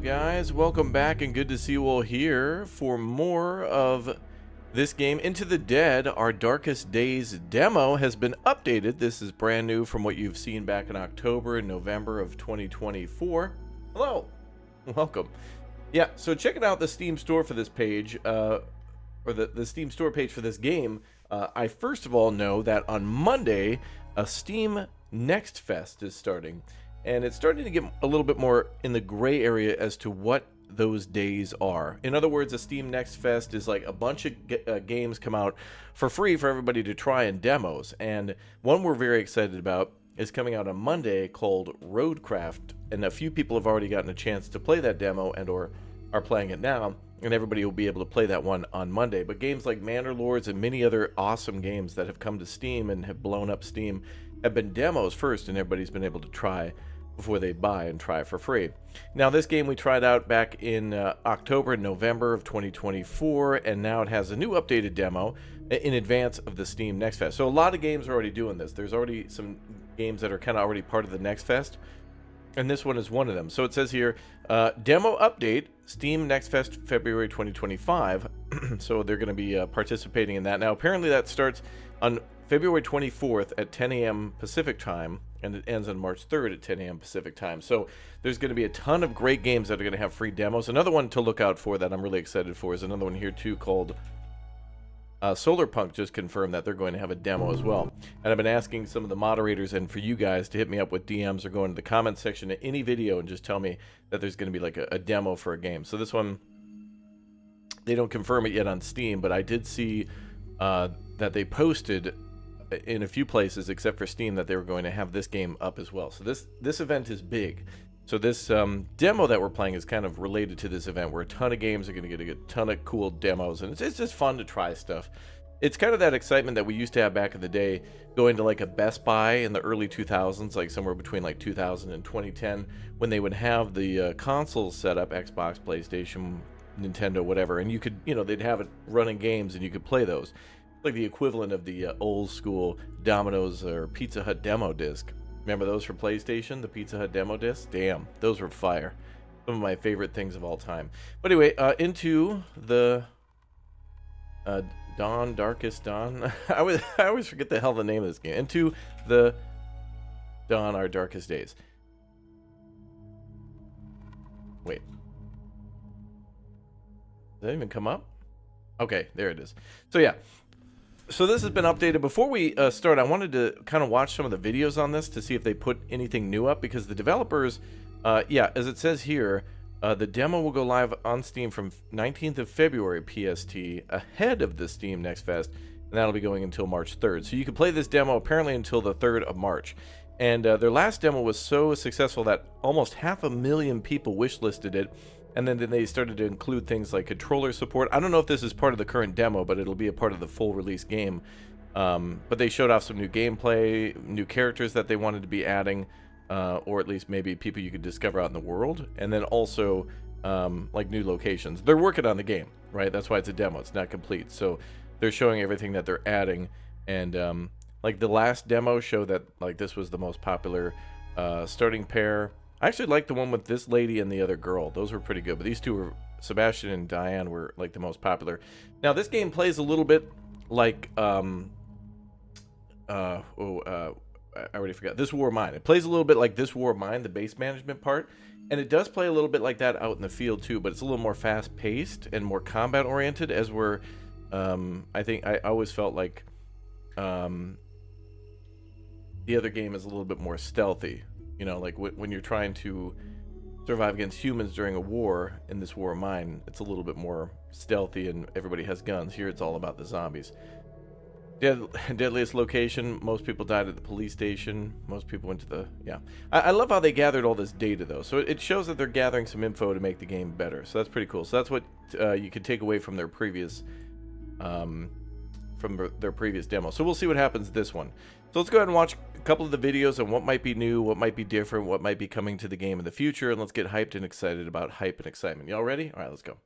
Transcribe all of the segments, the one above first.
guys, welcome back and good to see you all here for more of this game. Into the Dead, Our Darkest Days demo has been updated. This is brand new from what you've seen back in October and November of 2024. Hello, welcome. Yeah, so checking out the Steam store for this page, or the Steam store page for this game, I first of all know that on Monday, a Steam Next Fest is starting. And it's starting to get a little bit more in the gray area as to what those days are. In other words, a Steam Next Fest is like a bunch of games come out for free for everybody to try in demos. And one we're very excited about is coming out on Monday called Roadcraft. And a few people have already gotten a chance to play that demo and or are playing it now. And everybody will be able to play that one on Monday. But games like Manor Lords and many other awesome games that have come to Steam and have blown up Steam have been demos first, and everybody's been able to try before they buy and try for free. Now, this game we tried out back in October and November of 2024, and now it has a new updated demo in advance of the Steam Next Fest. So a lot of games are already doing this. There's already some games that are kind of already part of the Next Fest, and this one is one of them. So it says here, demo update, Steam Next Fest February 2025. So they're going to be participating in that. Now, apparently that starts on February 24th at 10 a.m. Pacific time, and it ends on March 3rd at 10 a.m. Pacific time. So there's going to be a ton of great games that are going to have free demos. Another one to look out for that I'm really excited for is another one here too called Solarpunk. Just confirmed that they're going to have a demo as well. And I've been asking some of the moderators and for you guys to hit me up with DMs or go into the comment section of any video and just tell me that there's going to be like a demo for a game. So this one, they don't confirm it yet on Steam, but I did see that they posted in a few places except for Steam that they were going to have this game up as well. So this event is big. So this demo that we're playing is kind of related to this event where a ton of games are going to get a ton of cool demos, and it's just fun to try stuff. It's kind of that excitement that we used to have back in the day, going to like a Best Buy in the early 2000s, like somewhere between like 2000 and 2010, when they would have the consoles set up, Xbox, PlayStation, Nintendo, whatever, and you could, they'd have it running games and you could play those. Like the equivalent of the old school Domino's or Pizza Hut demo disc. Remember those for PlayStation, the Pizza Hut demo disc? Damn, those were fire. Some of my favorite things of all time. But anyway, into the Darkest Dawn. I always forget the hell the name of this game. Into the Dawn, Our Darkest Days. Wait. Did that even come up? Okay, there it is. So yeah. So this has been updated. Before we start, I wanted to kind of watch some of the videos on this to see if they put anything new up, because the developers, as it says here, the demo will go live on Steam from 19th of February PST, ahead of the Steam Next Fest, and that'll be going until March 3rd. So you can play this demo apparently until the 3rd of March. And their last demo was so successful that almost 500,000 people wishlisted it. And then they started to include things like controller support. I don't know if this is part of the current demo, but it'll be a part of the full release game. But they showed off some new gameplay, new characters that they wanted to be adding, or at least maybe people you could discover out in the world. And then also like new locations. They're working on the game, right? That's why it's a demo. It's not complete. So they're showing everything that they're adding. And like the last demo showed that like this was the most popular starting pair. I actually like the one with this lady and the other girl. Those were pretty good, but these two were, Sebastian and Diane, were like the most popular. Now this game plays a little bit like I already forgot. This War of Mine. It plays a little bit like This War of Mine, the base management part, and it does play a little bit like that out in the field too, but it's a little more fast-paced and more combat oriented, as we're I think I always felt like the other game is a little bit more stealthy. Like when you're trying to survive against humans during a war in This War of Mine, it's a little bit more stealthy and everybody has guns. Here it's all about the zombies. Deadliest location, most people died at the police station. Most people went to the, I love how they gathered all this data though. So it shows that they're gathering some info to make the game better. So that's pretty cool. So that's what you could take away from their previous demo. So we'll see what happens this one. So let's go ahead and watch a couple of the videos on what might be new, what might be different, what might be coming to the game in the future, and let's get hyped and excited about hype and excitement. Y'all ready? All right, let's go.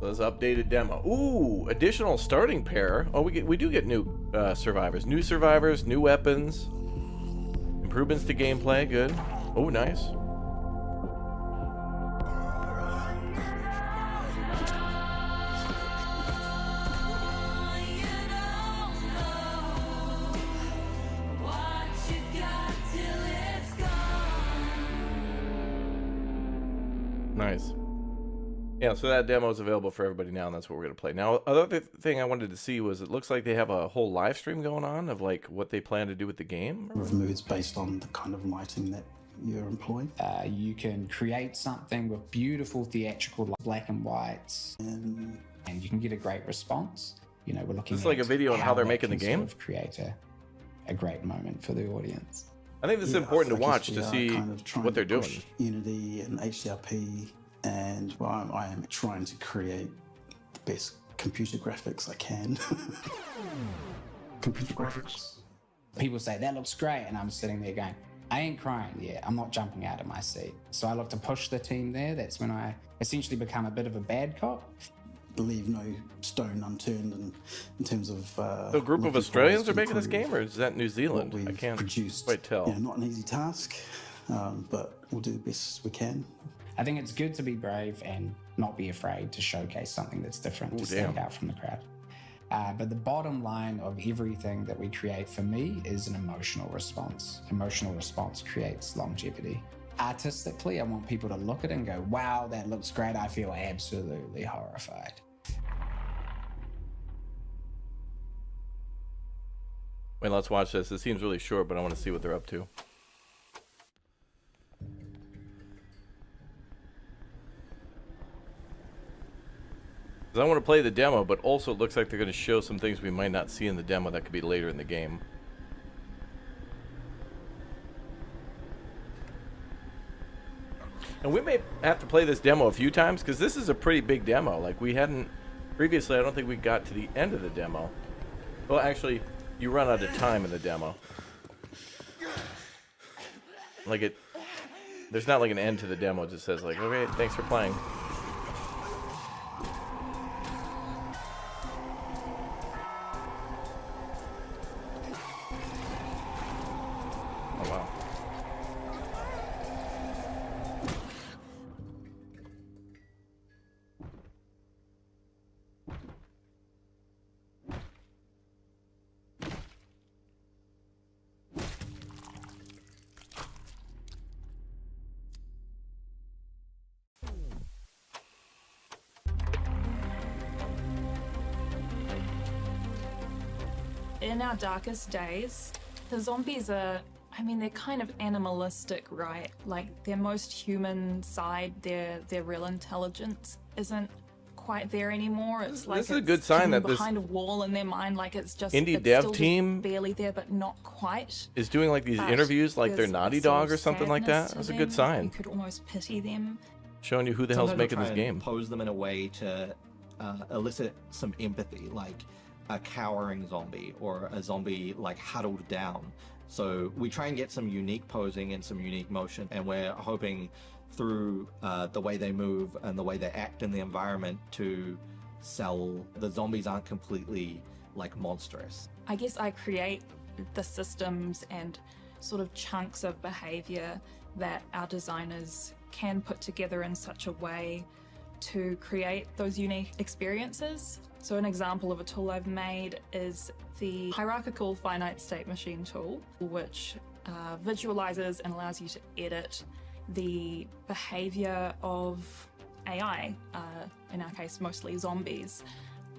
So this updated demo. Ooh, additional starting pair. Oh, we do get new survivors. New survivors, new weapons. Improvements to gameplay, good. Oh, nice. Nice. Yeah, so that demo is available for everybody now, and that's what we're going to play. Now, other thing I wanted to see was it looks like they have a whole live stream going on of like what they plan to do with the game. Of moods based on the kind of lighting that you're employing. You can create something with beautiful theatrical black and whites, and you can get a great response. You know, we're looking This is like a video on how they're making the game. Sort of create a great moment for the audience. I think this is important to watch to see what they're doing. Unity and HDRP, and well, I am trying to create the best computer graphics I can. Computer graphics. People say, that looks great, and I'm sitting there going, I ain't crying yet. I'm not jumping out of my seat. So I look to push the team there. That's when I essentially become a bit of a bad cop. Leave no stone unturned in terms of... So a group of Australians are making this game, or is that New Zealand? I can't quite tell. Yeah, not an easy task, but we'll do the best we can. I think it's good to be brave and not be afraid to showcase something that's different, to stand out from the crowd. But the bottom line of everything that we create for me is an emotional response. Emotional response creates longevity. Artistically, I want people to look at it and go, wow, that looks great. I feel absolutely horrified. Wait, let's watch this. It seems really short, but I want to see what they're up to. Because I want to play the demo, but also it looks like they're going to show some things we might not see in the demo that could be later in the game. And we may have to play this demo a few times, because this is a pretty big demo. Like, we hadn't... Previously, I don't think we got to the end of the demo. Well, actually, you run out of time in the demo. Like, it... There's not, like, an end to the demo. It just says, like, okay, thanks for playing. In our darkest days, the zombies are, I mean, they're kind of animalistic, right? Like, their most human side, their real intelligence isn't quite there anymore. It's like this is a good sign that behind a wall in their mind, like it's just indie dev team barely there, but not quite. Is doing like these interviews like they're Naughty Dog or something like that. That's a good sign. You could almost pity them. Showing you who the hell's making this game. Pose them in a way to elicit some empathy, like a cowering zombie or a zombie like huddled down. So we try and get some unique posing and some unique motion, and we're hoping through the way they move and the way they act in the environment to sell the zombies aren't completely like monstrous. I guess I create the systems and sort of chunks of behavior that our designers can put together in such a way to create those unique experiences. So an example of a tool I've made is the hierarchical finite state machine tool, which visualizes and allows you to edit the behavior of AI, in our case mostly zombies.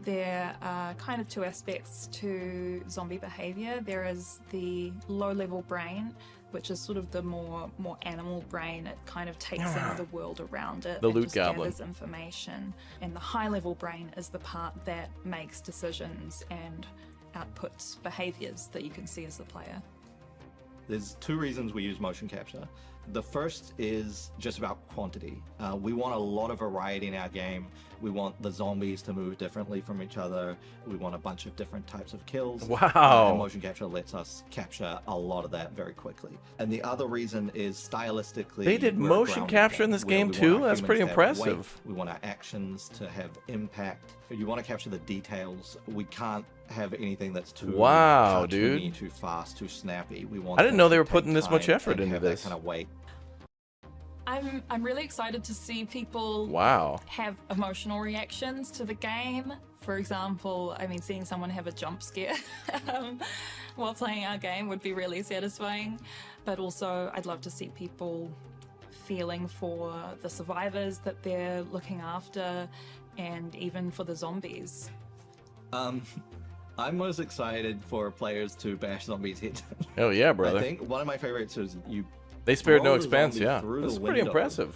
There are kind of two aspects to zombie behavior. There is the low-level brain, which is sort of the more animal brain. It kind of takes in the world around it. The and loot just goblin. gathers information. And the high-level brain is the part that makes decisions and outputs behaviors that you can see as the player. There's two reasons we use motion capture. The first is just about quantity. We want a lot of variety in our game. We want the zombies to move differently from each other. We want a bunch of different types of kills. Wow. And motion capture lets us capture a lot of that very quickly. And the other reason is stylistically... They did we're a motion grounded capture in this game We want too? our That's humans pretty to have impressive. weight. We want our actions to have impact. You want to capture the details. We can't have anything that's too Wow, cartoony, dude. too fast, too snappy. We want. I didn't them know to they were take putting this much time effort and into have this. That kind of weight. I'm really excited to see people Wow. have emotional reactions to the game. For example, I mean, seeing someone have a jump scare while playing our game would be really satisfying. But also, I'd love to see people feeling for the survivors that they're looking after, and even for the zombies. I'm most excited for players to bash zombies' heads. Oh yeah, brother. I think one of my favorites is you. They spared no throw the expense, zombie yeah. through This is the pretty window, impressive.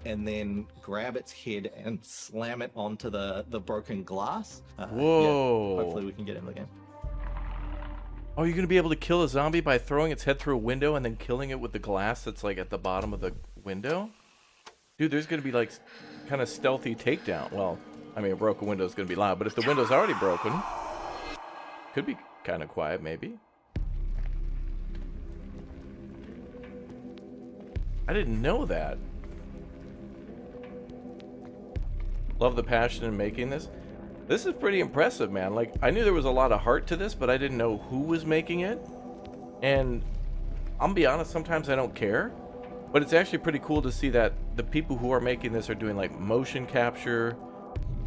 And then grab its head and slam it onto the broken glass. Whoa. Yeah, hopefully we can get in the game. Oh, you're gonna be able to kill a zombie by throwing its head through a window and then killing it with the glass that's like at the bottom of the window? Dude, there's gonna be like kind of stealthy takedown. Well, I mean, a broken window is gonna be loud, but if the window's already broken, could be kind of quiet, maybe. I didn't know that. Love the passion in making this. This is pretty impressive, man. Like, I knew there was a lot of heart to this, but I didn't know who was making it. And I'm gonna be honest, sometimes I don't care. But it's actually pretty cool to see that the people who are making this are doing like motion capture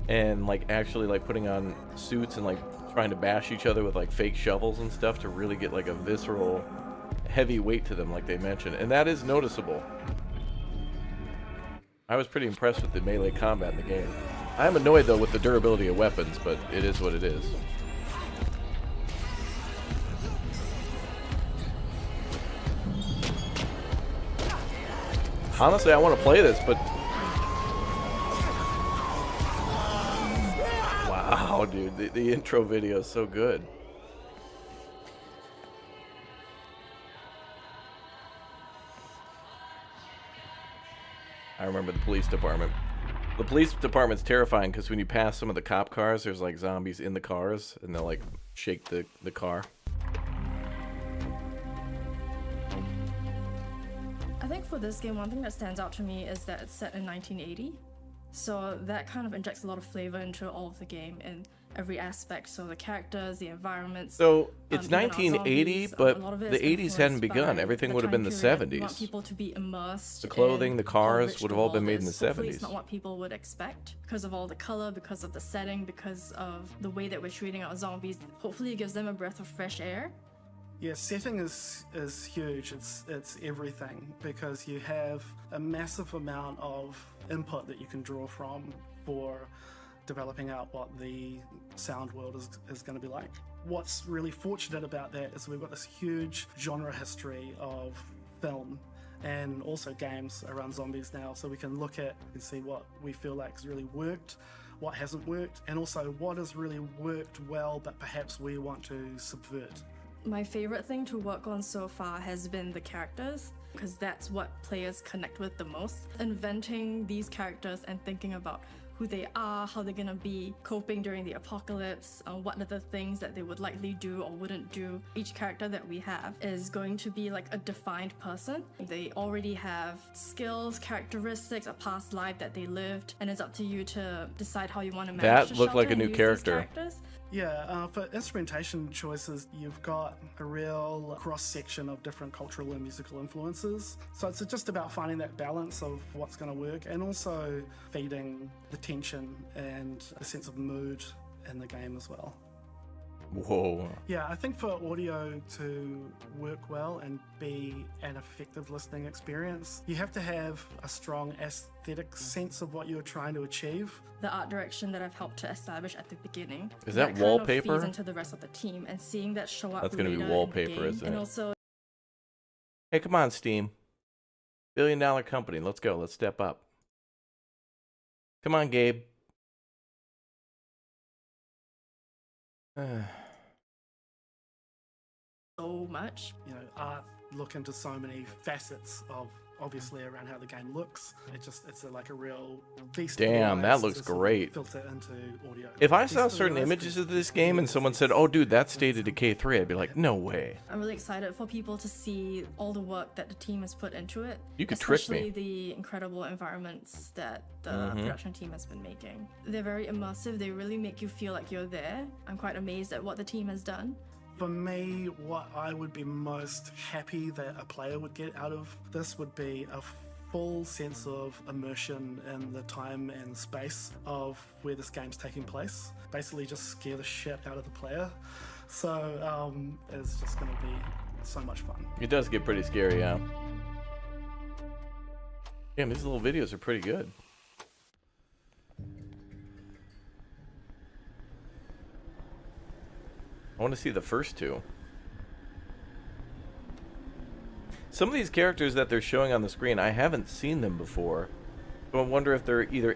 and like actually like putting on suits and like trying to bash each other with like fake shovels and stuff to really get like a visceral heavy weight to them, like they mentioned. And that is noticeable. I was pretty impressed with the melee combat in the game. I am annoyed though with the durability of weapons, but it is what it is. Honestly, I want to play this, but wow, dude, the intro video is so good. I remember the police department. The police department's terrifying because when you pass some of the cop cars, there's like zombies in the cars, and they'll like shake the car. I think for this game, one thing that stands out to me is that it's set in 1980. So that kind of injects a lot of flavor into all of the game in every aspect. So the characters, the environments. So it's even our 1980, zombies, but a lot of it the is 80s hadn't influenced begun. by Everything would have been the time period. We 70s. want people to be immersed. The clothing, in the how cars rich would the have all been world made in is. the Hopefully 70s. It's not what people would expect because of all the color, because of the setting, because of the way that we're treating our zombies. Hopefully it gives them a breath of fresh air. Yeah, setting is huge. It's everything because you have a massive amount of input that you can draw from for developing out what the sound world is going to be like. What's really fortunate about that is we've got this huge genre history of film and also games around zombies now, so we can look at and see what we feel like has really worked, what hasn't worked, and also what has really worked well but perhaps we want to subvert. My favorite thing to work on so far has been the characters, because that's what players connect with the most. Inventing these characters and thinking about who they are, how they're gonna be coping during the apocalypse, what are the things that they would likely do or wouldn't do. Each character that we have is going to be like a defined person. They already have skills, characteristics, a past life that they lived, and it's up to you to decide how you want to manage That the looked like shelter a new and use these character. characters. Yeah, for instrumentation choices, you've got a real cross-section of different cultural and musical influences. So it's just about finding that balance of what's going to work and also feeding the tension and a sense of mood in the game as well. Whoa. Yeah, I think for audio to work well and be an effective listening experience, you have to have a strong aesthetic sense of what you're trying to achieve. The art direction that I've helped to establish at the beginning. Is that kind of wallpaper? feeds into the rest of the team, and seeing that show up. That's gonna be later in the wallpaper, game, isn't and it? also Hey, come on, Steam. $1 billion company. Let's go. Let's step up. Come on, Gabe. so much. You know, art look into so many facets of obviously around how the game looks. It's like a real feast. Damn, that looks great. Filter into audio. If I saw Feast for the certain eyes, images feast of this for game the and someone ears. said, "Oh, dude, that's dated to K3," I'd be like, "No way." I'm really excited for people to see all the work that the team has put into it. You could trick me. Especially the incredible environments that the production team has been making. They're very immersive. They really make you feel like you're there. I'm quite amazed at what the team has done. For me, what I would be most happy that a player would get out of this would be a full sense of immersion in the time and space of where this game's taking place. Basically just scare the shit out of the player. So it's just going to be so much fun. It does get pretty scary, yeah. Damn, these little videos are pretty good. I want to see the first two. Some of these characters that they're showing on the screen, I haven't seen them before. So I wonder if they're either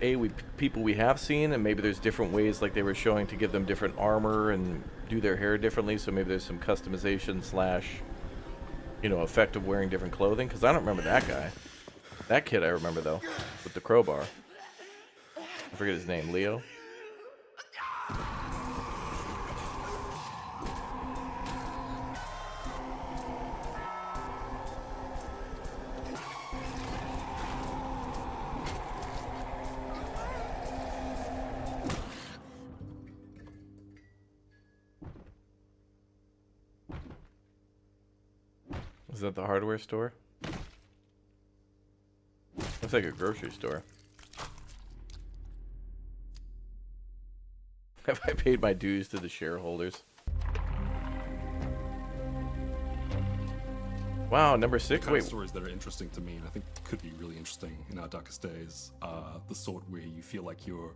people we have seen, and maybe there's different ways, like they were showing, to give them different armor and do their hair differently. So maybe there's some customization / effect of wearing different clothing. Because I don't remember that guy. That kid I remember though, with the crowbar. I forget his name. Leo. Is that the hardware store? Looks like a grocery store. Have I paid my dues to the shareholders? Wow, number 6. Kind Wait, of stories that are interesting to me, and I think could be really interesting in our darkest days, are the sort where you feel like you're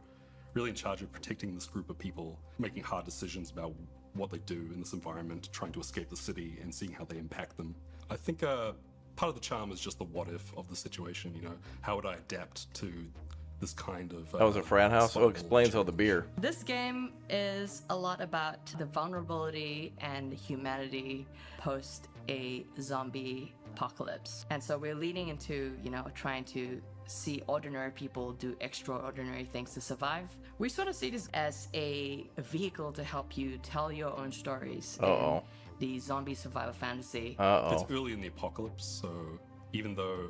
really in charge of protecting this group of people, making hard decisions about what they do in this environment, trying to escape the city and seeing how they impact them. I think part of the charm is just the what if of the situation. How would I adapt to this kind of that was a frat house? Oh, explains all the beer. This game is a lot about the vulnerability and humanity post a zombie apocalypse. And so we're leading into, trying to see ordinary people do extraordinary things to survive. We sort of see this as a vehicle to help you tell your own stories. Uh-oh. The zombie survival fantasy. It's early in the apocalypse, so even though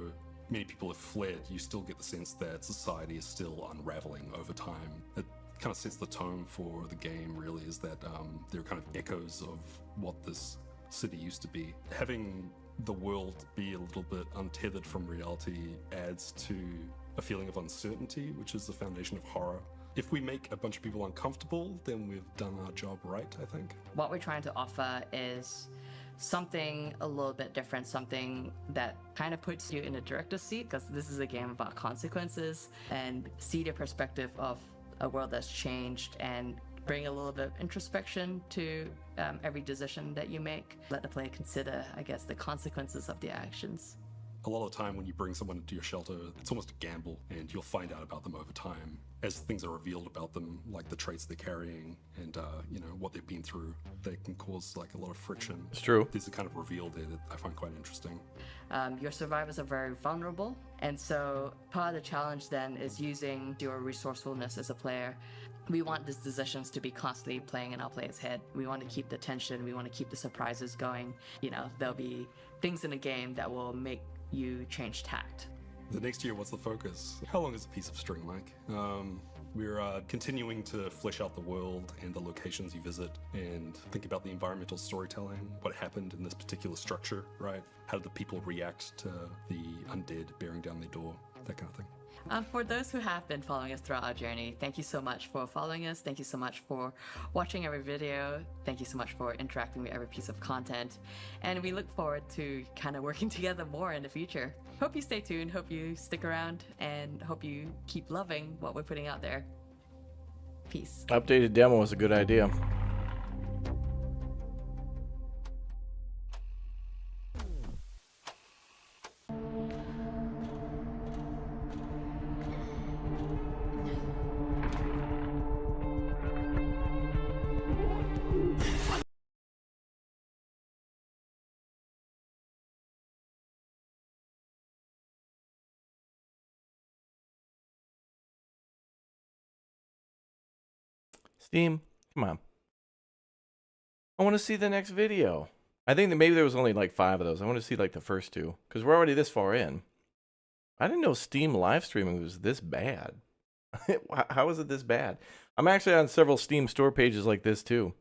many people have fled, you still get the sense that society is still unraveling over time. It kind of sets the tone for the game, really, is that there are kind of echoes of what this city used to be. Having the world be a little bit untethered from reality adds to a feeling of uncertainty, which is the foundation of horror. If we make a bunch of people uncomfortable, then we've done our job right, I think. What we're trying to offer is something a little bit different, something that kind of puts you in a director's seat, because this is a game about consequences, and see the perspective of a world that's changed and bring a little bit of introspection to every decision that you make. Let the player consider, I guess, the consequences of their actions. A lot of the time when you bring someone into your shelter, it's almost a gamble, and you'll find out about them over time as things are revealed about them, like the traits they're carrying and what they've been through. They can cause like a lot of friction. It's true. There's a kind of reveal there that I find quite interesting. Your survivors are very vulnerable, and so part of the challenge then is using your resourcefulness as a player. We want these decisions to be constantly playing in our player's head. We want to keep the tension, we want to keep the surprises going. There'll be things in the game that will make you change tact. The next year, what's the focus? How long is a piece of string, Mike? We're continuing to flesh out the world and the locations you visit and think about the environmental storytelling, what happened in this particular structure, right? How did the people react to the undead bearing down their door, that kind of thing. For those who have been following us throughout our journey, thank you so much for following us. Thank you so much for watching every video. Thank you so much for interacting with every piece of content. And we look forward to kind of working together more in the future. Hope you stay tuned, hope you stick around, and hope you keep loving what we're putting out there. Peace. Updated demo was a good idea. Steam, come on. I want to see the next video. I think that maybe there was only like 5 of those. I want to see like the first 2 because we're already this far in. I didn't know Steam live streaming was this bad. How is it this bad? I'm actually on several Steam store pages like this too.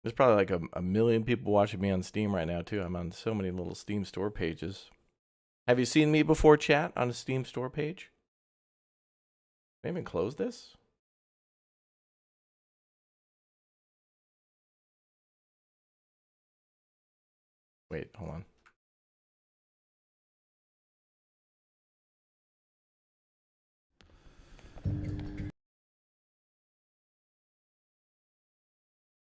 There's probably like a million people watching me on Steam right now too. I'm on so many little Steam store pages. Have you seen me before, chat, on a Steam store page? Can I even close this? Wait, hold on.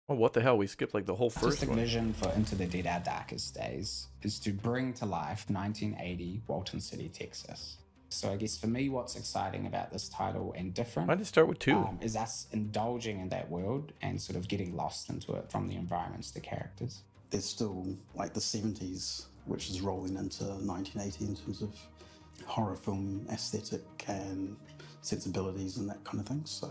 Oh, what the hell? We skipped like the whole first Artistic one. vision for Into the Dead Our Darkest Days is to bring to life 1980 Walton City, Texas. So I guess for me, what's exciting about this title and different Why did it start with 2? is us indulging in that world and sort of getting lost into it from the environments to characters. There's still like the 70s, which is rolling into 1980 in terms of horror film aesthetic and sensibilities and that kind of thing. So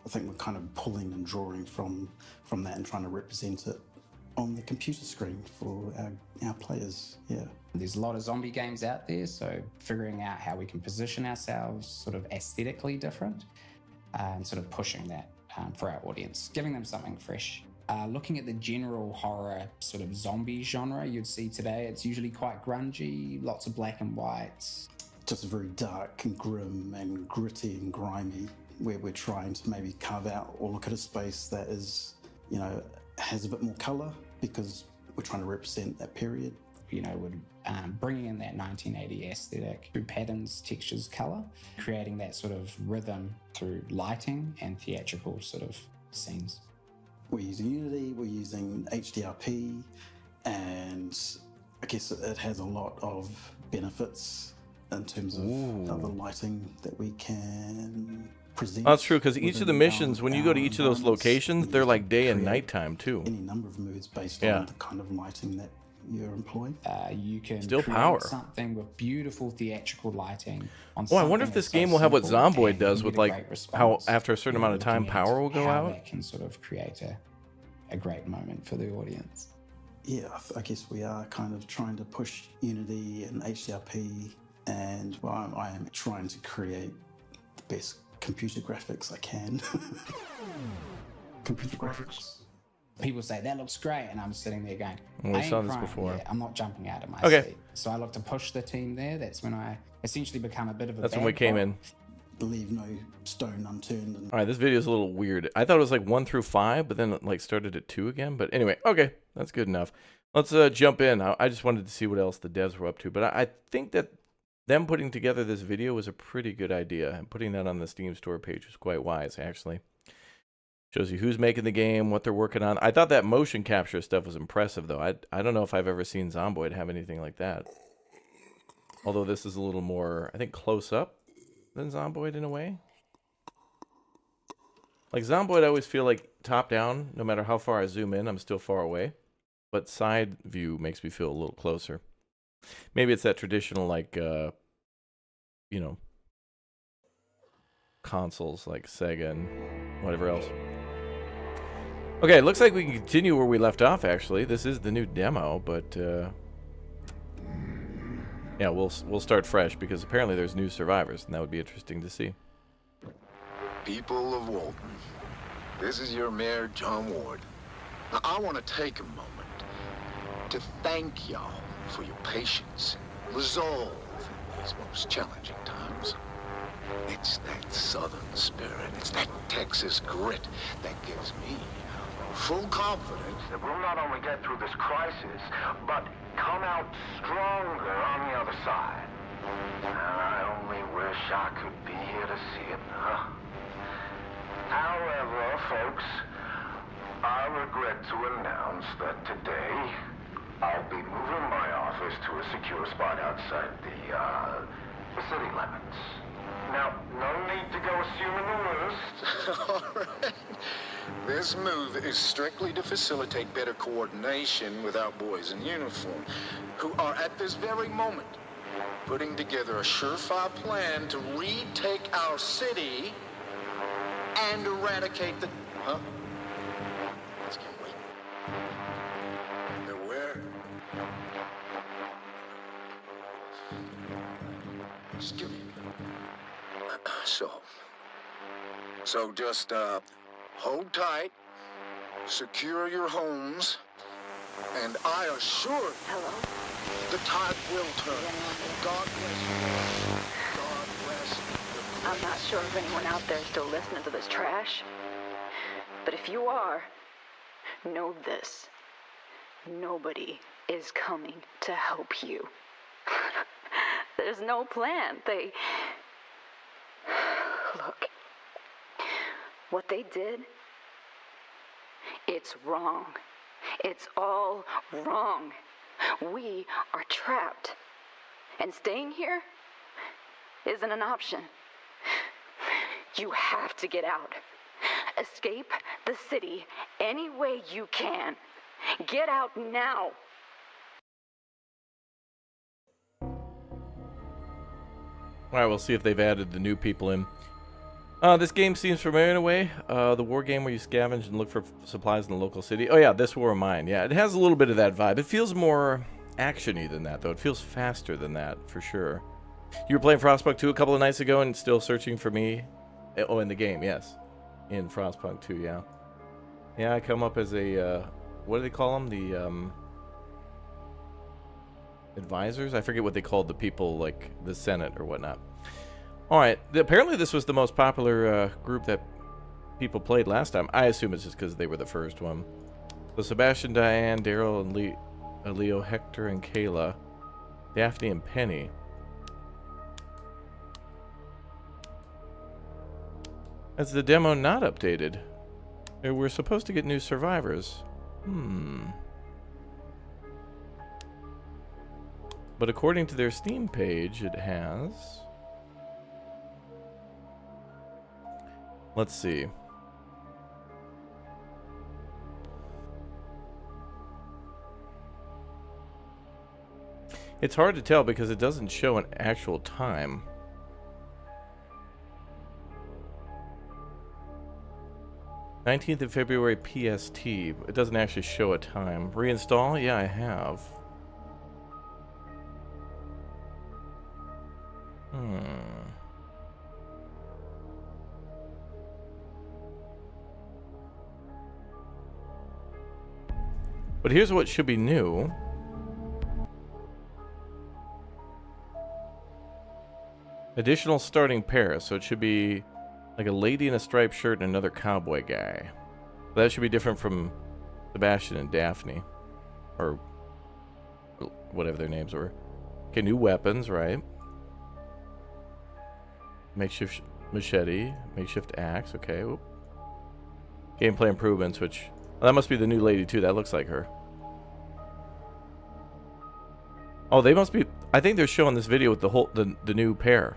I think we're kind of pulling and drawing from that and trying to represent it on the computer screen for our players. Yeah. There's a lot of zombie games out there, so figuring out how we can position ourselves sort of aesthetically different and sort of pushing that for our audience, giving them something fresh. Looking at the general horror sort of zombie genre you'd see today, it's usually quite grungy, lots of black and whites. Just very dark and grim and gritty and grimy, where we're trying to maybe carve out or look at a space that is, you know, has a bit more color because we're trying to represent that period. You know, we're bringing in that 1980 aesthetic through patterns, textures, color, creating that sort of rhythm through lighting and theatrical sort of scenes. We're using Unity, we're using HDRP, and I guess it has a lot of benefits in terms of the lighting that we can present. That's true, because each of the within missions, when you go to each of those environments, locations, we they're can like day and create nighttime too. Any number of moods based Yeah. on the kind of lighting that you're employing. You can Still create power. something with beautiful theatrical lighting. On Oh, I wonder if something this that's so game will have what simple Zomboid and does get with a like great how response. after a certain amount of time Looking at power will go how out. That can sort of create a great moment for the audience. Yeah, I guess we are kind of trying to push Unity and HDRP, and well, I am trying to create the best computer graphics I can. Computer graphics. People say that looks great, and I'm sitting there going, Well, we I ain't saw this crying before. yet. I'm not jumping out of my Okay. seat. So I look to push the team there. That's when I essentially become a bit of a That's when bad we came cop. in. Leave no stone unturned. And All right, this video is a little weird. I thought it was like 1 through 5, but then it like started at 2 again. But anyway, okay, that's good enough. Let's jump in. I just wanted to see what else the devs were up to. But I think that them putting together this video was a pretty good idea. And putting that on the Steam store page was quite wise, actually. Shows you who's making the game, what they're working on. I thought that motion capture stuff was impressive, though. I don't know if I've ever seen Zomboid have anything like that. Although this is a little more, I think, close up than Zomboid in a way. Like Zomboid, I always feel like top down, no matter how far I zoom in, I'm still far away. But side view makes me feel a little closer. Maybe it's that traditional, like, you know, consoles like Sega and whatever else. Okay, looks like we can continue where we left off, actually. This is the new demo, but, yeah, we'll start fresh because apparently there's new survivors, and that would be interesting to see. People of Walton, this is your mayor, John Ward. Now, I want to take a moment to thank y'all for your patience and resolve in these most challenging times. It's that Southern spirit, it's that Texas grit that gives me full confidence that we'll not only get through this crisis, but come out stronger on the other side. And I only wish I could be here to see it, huh? However, folks, I regret to announce that today I'll be moving my office to a secure spot outside the city limits. Now, no need to go assuming the worst. All right. This move is strictly to facilitate better coordination with our boys in uniform, who are at this very moment putting together a surefire plan to retake our city and eradicate the... Huh? This can wait. The where? Excuse me. So just, hold tight, secure your homes, and I assure you, Hello? the tide will turn. God bless you. God bless you. I'm not sure if anyone out there is still listening to this trash. But if you are, know this. Nobody is coming to help you. There's no plan. Look. What they did, it's wrong. It's all wrong. We are trapped. And staying here isn't an option. You have to get out. Escape the city any way you can. Get out now. All right, we'll see if they've added the new people in. This game seems familiar in a way. The war game where you scavenge and look for supplies in the local city. Oh yeah, This War of Mine. Yeah, it has a little bit of that vibe. It feels more action-y than that, though. It feels faster than that, for sure. You were playing Frostpunk 2 a couple of nights ago and still searching for me? Oh, in the game, yes. In Frostpunk 2, yeah. Yeah, I come up as a, what do they call them? The, advisors? I forget what they called the people, like, the Senate or whatnot. Alright, apparently this was the most popular group that people played last time. I assume it's just because they were the first one. So Sebastian, Diane, Daryl, and Leo, Hector, and Kayla, Daphne, and Penny. Is the demo not updated? We're supposed to get new survivors. But according to their Steam page, it has... Let's see. It's hard to tell because it doesn't show an actual time. "19th of February PST. It doesn't actually show a time. Reinstall? Yeah, I have. But here's what should be new. Additional starting pair. So it should be like a lady in a striped shirt and another cowboy guy. That should be different from Sebastian and Daphne. Or whatever their names were. Okay, new weapons, right? Makeshift machete. Makeshift axe. Okay. Whoop. Gameplay improvements, which... Well, that must be the new lady, too. That looks like her. Oh, they must be... I think they're showing this video with the new pair.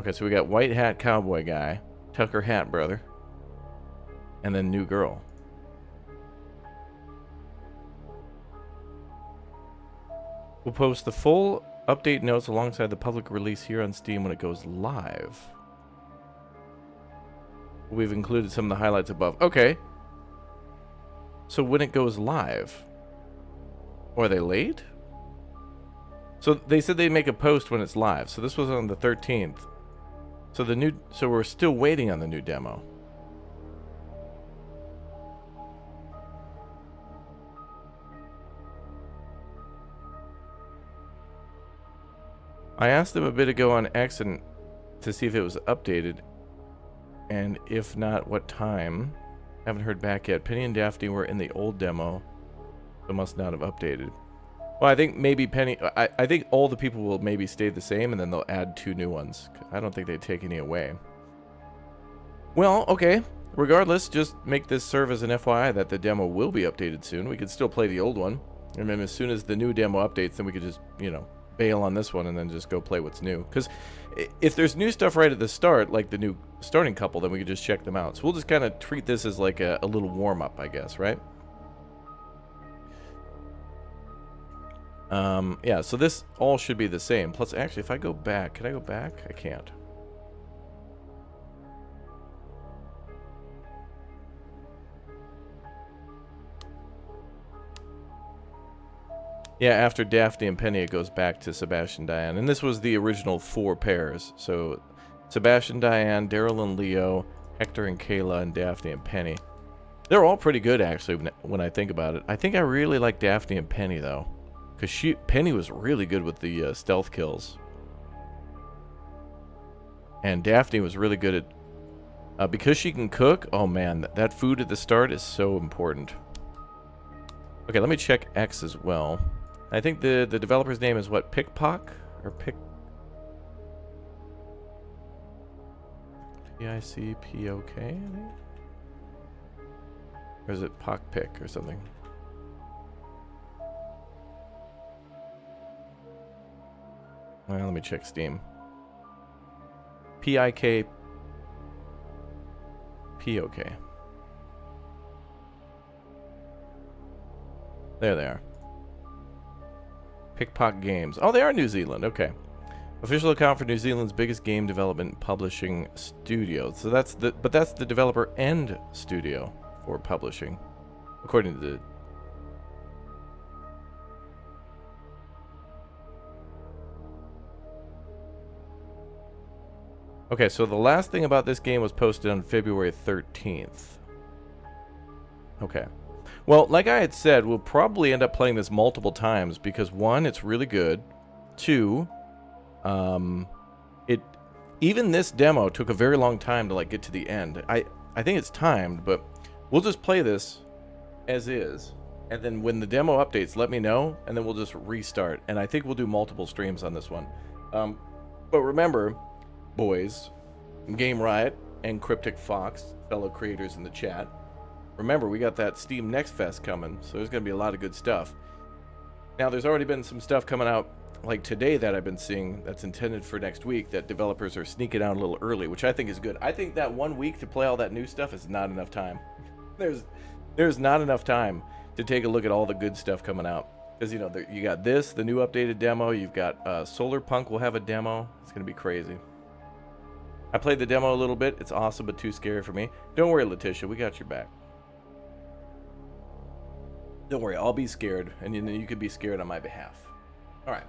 Okay, so we got white hat cowboy guy. Tucker hat brother. And then new girl. We'll post the full update notes alongside the public release here on Steam when it goes live. We've included some of the highlights above. Okay. So when it goes live... Or are they late? So they said they'd make a post when it's live. So this was on the 13th. So we're still waiting on the new demo. I asked them a bit ago on X and to see if it was updated. And if not, what time? Haven't heard back yet. Penny and Daphne were in the old demo. So must not have updated. Well, I think maybe Penny... I think all the people will maybe stay the same, and then they'll add 2 new ones. I don't think they'd take any away. Well, okay. Regardless, just make this serve as an FYI that the demo will be updated soon. We could still play the old one. And then as soon as the new demo updates, then we could just, you know, bail on this one and then just go play what's new. Because if there's new stuff right at the start, like the new starting couple, then we could just check them out. So we'll just kind of treat this as like a little warm-up, I guess, right? Yeah, so this all should be the same. Plus, actually, if I go back, can I go back? I can't. Yeah, after Daphne and Penny, it goes back to Sebastian, Diane. And this was the original 4 pairs. So Sebastian, Diane, Daryl and Leo, Hector and Kayla, and Daphne and Penny. They're all pretty good, actually, when I think about it. I think I really like Daphne and Penny, though. Because Penny was really good with the stealth kills. And Daphne was really good at... because she can cook, oh man, that food at the start is so important. Okay, let me check X as well. I think the developer's name is what? Pickpock? Or Pick... P-I-C-P-O-K, I think? Or is it Pock Pick or something? Well, let me check Steam. P-I-K-P-O-K. There they are. Pickpock Games. Oh, they are New Zealand. Okay. Official account for New Zealand's biggest game development and publishing studio. So that's the developer and studio for publishing, according to the... Okay, so the last thing about this game was posted on February 13th. Okay. Well, like I had said, we'll probably end up playing this multiple times because 1, it's really good. 2, even this demo took a very long time to like get to the end. I think it's timed, but we'll just play this as is, and then when the demo updates, let me know, and then we'll just restart. And I think we'll do multiple streams on this one. But remember, boys, Game Riot and Cryptic Fox, fellow creators in the chat, remember we got that Steam Next Fest coming, so there's going to be a lot of good stuff. Now, there's already been some stuff coming out like today that I've been seeing that's intended for next week that developers are sneaking out a little early, which I think is good. I think that 1 week to play all that new stuff is not enough time. There's not enough time to take a look at all the good stuff coming out. Because, you know, you got this, the new updated demo. You've got Solar Punk will have a demo. It's going to be crazy. I played the demo a little bit. It's awesome, but too scary for me. Don't worry, Letitia. We got your back. Don't worry. I'll be scared, and then you can be scared on my behalf. All right.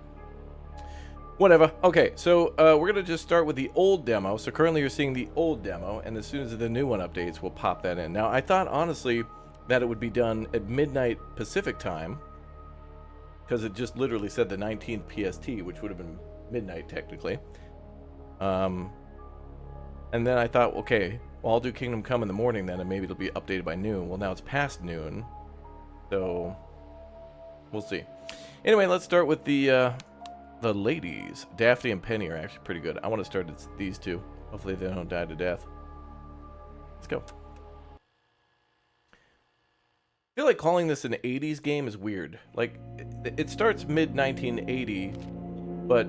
Whatever. Okay, so we're going to just start with the old demo. So currently you're seeing the old demo, and as soon as the new one updates, we'll pop that in. Now, I thought, honestly, that it would be done at midnight Pacific time, because it just literally said the 19th PST, which would have been midnight, technically. And then I thought, okay, well, I'll do Kingdom Come in the morning then, and maybe it'll be updated by noon. Well, now it's past noon, so we'll see. Anyway, let's start with the ladies. Daphne and Penny are actually pretty good. I want to start at these two. Hopefully they don't die to death. Let's go. I feel like calling this an 80s game is weird. Like, it starts mid-1980, but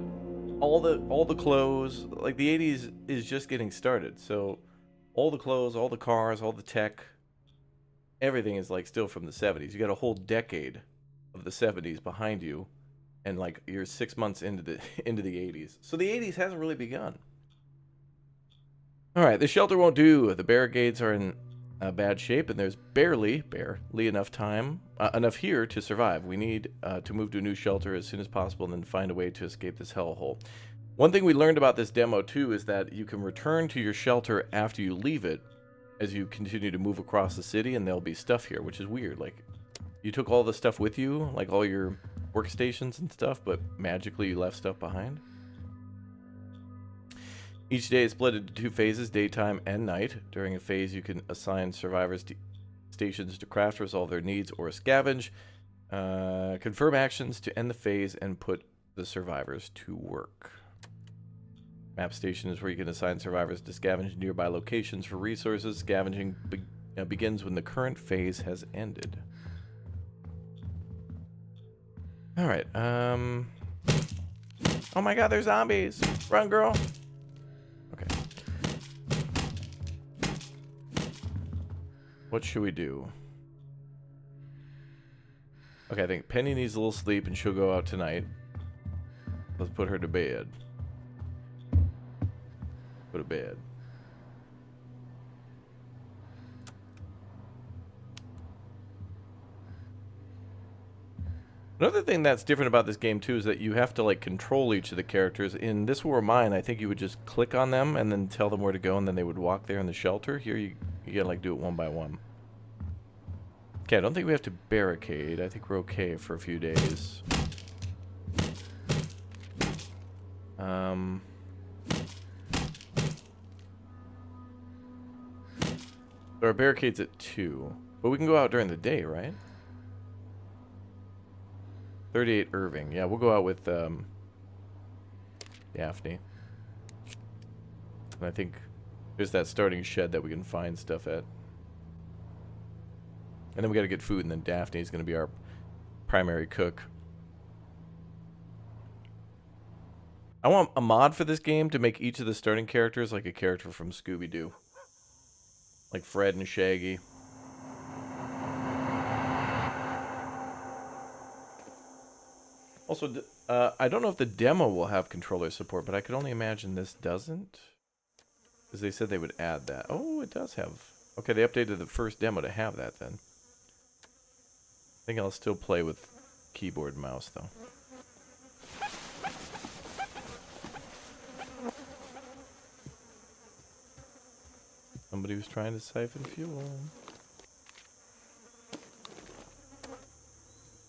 all the clothes, like the 80s is just getting started. So all the clothes, all the cars, all the tech, everything is like still from the 70s. You got a whole decade of the 70s behind you, and like you're 6 months into the 80s. So the 80s hasn't really begun. All right, the shelter won't do. The barricades are in bad shape, and there's barely enough time, enough here to survive. We need to move to a new shelter as soon as possible and then find a way to escape this hellhole. One thing we learned about this demo, too, is that you can return to your shelter after you leave it as you continue to move across the city, and there'll be stuff here, which is weird. Like, you took all the stuff with you, like all your workstations and stuff, but magically you left stuff behind. Each day is split into 2 phases, daytime and night. During a phase, you can assign survivors to stations to craft, resolve their needs, or scavenge. Confirm actions to end the phase and put the survivors to work. Map station is where you can assign survivors to scavenge nearby locations for resources. Scavenging begins when the current phase has ended. All right. Oh my God, there's zombies! Run, girl! Okay. What should we do? Okay, I think Penny needs a little sleep and she'll go out tonight. Let's put her to bed. Go to bed. Another thing that's different about this game too is that you have to like control each of the characters. In This War of Mine, I think you would just click on them and then tell them where to go, and then they would walk there in the shelter. Here you gotta like do it one by one. Okay, I don't think we have to barricade. I think we're okay for a few days. There are barricades at 2, but we can go out during the day, right? 38 Irving. Yeah, we'll go out with Daphne. And I think there's that starting shed that we can find stuff at. And then we gotta get food, and then Daphne's gonna be our primary cook. I want a mod for this game to make each of the starting characters like a character from Scooby-Doo. Like Fred and Shaggy. Also, I don't know if the demo will have controller support, but I could only imagine this doesn't. Because they said they would add that. Oh, it does have. Okay, they updated the first demo to have that then. I think I'll still play with keyboard and mouse though. Somebody was trying to siphon fuel.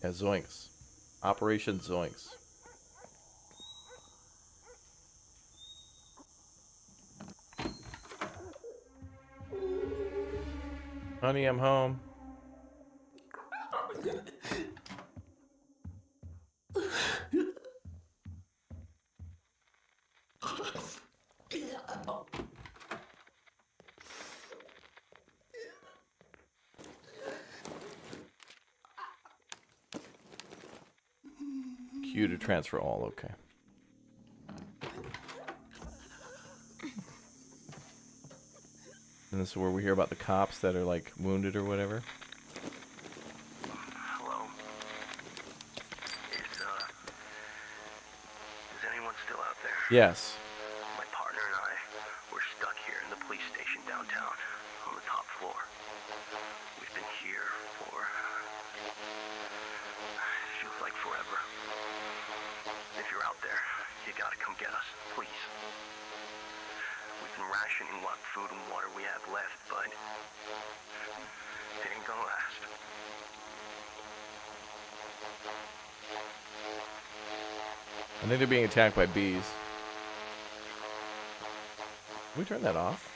Yeah, Zoinks. Operation Zoinks. Honey, I'm home. Q to transfer all, okay. And this is where we hear about the cops that are like wounded or whatever. Hello. Is anyone still out there? Yes. My partner and I were stuck here in the police station downtown on the top floor. We've been here for feels like forever. If you're out there, you gotta come get us, please. We've been rationing what food and water we have left, but it ain't gonna last. I think they're being attacked by bees. Can we turn that off?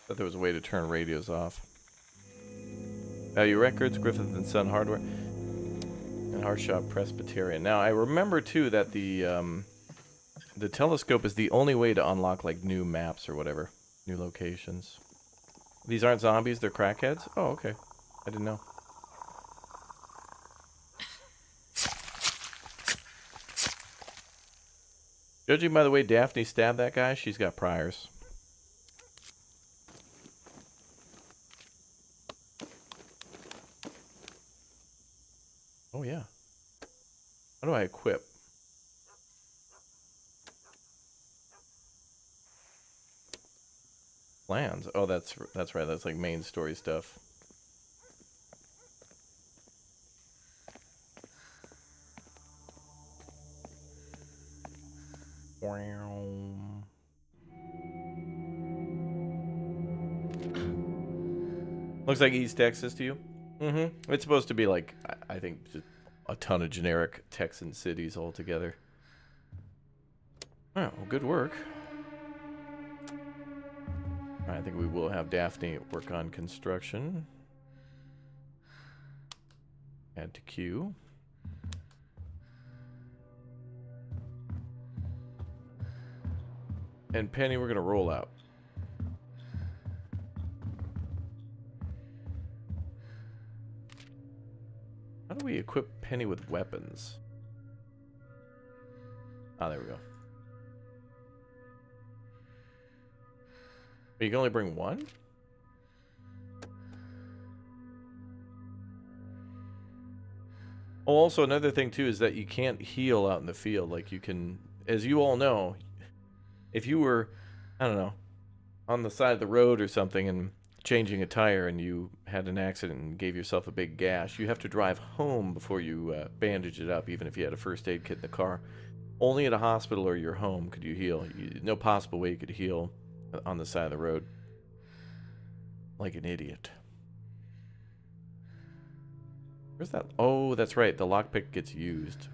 Thought there was a way to turn radios off. Value Records, Griffith and Son Hardware, and Harshop Presbyterian. Now I remember too that the telescope is the only way to unlock like new maps or whatever, new locations. These aren't zombies; they're crackheads. Oh, okay. I didn't know. Judging by the way Daphne stabbed that guy, she's got priors. Oh yeah. How do I equip? Plans. Oh, that's right. That's like main story stuff. Looks like East Texas to you. Mm-hmm. It's supposed to be like, I think, just a ton of generic Texan cities all together. Oh, well, good work. I think we will have Daphne work on construction. Add to queue. And Penny, we're gonna roll out. How do we equip Penny with weapons? Ah, there we go. But you can only bring one? Oh, also another thing too is that you can't heal out in the field. Like you can, as you all know, if you were, I don't know, on the side of the road or something and changing a tire and you had an accident and gave yourself a big gash, you have to drive home before you bandage it up, even if you had a first aid kit in the car. Only at a hospital or your home could you heal. No possible way you could heal on the side of the road. Like an idiot. Where's that? Oh, that's right. The lockpick gets used.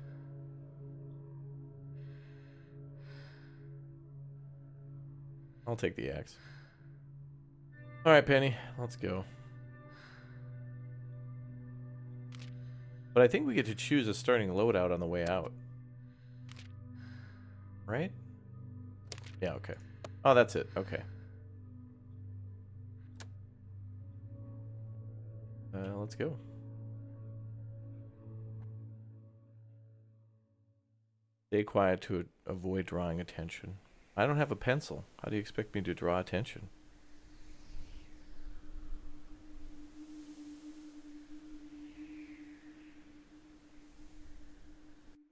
I'll take the axe. Alright, Penny. Let's go. But I think we get to choose a starting loadout on the way out. Right? Yeah, okay. Oh, that's it. Okay. Let's go. Stay quiet to avoid drawing attention. I don't have a pencil. How do you expect me to draw attention?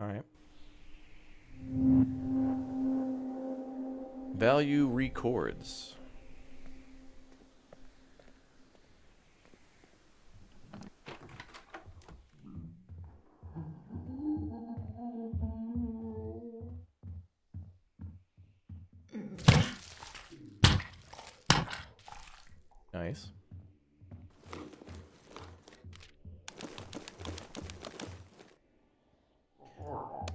Alright. Value records. Nice.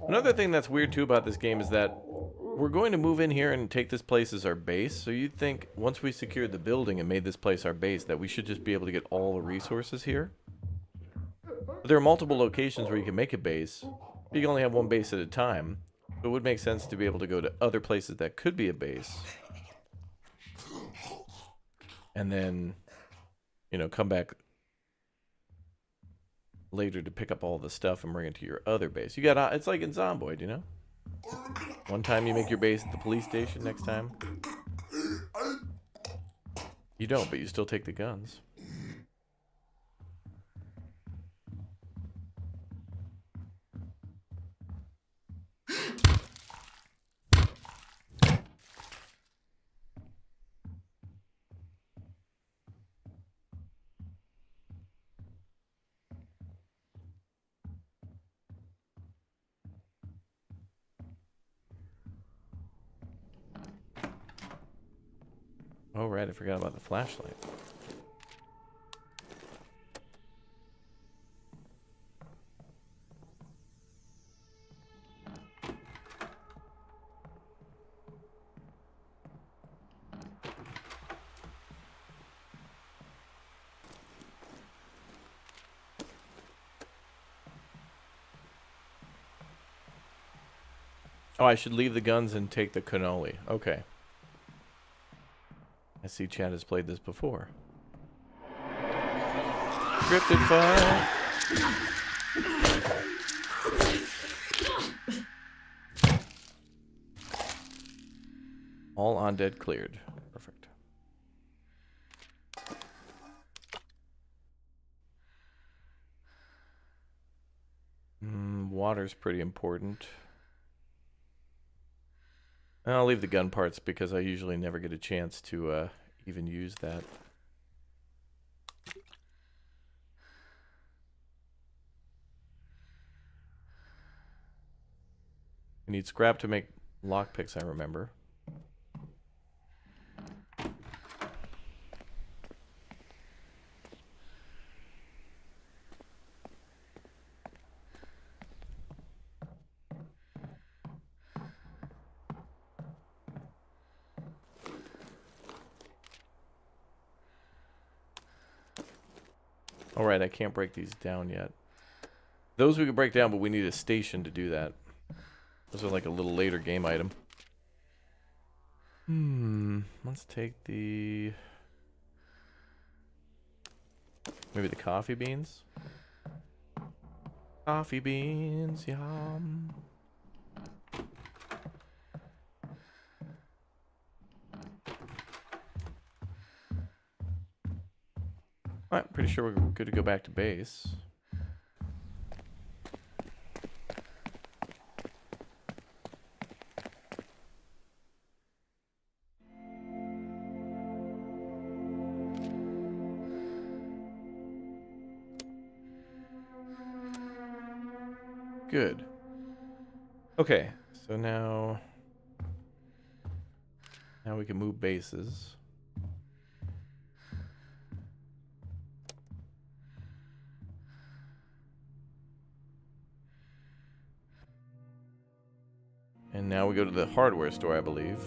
Another thing that's weird too about this game is that we're going to move in here and take this place as our base. So you'd think once we secured the building and made this place our base that we should just be able to get all the resources here. But there are multiple locations where you can make a base. But you can only have one base at a time. So it would make sense to be able to go to other places that could be a base. And then, you know, come back later to pick up all the stuff and bring it to your other base. You got, it's like in Zomboid, you know? One time you make your base at the police station, next time you don't, but you still take the guns. Oh, right, I forgot about the flashlight. Oh, I should leave the guns and take the cannoli. Okay. I see Chad has played this before. Scripted fire. All undead cleared. Perfect. Water's pretty important. I'll leave the gun parts because I usually never get a chance to even use that. I need scrap to make lockpicks, I remember. Alright, I can't break these down yet. Those we could break down, but we need a station to do that. Those are like a little later game item. Let's take the... maybe the coffee beans? Coffee beans, yum. Alright, pretty sure we're good to go back to base. Good. Okay, so now we can move bases. And now we go to the hardware store, I believe.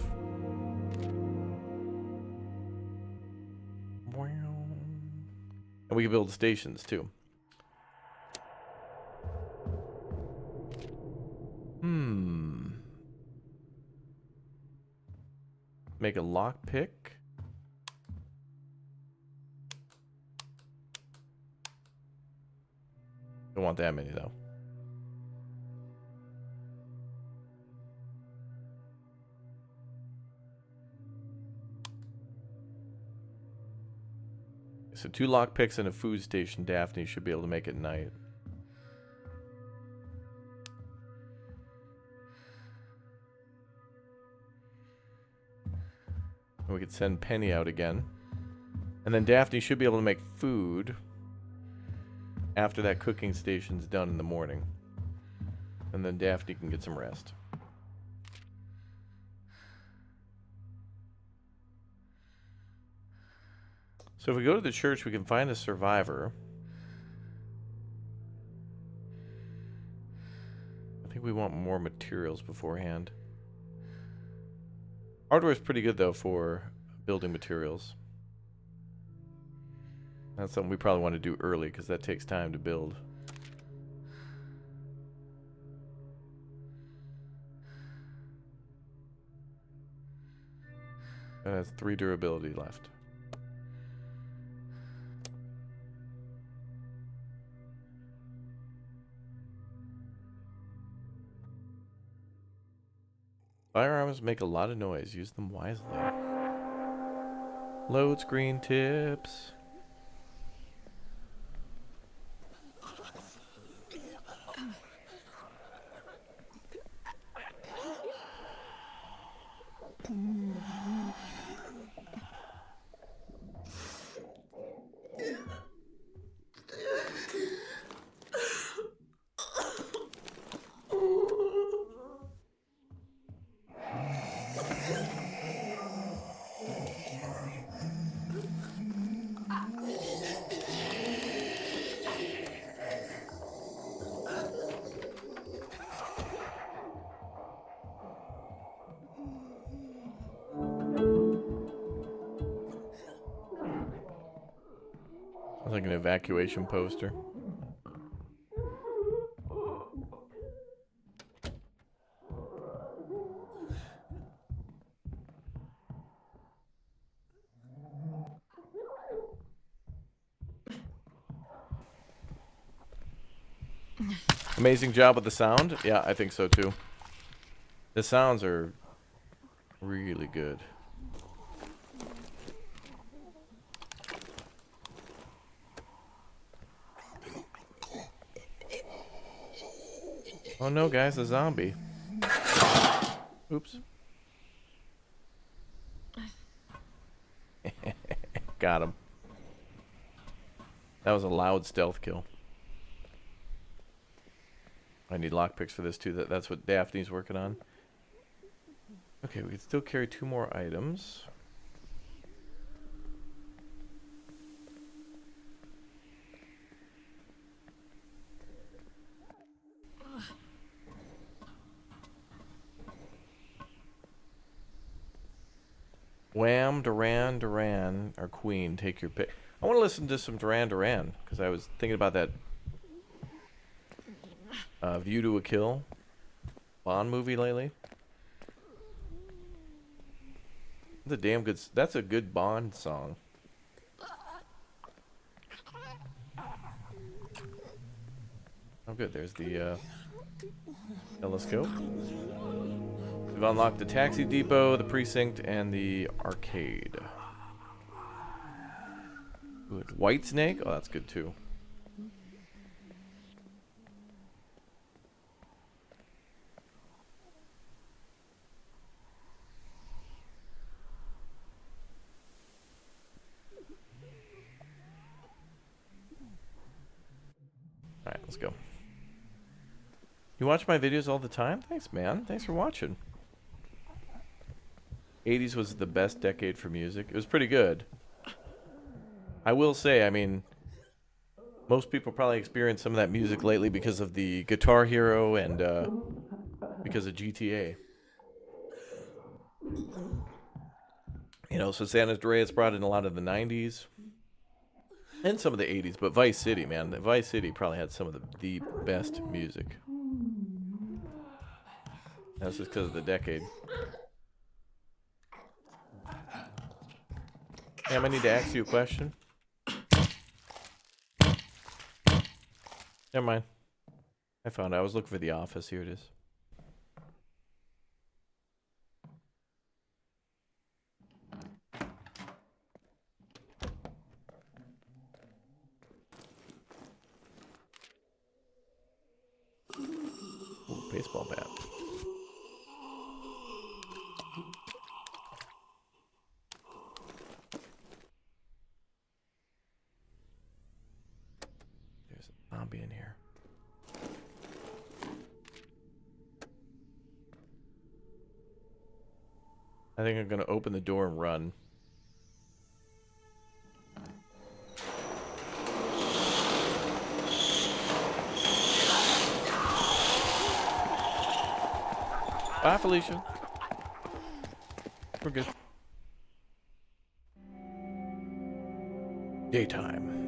And we can build stations too. Make a lockpick. Don't want that many though. So 2 lockpicks and a food station. Daphne should be able to make at night. And we could send Penny out again. And then Daphne should be able to make food after that cooking station's done in the morning. And then Daphne can get some rest. So if we go to the church, we can find a survivor. I think we want more materials beforehand. Hardware is pretty good, though, for building materials. That's something we probably want to do early, because that takes time to build. That has 3 durability left. Firearms make a lot of noise. Use them wisely. Load screen tips. Like an evacuation poster. Amazing job with the sound. Yeah, I think so too. The sounds are really good. Oh no, guys, a zombie. Oops. Got him. That was a loud stealth kill. I need lockpicks for this too. That's what Daphne's working on. Okay, we can still carry 2 more items. Wham, Duran Duran, our queen. Take your pick. I want to listen to some Duran Duran because I was thinking about that View to a Kill Bond movie lately. That's a damn good. That's a good Bond song. Oh, good. There's the telescope. We've unlocked the taxi depot, the precinct, and the arcade. Good. White Snake? Oh, that's good too. Alright, let's go. You watch my videos all the time? Thanks, man. Thanks for watching. 80s was the best decade for music. It was pretty good. I will say, I mean, most people probably experienced some of that music lately because of the Guitar Hero and because of GTA. You know, so San Andreas brought in a lot of the 90s and some of the 80s, but Vice City, man. Vice City probably had some of the best music. That's just because of the decade. Hey, I'm gonna need to ask you a question. Never mind. I found it. I was looking for The Office. Here it is. Ooh, baseball bat. There's a zombie in here. I think I'm gonna open the door and run. Bye, Felicia. We're good. Daytime.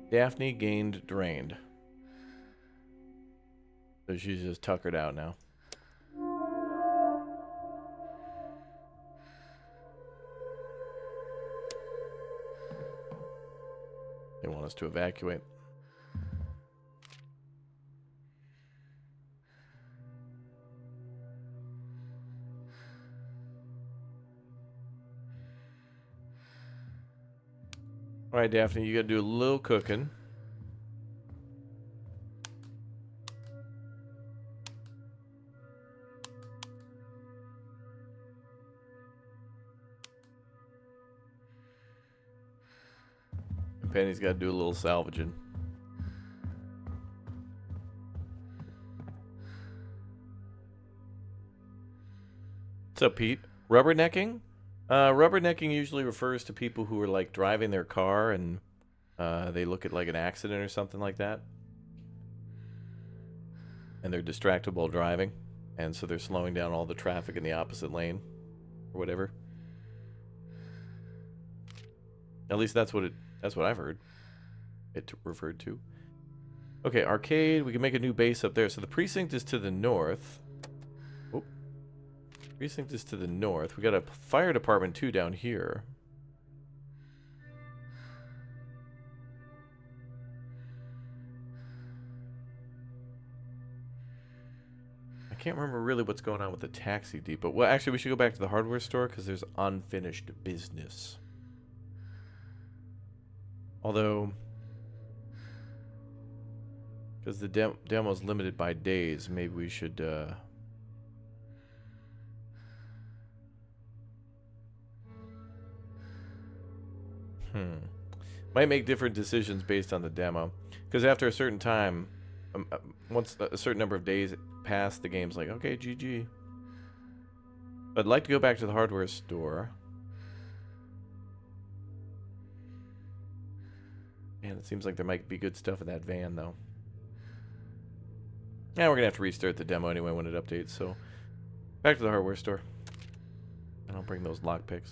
Daphne gained drained. So she's just tuckered out now. They want us to evacuate. All right, Daphne, you got to do a little cooking. And Penny's got to do a little salvaging. What's up, Pete? Rubbernecking? Rubbernecking usually refers to people who are like driving their car and they look at like an accident or something like that. And they're distracted while driving. And so they're slowing down all the traffic in the opposite lane or whatever. At least that's what I've heard it referred to. Okay, arcade. We can make a new base up there. So the precinct is to the north. Oh. Precinct is to the north. We got a fire department too down here. I can't remember really what's going on with the taxi depot. Well, actually, we should go back to the hardware store because there's unfinished business. Although, because the demo's limited by days, maybe we should might make different decisions based on the demo. Because after a certain time, once a certain number of days pass, the game's like, okay, GG. But I'd like to go back to the hardware store. Man, it seems like there might be good stuff in that van, though. Yeah, we're going to have to restart the demo anyway when it updates, so back to the hardware store. And I'll bring those lockpicks.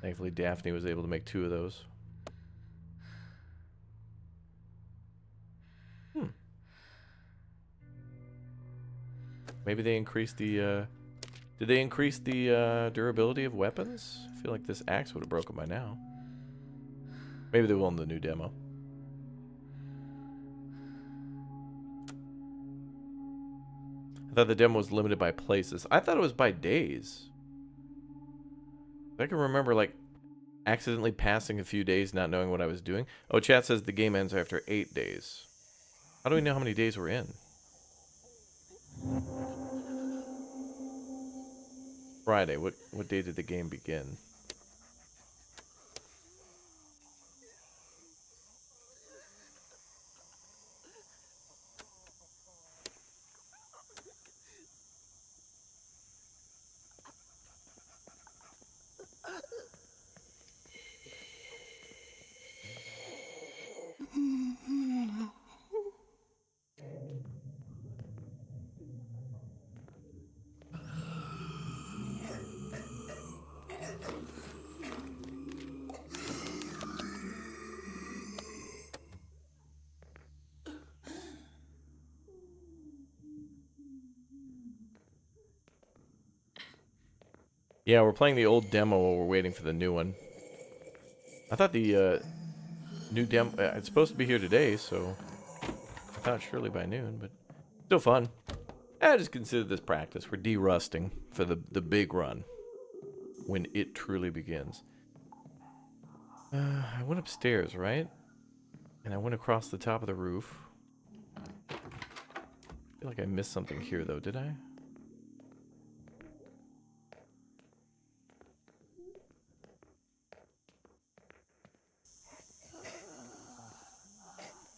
Thankfully, Daphne was able to make 2 of those. Maybe they increased the, did they increase the durability of weapons? I feel like this axe would have broken by now. Maybe they will in the new demo. I thought the demo was limited by places. I thought it was by days. I can remember, like, accidentally passing a few days not knowing what I was doing. Oh, chat says the game ends after 8 days. How do we know how many days we're in? Friday. What day did the game begin? Yeah, we're playing the old demo while we're waiting for the new one. I thought the new demo... it's supposed to be here today, so... I thought surely by noon, but... Still fun. I just consider this practice. We're de-rusting for the big run. When it truly begins. I went upstairs, right? And I went across the top of the roof. I feel like I missed something here, though, did I?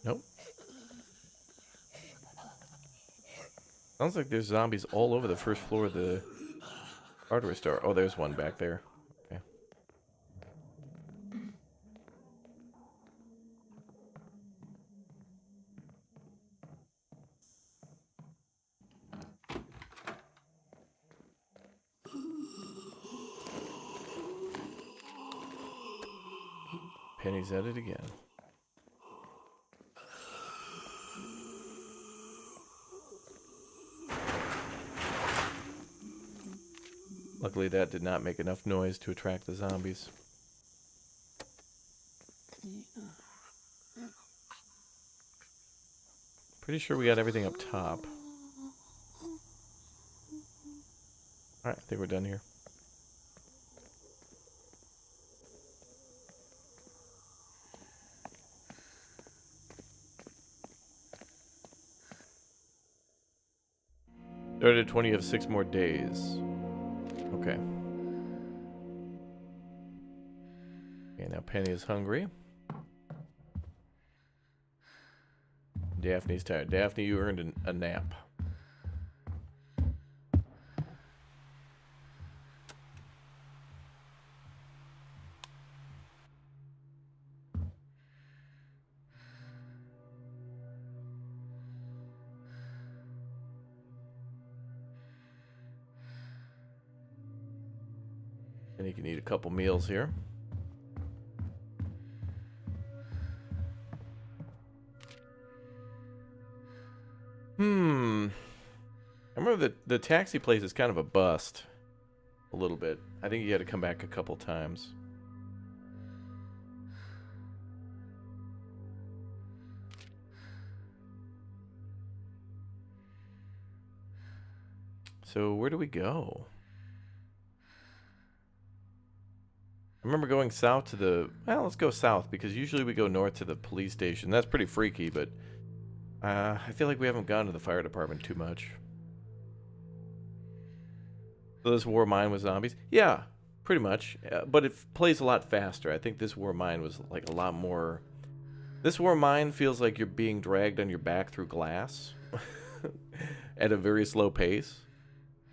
Nope. Sounds like there's zombies all over the first floor of the hardware store. Oh, there's one back there. Okay. Penny's at it again. Luckily that did not make enough noise to attract the zombies. Pretty sure we got everything up top. Alright, I think we're done here. Started 20 of 6 more days. Okay. Okay, now Penny is hungry. Daphne's tired. Daphne, you earned a nap. And you can eat a couple meals here. I remember the taxi place is kind of a bust. A little bit. I think you had to come back a couple times. So where do we go? I remember going south to the... Well, let's go south, because usually we go north to the police station. That's pretty freaky, but... I feel like we haven't gone to the fire department too much. So this war mine with zombies? Yeah, pretty much. But it plays a lot faster. I think this war mine was like a lot more... This war mine feels like you're being dragged on your back through glass. At a very slow pace.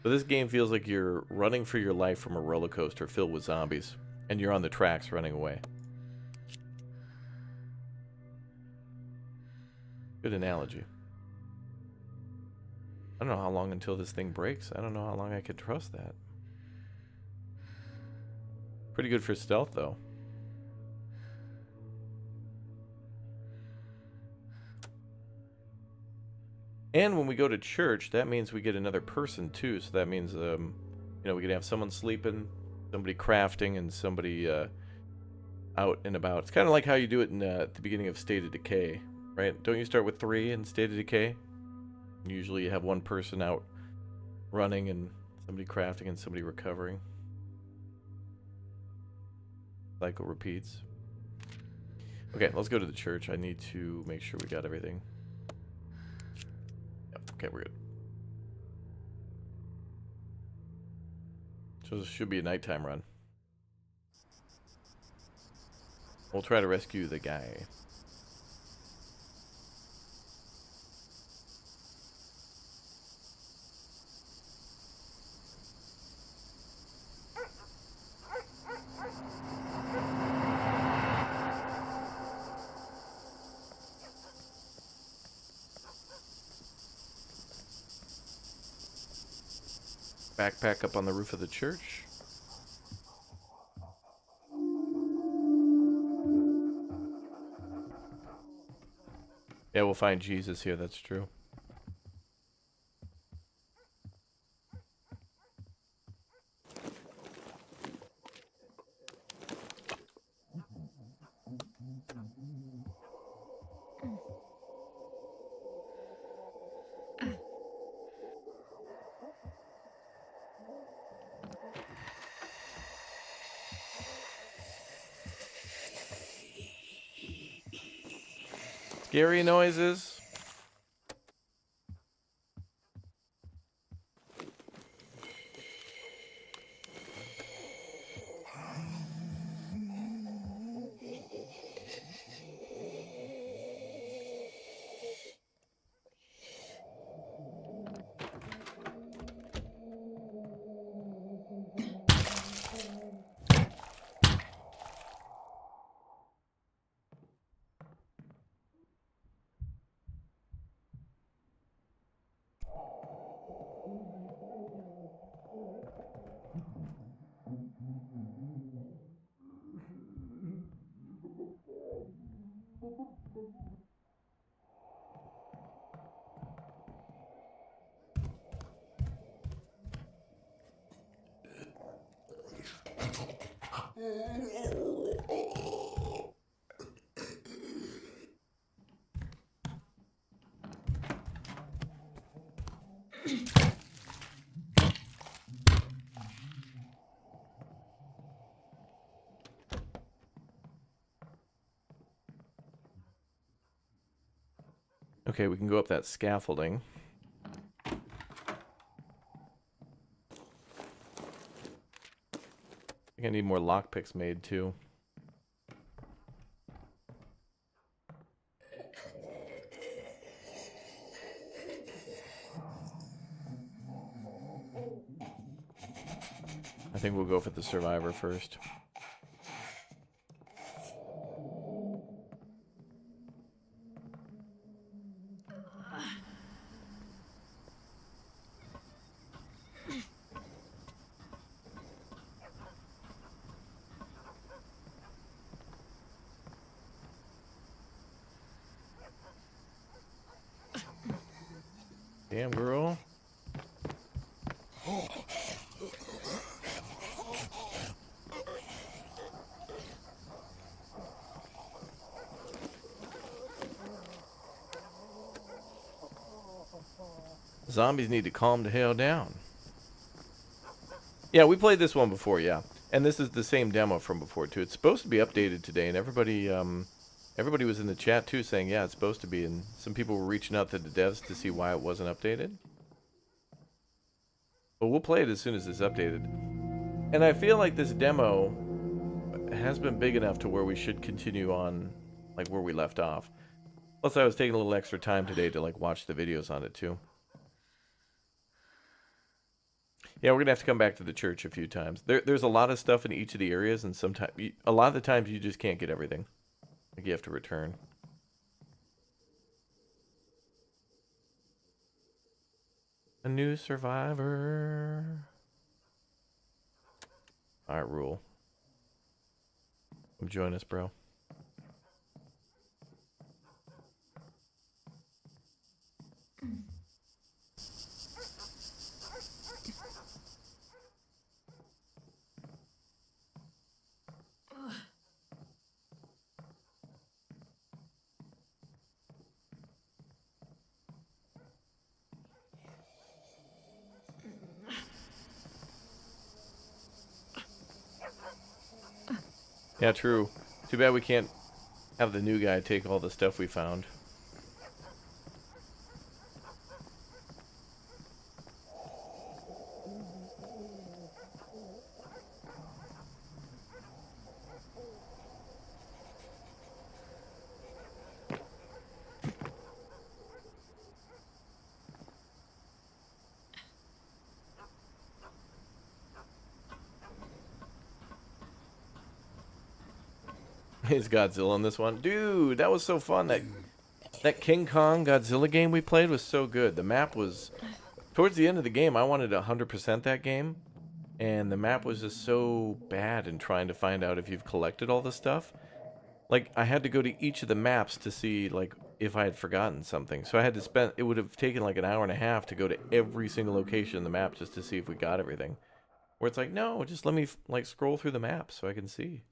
But this game feels like you're running for your life from a roller coaster filled with zombies. And you're on the tracks running away. Good analogy. I don't know how long until this thing breaks. I don't know how long I could trust that. Pretty good for stealth, though. And when we go to church, that means we get another person, too. So that means, you know, we could have someone sleeping, somebody crafting, and somebody out and about. It's kind of like how you do it in at the beginning of State of Decay, right? Don't you start with 3 in State of Decay? Usually you have one person out running and somebody crafting and somebody recovering. Cycle repeats. Okay, let's go to the church. I need to make sure we got everything. Yep, okay, we're good. So this should be a nighttime run. We'll try to rescue the guy. Backpack up on the roof of the church. Yeah, we'll find Jesus here, that's true. scary noises. Okay, we can go up that scaffolding. I think I need more lockpicks made too. I think we'll go for the survivor first. Damn, girl. Zombies need to calm the hell down. Yeah, we played this one before, yeah. And this is the same demo from before, too. It's supposed to be updated today, and everybody was in the chat, too, saying, yeah, it's supposed to be. And some people were reaching out to the devs to see why it wasn't updated. But we'll play it as soon as it's updated. And I feel like this demo has been big enough to where we should continue on, like, where we left off. Plus, I was taking a little extra time today to, like, watch the videos on it, too. Yeah, we're gonna have to come back to the church a few times. There's a lot of stuff in each of the areas, and sometimes, a lot of the times, you just can't get everything. Like, you have to return. A new survivor. All right, Rule. Come join us, bro. Yeah, true. Too bad we can't have the new guy take all the stuff we found. Is Godzilla in this one? Dude, that was so fun. That King Kong Godzilla game we played was so good. The map was... Towards the end of the game, I wanted to 100% that game. And the map was just so bad in trying to find out if you've collected all the stuff. Like, I had to go to each of the maps to see, like, if I had forgotten something. So I had to spend... It would have taken like an hour and a half to go to every single location in the map just to see if we got everything. Where it's like, no, just let me, like, scroll through the map so I can see.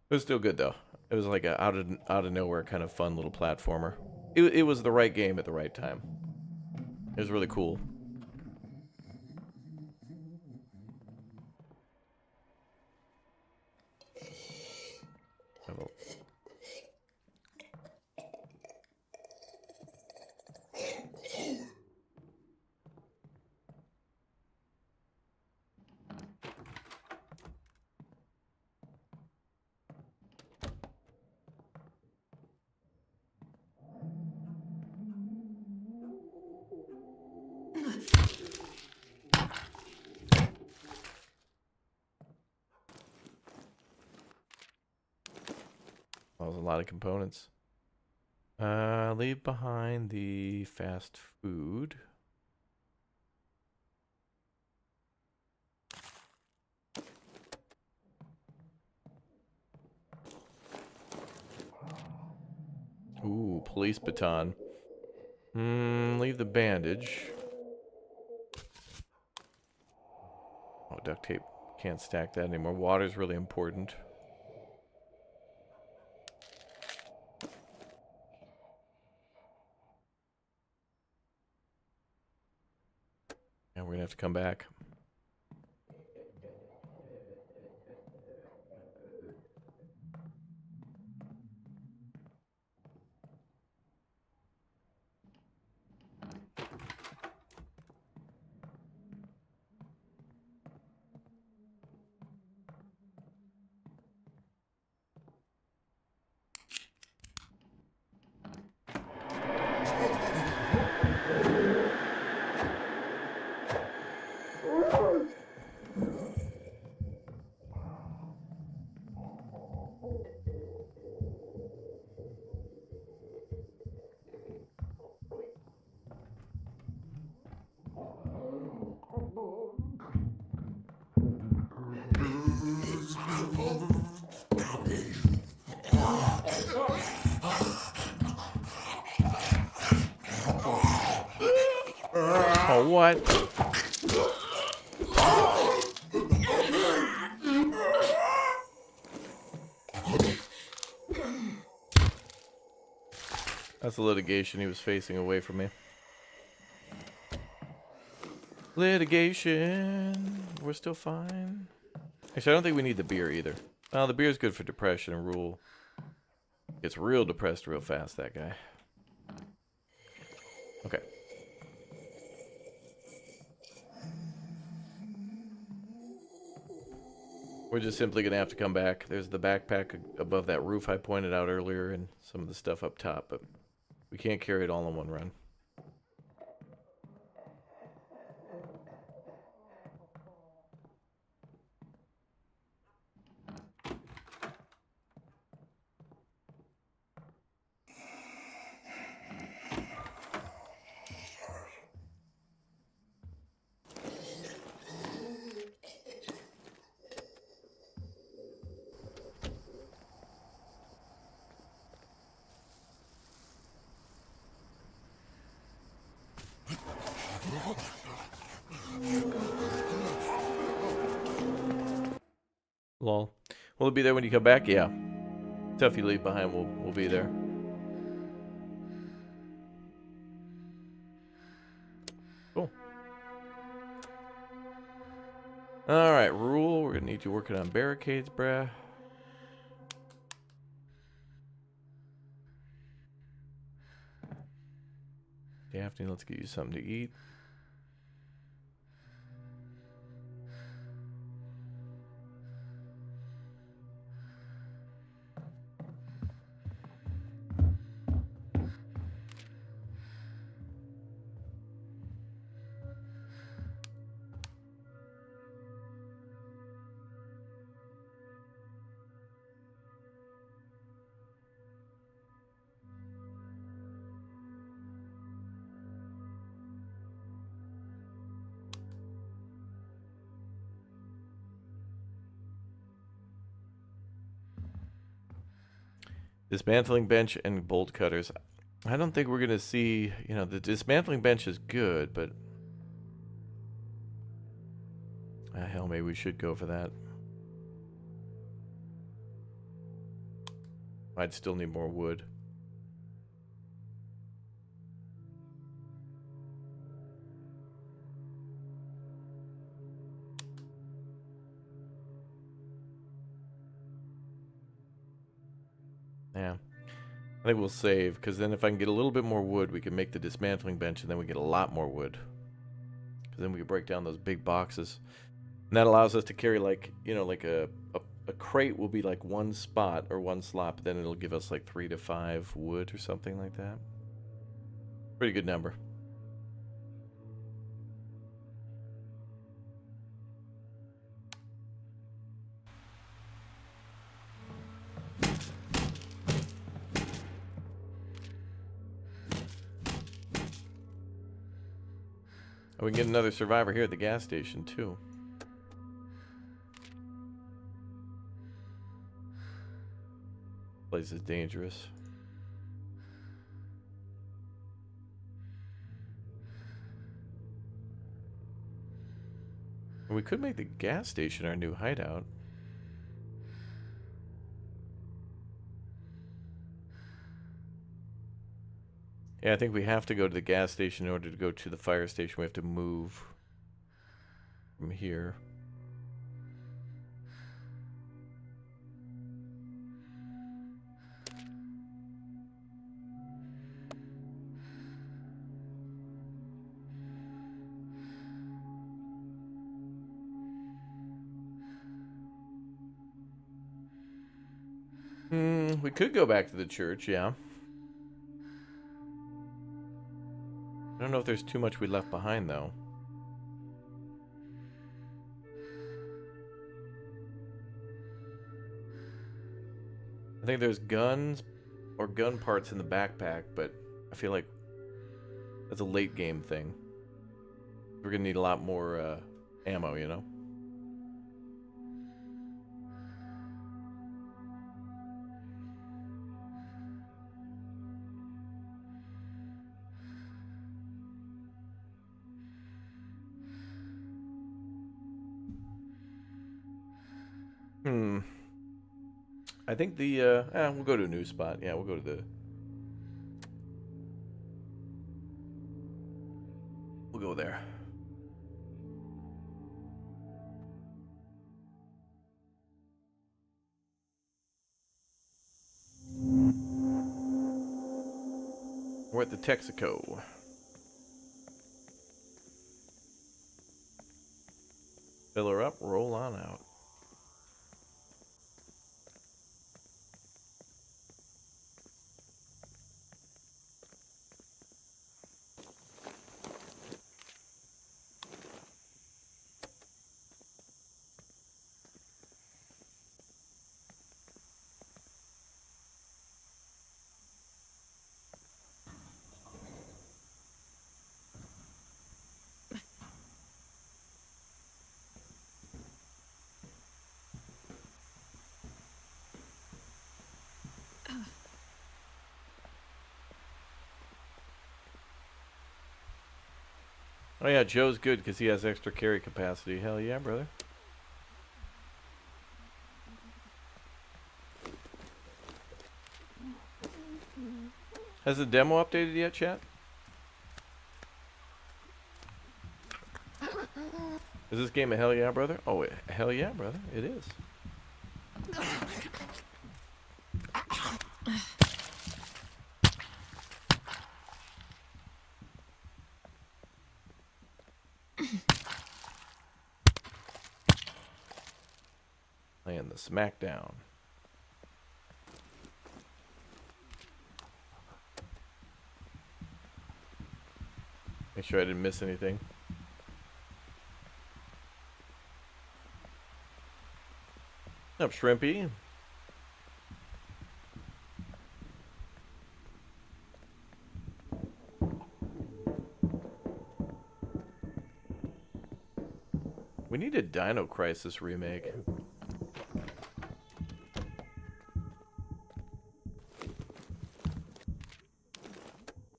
It was still good, though. It was like a out of nowhere kind of fun little platformer. It was the right game at the right time. It was really cool. lot of components. Leave behind the fast food. Ooh, police baton. Leave the bandage. Oh, duct tape. Can't stack that anymore. Water's really important. And we're gonna have to come back. Oh, what? That's the litigation he was facing away from me. Litigation. We're still fine. Actually, I don't think we need the beer either. Well, the beer's good for depression and rule. Gets real depressed real fast, that guy. Okay. We're just simply going to have to come back. There's the backpack above that roof I pointed out earlier and some of the stuff up top, but we can't carry it all in one run. Lol. Will it be there when you come back? Yeah. Stuff you leave behind will be there. Cool. Alright, Rule. We're gonna need you working on barricades, bruh. Daphne, let's get you something to eat. Dismantling bench and bolt cutters. I don't think we're going to see, you know, the dismantling bench is good, but hell, maybe we should go for that. I'd still need more wood. Yeah. I think we'll save, because then if I can get a little bit more wood, we can make the dismantling bench, and then we get a lot more wood. Because then we can break down those big boxes. And that allows us to carry, like, you know, like a crate will be like one spot or one slot, but then it'll give us like 3 to 5 wood or something like that. Pretty good number. Oh, we can get another survivor here at the gas station, too. Place is dangerous. We could make the gas station our new hideout. Yeah, I think we have to go to the gas station in order to go to the fire station. We have to move from here. We could go back to the church, yeah. I don't know if there's too much we left behind, though. I think there's guns or gun parts in the backpack, but I feel like that's a late game thing. We're gonna need a lot more ammo, you know? I think we'll go to a new spot. Yeah, we'll go to the... We'll go there. We're at the Texaco. Fill her up, roll on out. Oh yeah, Joe's good because he has extra carry capacity. Hell yeah, brother. Has the demo updated yet, chat? Is this game a hell yeah, brother? Oh, hell yeah, brother. It is. Laying the smackdown. Make sure I didn't miss anything. Up, Shrimpy. We need a Dino Crisis remake.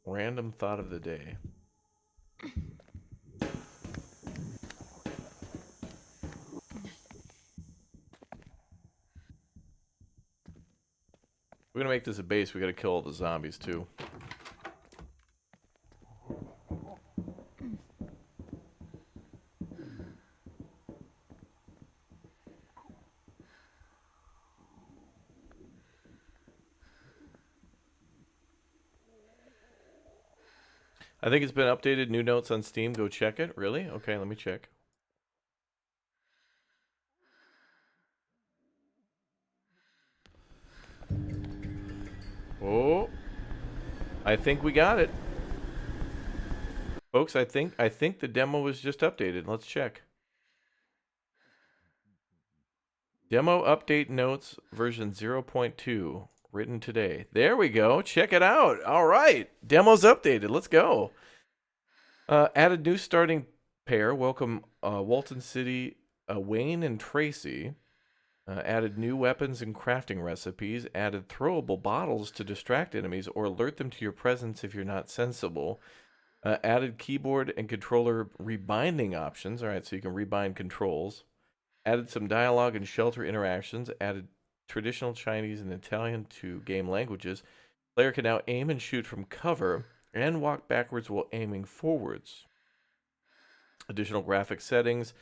Random thought of the day. We're gonna make this a base. We gotta kill all the zombies too. I think it's been updated. New notes on Steam. Go check it. Really? Okay, let me check. Oh, I think we got it, folks. I think the demo was just updated. Let's check. Demo update notes version 0.2 written today. There we go. Check it out. All right, demo's updated. Let's go. Added new starting pair. Welcome Walton City, Wayne and Tracy. Added new weapons and crafting recipes. Added throwable bottles to distract enemies or alert them to your presence if you're not sensible. Added keyboard and controller rebinding options. All right, so you can rebind controls. Added some dialogue and shelter interactions. Added traditional Chinese and Italian to game languages. Player can now aim and shoot from cover and walk backwards while aiming forwards. Additional graphic settings.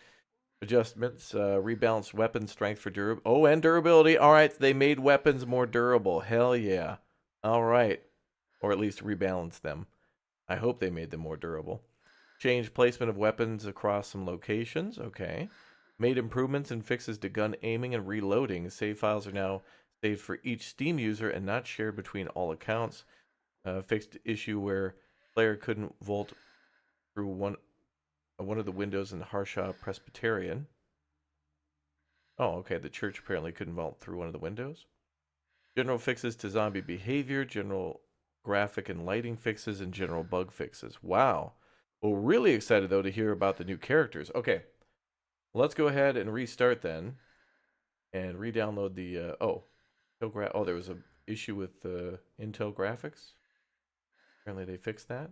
Adjustments, rebalanced weapon strength for durability. Oh, and durability. All right, they made weapons more durable. Hell yeah. All right. Or at least rebalance them. I hope they made them more durable. Changed placement of weapons across some locations. Okay. Made improvements and fixes to gun aiming and reloading. Save files are now saved for each Steam user and not shared between all accounts. Fixed issue where player couldn't vault through one of the windows in the Harshaw Presbyterian. Oh, okay. The church apparently couldn't vault through one of the windows. General fixes to zombie behavior, general graphic and lighting fixes, and general bug fixes. Wow. Well, really excited, though, to hear about the new characters. Okay. Let's go ahead and restart then. And re-download the... there was an issue with Intel graphics. Apparently they fixed that.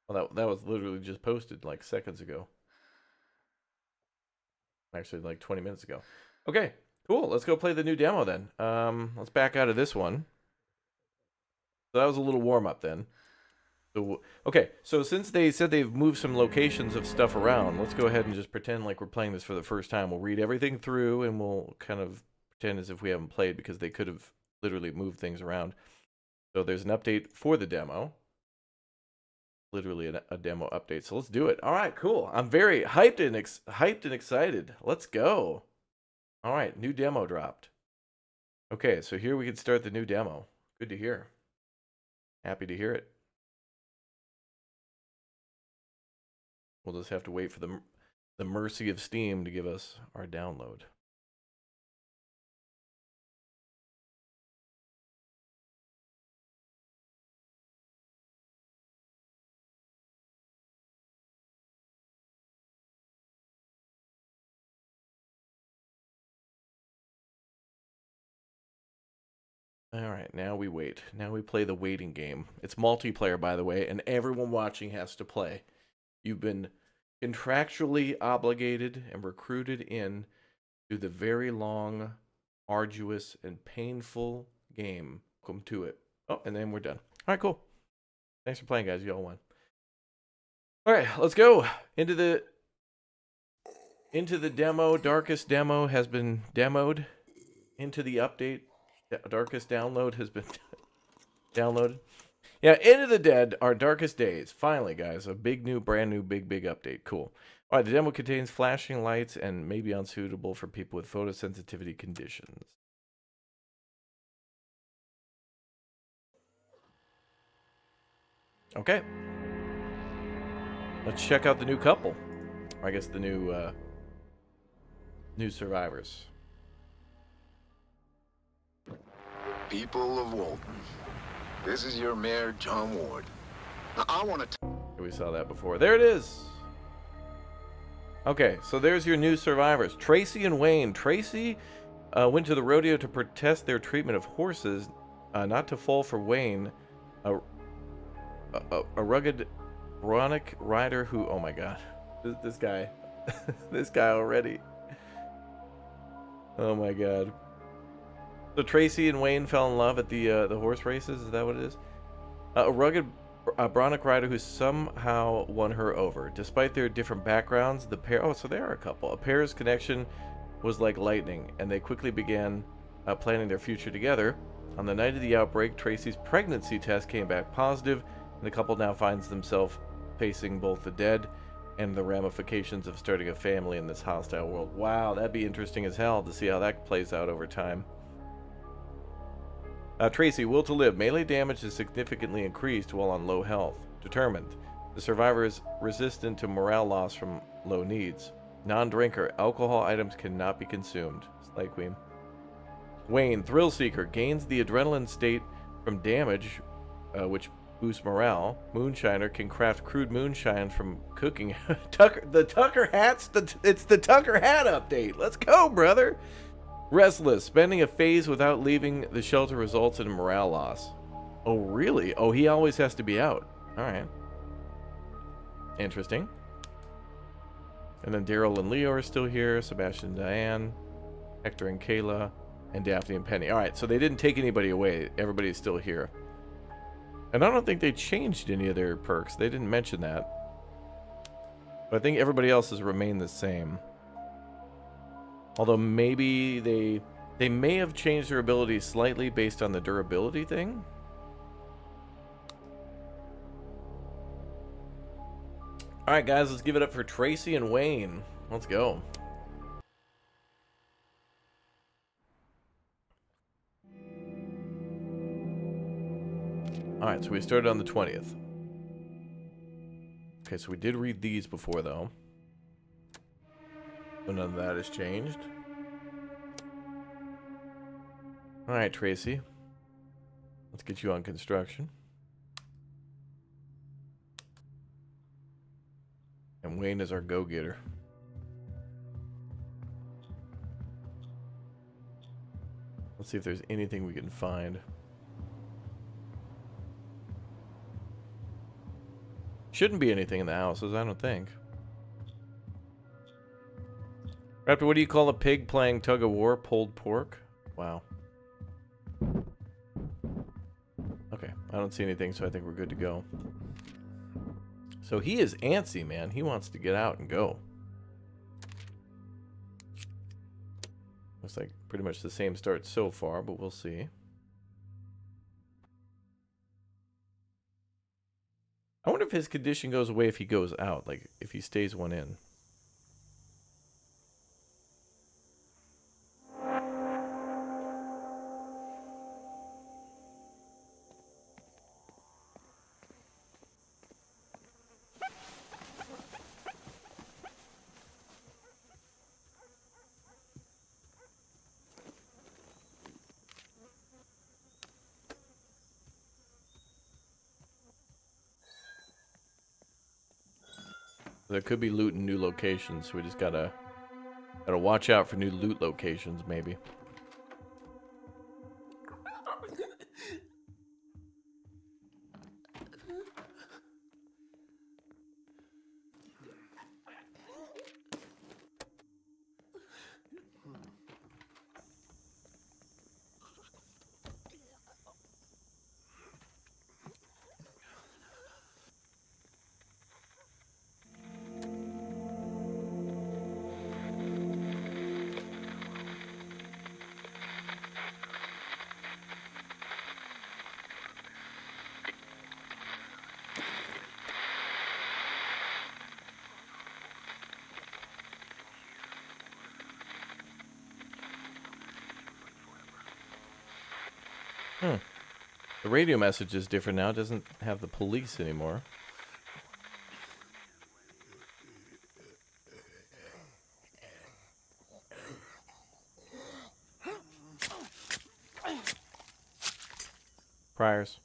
Well, that was literally just posted like seconds ago. Actually, like 20 minutes ago. Okay, cool. Let's go play the new demo then. Let's back out of this one. So that was a little warm-up then. So, okay, so since they said they've moved some locations of stuff around, let's go ahead and just pretend like we're playing this for the first time. We'll read everything through and we'll kind of pretend as if we haven't played because they could have literally moved things around. So there's an update for the demo. Literally a demo update. So let's do it. All right, cool. I'm very hyped and excited. Let's go. All right, new demo dropped. Okay, so here we can start the new demo. Good to hear. Happy to hear it. We'll just have to wait for the mercy of Steam to give us our download. All right, now we wait. Now we play the waiting game. It's multiplayer, by the way, and everyone watching has to play. You've been contractually obligated and recruited in to the very long, arduous, and painful game. Welcome to it. Oh, and then we're done. All right, cool. Thanks for playing, guys. You all won. All right, let's go into the demo. Darkest demo has been demoed. Into the update. Darkest download has been downloaded. Yeah, Into the Dead, Our Darkest Days. Finally, guys, a big new, brand new, big update. Cool. All right, the demo contains flashing lights and may be unsuitable for people with photosensitivity conditions. Okay. Let's check out the new couple. Or I guess the new survivors. People of Walton, this is your mayor, John Ward. Now, I want to... We saw that before. There it is. Okay, so there's your new survivors. Tracy and Wayne. Tracy went to the rodeo to protest their treatment of horses, not to fall for Wayne, a rugged, chronic rider who... Oh my god. This guy. This guy already. Oh my god. So Tracy and Wayne fell in love at the horse races. Is that what it is? A rugged Bronic rider who somehow won her over. Despite their different backgrounds, the pair... Oh, so they are a couple. A pair's connection was like lightning, and they quickly began planning their future together. On the night of the outbreak, Tracy's pregnancy test came back positive, and the couple now finds themselves facing both the dead and the ramifications of starting a family in this hostile world. Wow, that'd be interesting as hell to see how that plays out over time. Tracy, will to live. Melee damage is significantly increased while on low health. Determined. The survivor is resistant to morale loss from low needs. Non-drinker. Alcohol items cannot be consumed. Slay Queen. Wayne, thrill seeker. Gains the adrenaline state from damage, which boost morale. Moonshiner can craft crude moonshine from cooking. Tucker hats. It's the Tucker hat update. Let's go, brother. Restless. Spending a phase without leaving the shelter results in morale loss. Oh, really? Oh, he always has to be out. All right. Interesting. And then Daryl and Leo are still here. Sebastian and Diane. Hector and Kayla. And Daphne and Penny. All right, so they didn't take anybody away. Everybody's still here. And I don't think they changed any of their perks. They didn't mention that. But I think everybody else has remained the same. Although maybe they may have changed their abilities slightly based on the durability thing. All right, guys, let's give it up for Tracy and Wayne. Let's go. All right, so we started on the 20th. Okay, so we did read these before, though. So none of that has changed. All right, Tracy. Let's get you on construction. And Wayne is our go-getter. Let's see if there's anything we can find. Shouldn't be anything in the houses, I don't think. Raptor, what do you call a pig playing tug of war? Pulled pork? Wow. Okay, I don't see anything, so I think we're good to go. So he is antsy, man. He wants to get out and go. Looks like pretty much the same start so far, but we'll see. I wonder if his condition goes away if he goes out, like if he stays one in. There could be loot in new locations, so we just gotta watch out for new loot locations, maybe. The radio message is different now. It doesn't have the police anymore. Priors.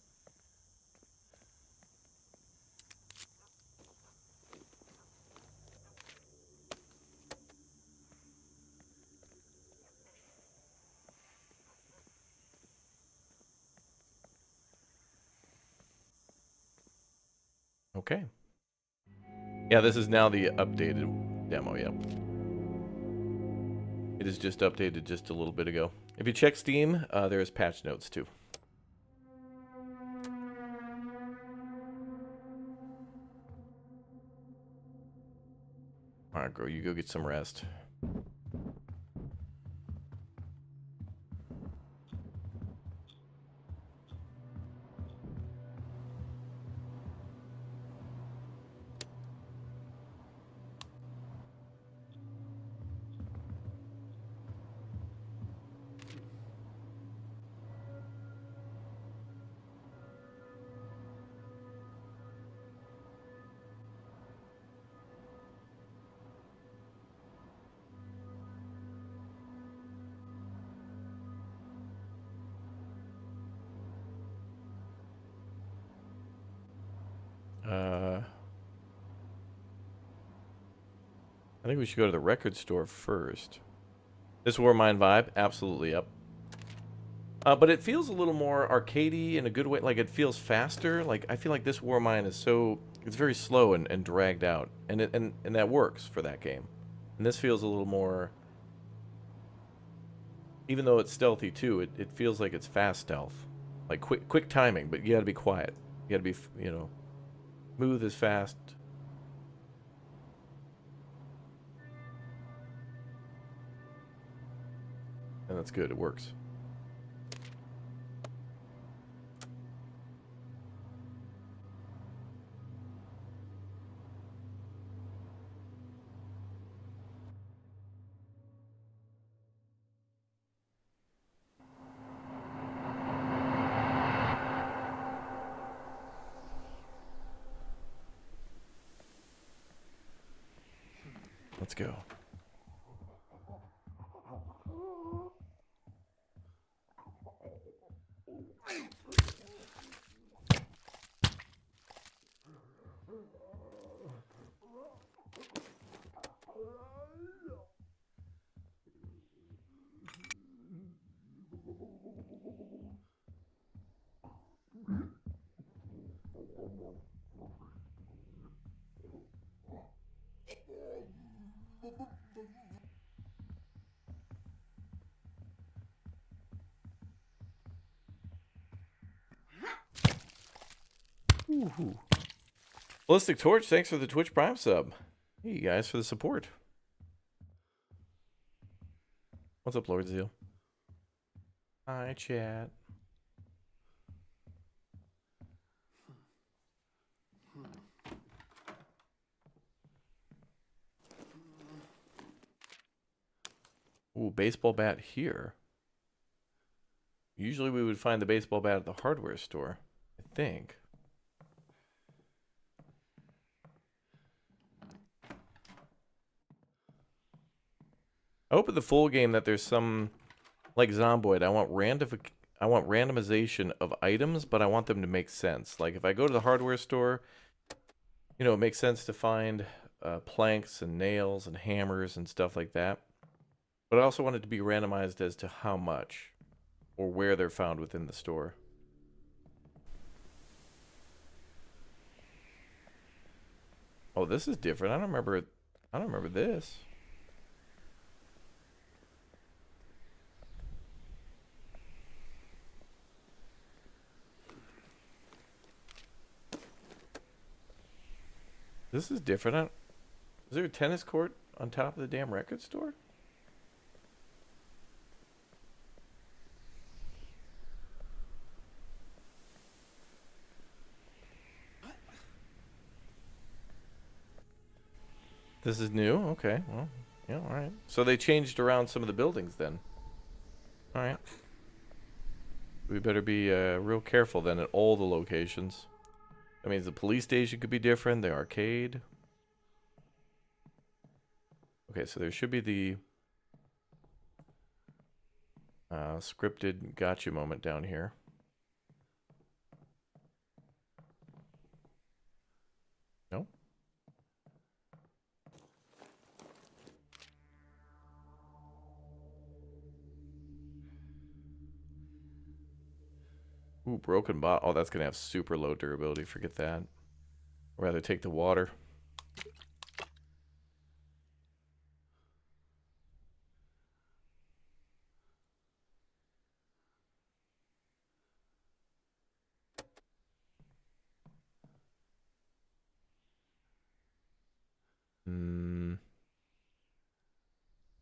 Okay. Yeah, this is now the updated demo, yep. It is just updated just a little bit ago. If you check Steam, there's patch notes too. Alright, girl, you go get some rest. I think we should go to the record store first. This War Mine vibe, absolutely up. But it feels a little more arcadey in a good way. Like, it feels faster. Like, I feel like this War Mine is so... It's very slow and dragged out. And that works for that game. And this feels a little more... Even though it's stealthy, too, it feels like it's fast stealth. Like, quick timing, but you gotta be quiet. You gotta be, you know... Smooth as fast. And that's good, it works. Let's go. Ooh. Ballistic Torch, thanks for the Twitch Prime sub. Hey, you guys, for the support. What's up, Lord Zeal? Hi, chat. Ooh, baseball bat here. Usually we would find the baseball bat at the hardware store, I think. I hope at the full game that there's some, like Zomboid, I want randomization of items, but I want them to make sense. Like if I go to the hardware store, you know, it makes sense to find planks and nails and hammers and stuff like that. But I also want it to be randomized as to how much or where they're found within the store. Oh, this is different. I don't remember this. This is different. Is there a tennis court on top of the damn record store? This is new? Okay, well, yeah, alright. So they changed around some of the buildings then. Alright. We better be real careful then at all the locations. That means the police station could be different, the arcade. Okay, so there should be the scripted gotcha moment down here. No? Ooh, broken bottle. Oh, that's going to have super low durability. Forget that. I'd rather take the water.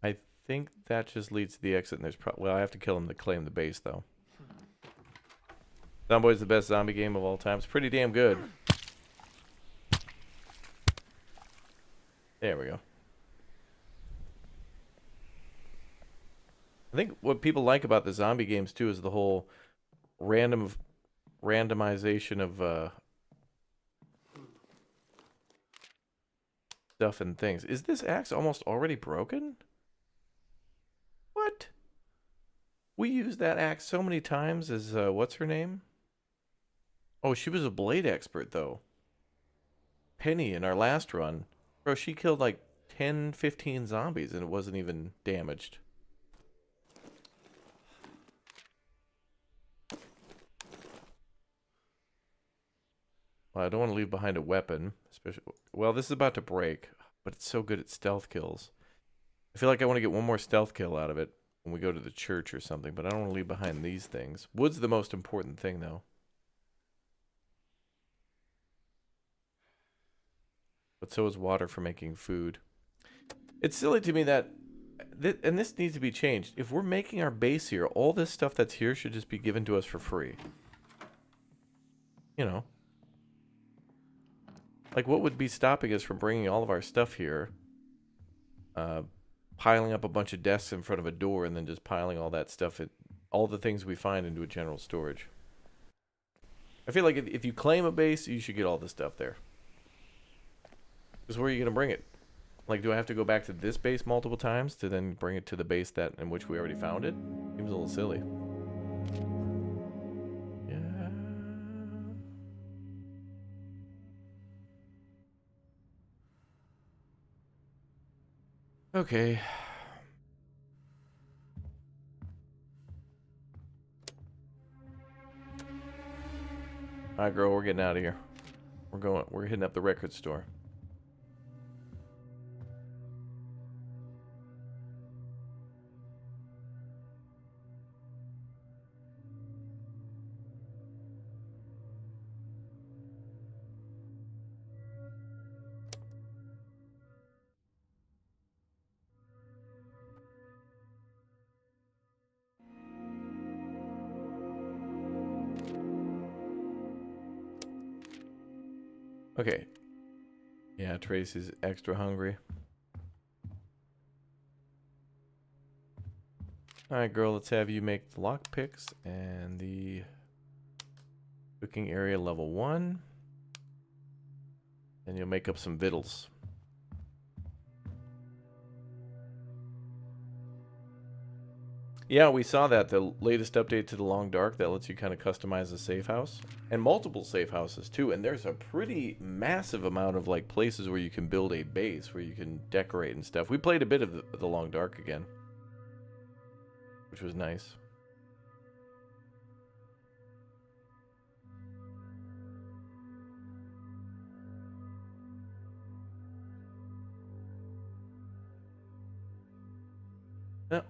I think that just leads to the exit, and there's well, I have to kill him to claim the base, though. Zomboid's the best zombie game of all time. It's pretty damn good. There we go. I think what people like about the zombie games, too, is the whole randomization of stuff and things. Is this axe almost already broken? What? We used that axe so many times as, what's her name? Oh, she was a blade expert, though. Penny in our last run. Bro, she killed like 10, 15 zombies and it wasn't even damaged. Well, I don't want to leave behind a weapon, especially. Well, this is about to break, but it's so good at stealth kills. I feel like I want to get one more stealth kill out of it when we go to the church or something, but I don't want to leave behind these things. Wood's the most important thing, though. But so is water for making food. It's silly to me that, and this needs to be changed. If we're making our base here, all this stuff that's here should just be given to us for free. You know. Like, what would be stopping us from bringing all of our stuff here, piling up a bunch of desks in front of a door, and then just piling all that stuff, all the things we find into a general storage? I feel like if you claim a base, you should get all the stuff there. Because where are you going to bring it? Like, do I have to go back to this base multiple times to then bring it to the base that in which we already found it? Seems a little silly. Okay. Alright, girl, we're getting out of here. We're hitting up the record store. Okay. Yeah, Tracy's extra hungry. Alright, girl, let's have you make the lockpicks and the cooking area level 1. And you'll make up some victuals. Yeah, we saw that, the latest update to the Long Dark that lets you kind of customize a safe house. And multiple safe houses, too. And there's a pretty massive amount of, like, places where you can build a base, where you can decorate and stuff. We played a bit of the Long Dark again, which was nice.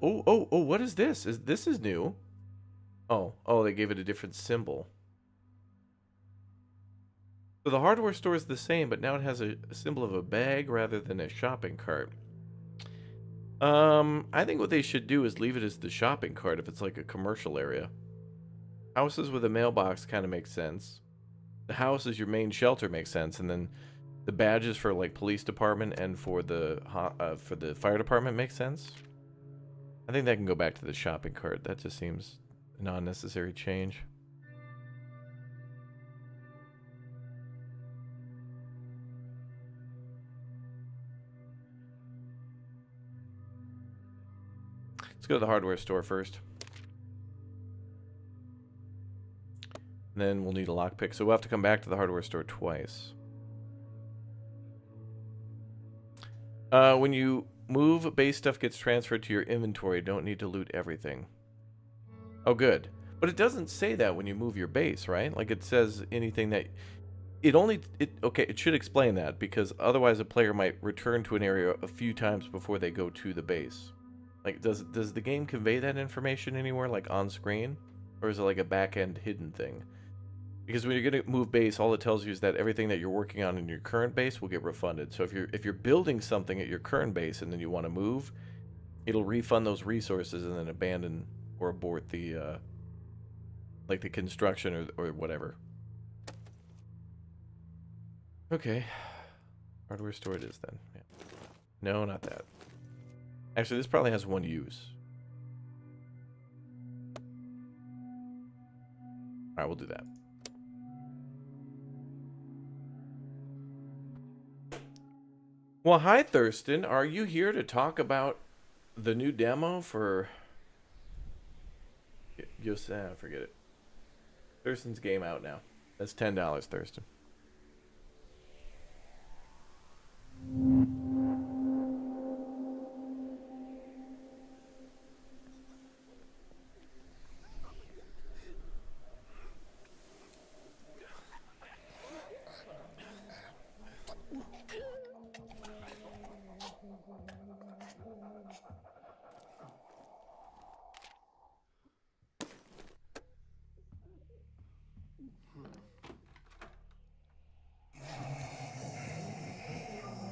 Oh, what is this? This is new? Oh, they gave it a different symbol. So the hardware store is the same, but now it has a symbol of a bag rather than a shopping cart. I think what they should do is leave it as the shopping cart if it's like a commercial area. Houses with a mailbox kind of makes sense. The house as your main shelter makes sense, and then the badges for like police department and for the fire department makes sense. I think that can go back to the shopping cart. That just seems a non-necessary change. Let's go to the hardware store first. And then we'll need a lockpick. So we'll have to come back to the hardware store twice. When you move, base stuff gets transferred to your inventory. Don't need to loot everything. Oh, good. But it doesn't say that when you move your base, right? Like, it says anything that... Okay, it should explain that, because otherwise a player might return to an area a few times before they go to the base. Like, does the game convey that information anywhere, like, on screen? Or is it like a back-end hidden thing? Because when you're going to move base, all it tells you is that everything that you're working on in your current base will get refunded. So if you're building something at your current base and then you want to move, it'll refund those resources and then abandon or abort the like the construction or whatever. Okay, hardware store it is then. Yeah. No, not that. Actually, this probably has one use. All right, we'll do that. Well, hi, Thurston. Are you here to talk about the new demo for... forget it. Thurston's game out now. That's $10, Thurston.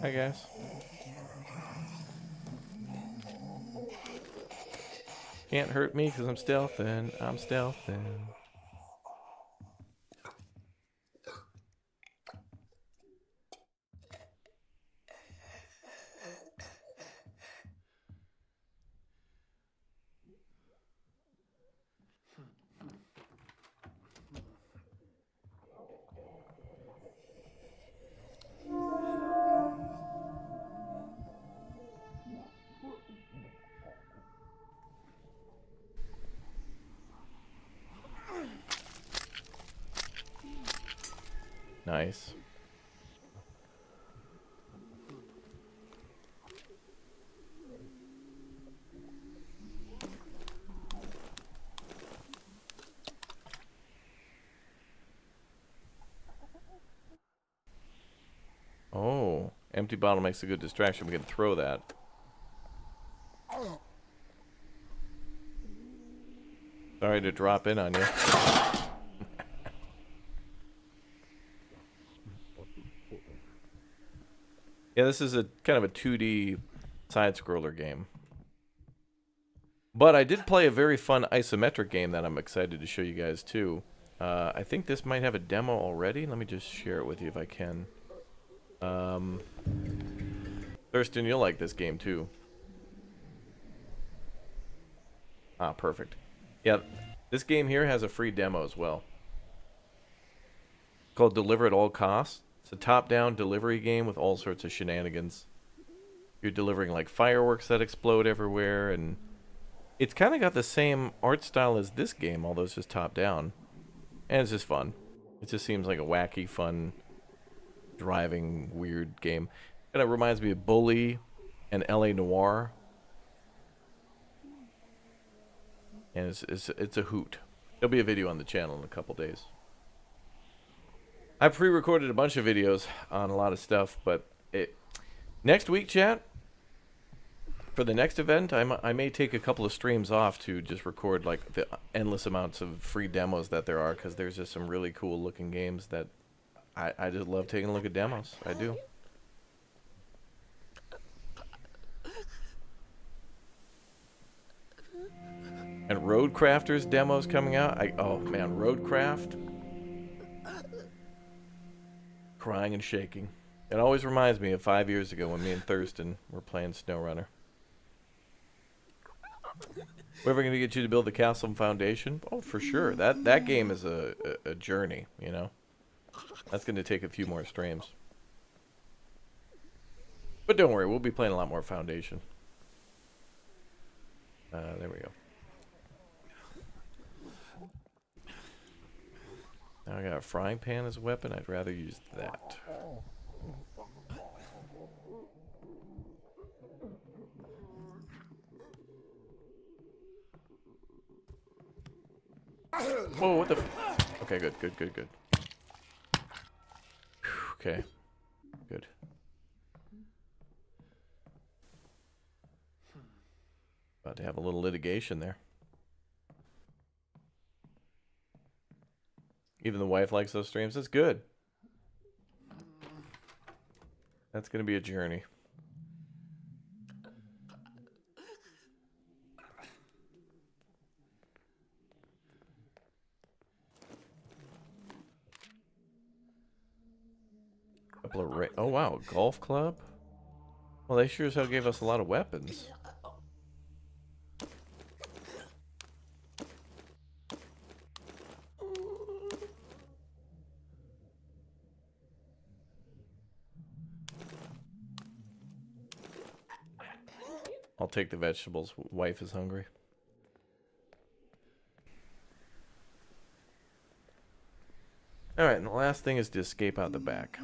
I guess. Can't hurt me because I'm stealthing. I'm stealthing. Nice. Oh, empty bottle makes a good distraction. We can throw that. Sorry to drop in on you. Yeah, this is a kind of a 2D side-scroller game. But I did play a very fun isometric game that I'm excited to show you guys too. I think this might have a demo already. Let me just share it with you if I can. Thurston, you'll like this game too. Ah, perfect. Yeah, this game here has a free demo as well. Called Deliver at All Costs. It's a top-down delivery game with all sorts of shenanigans. You're delivering like fireworks that explode everywhere, and it's kind of got the same art style as this game, although it's just top-down. And it's just fun. It just seems like a wacky, fun, driving, weird game. Kind of reminds me of Bully and LA Noire. And it's a hoot. There'll be a video on the channel in a couple days. I pre-recorded a bunch of videos on a lot of stuff, but next week, chat, for the next event, I may take a couple of streams off to just record like the endless amounts of free demos that there are, because there's just some really cool looking games that I just love taking a look at demos. I do. And Roadcrafter's demos coming out. Oh man, Roadcraft. Crying and shaking. It always reminds me of 5 years ago when me and Thurston were playing SnowRunner. We're ever gonna get you to build the castle and foundation? Oh, for sure. That game is a journey, you know. That's gonna take a few more streams. But don't worry, we'll be playing a lot more Foundation. There we go. Now I got a frying pan as a weapon. I'd rather use that. Whoa, what the okay, good. Okay, good. About to have a little litigation there. Even the wife likes those streams. That's good. That's going to be a journey. Couple of oh wow, a golf club? Well, they sure as hell gave us a lot of weapons. I'll take the vegetables. Wife is hungry. Alright, and the last thing is to escape out the back.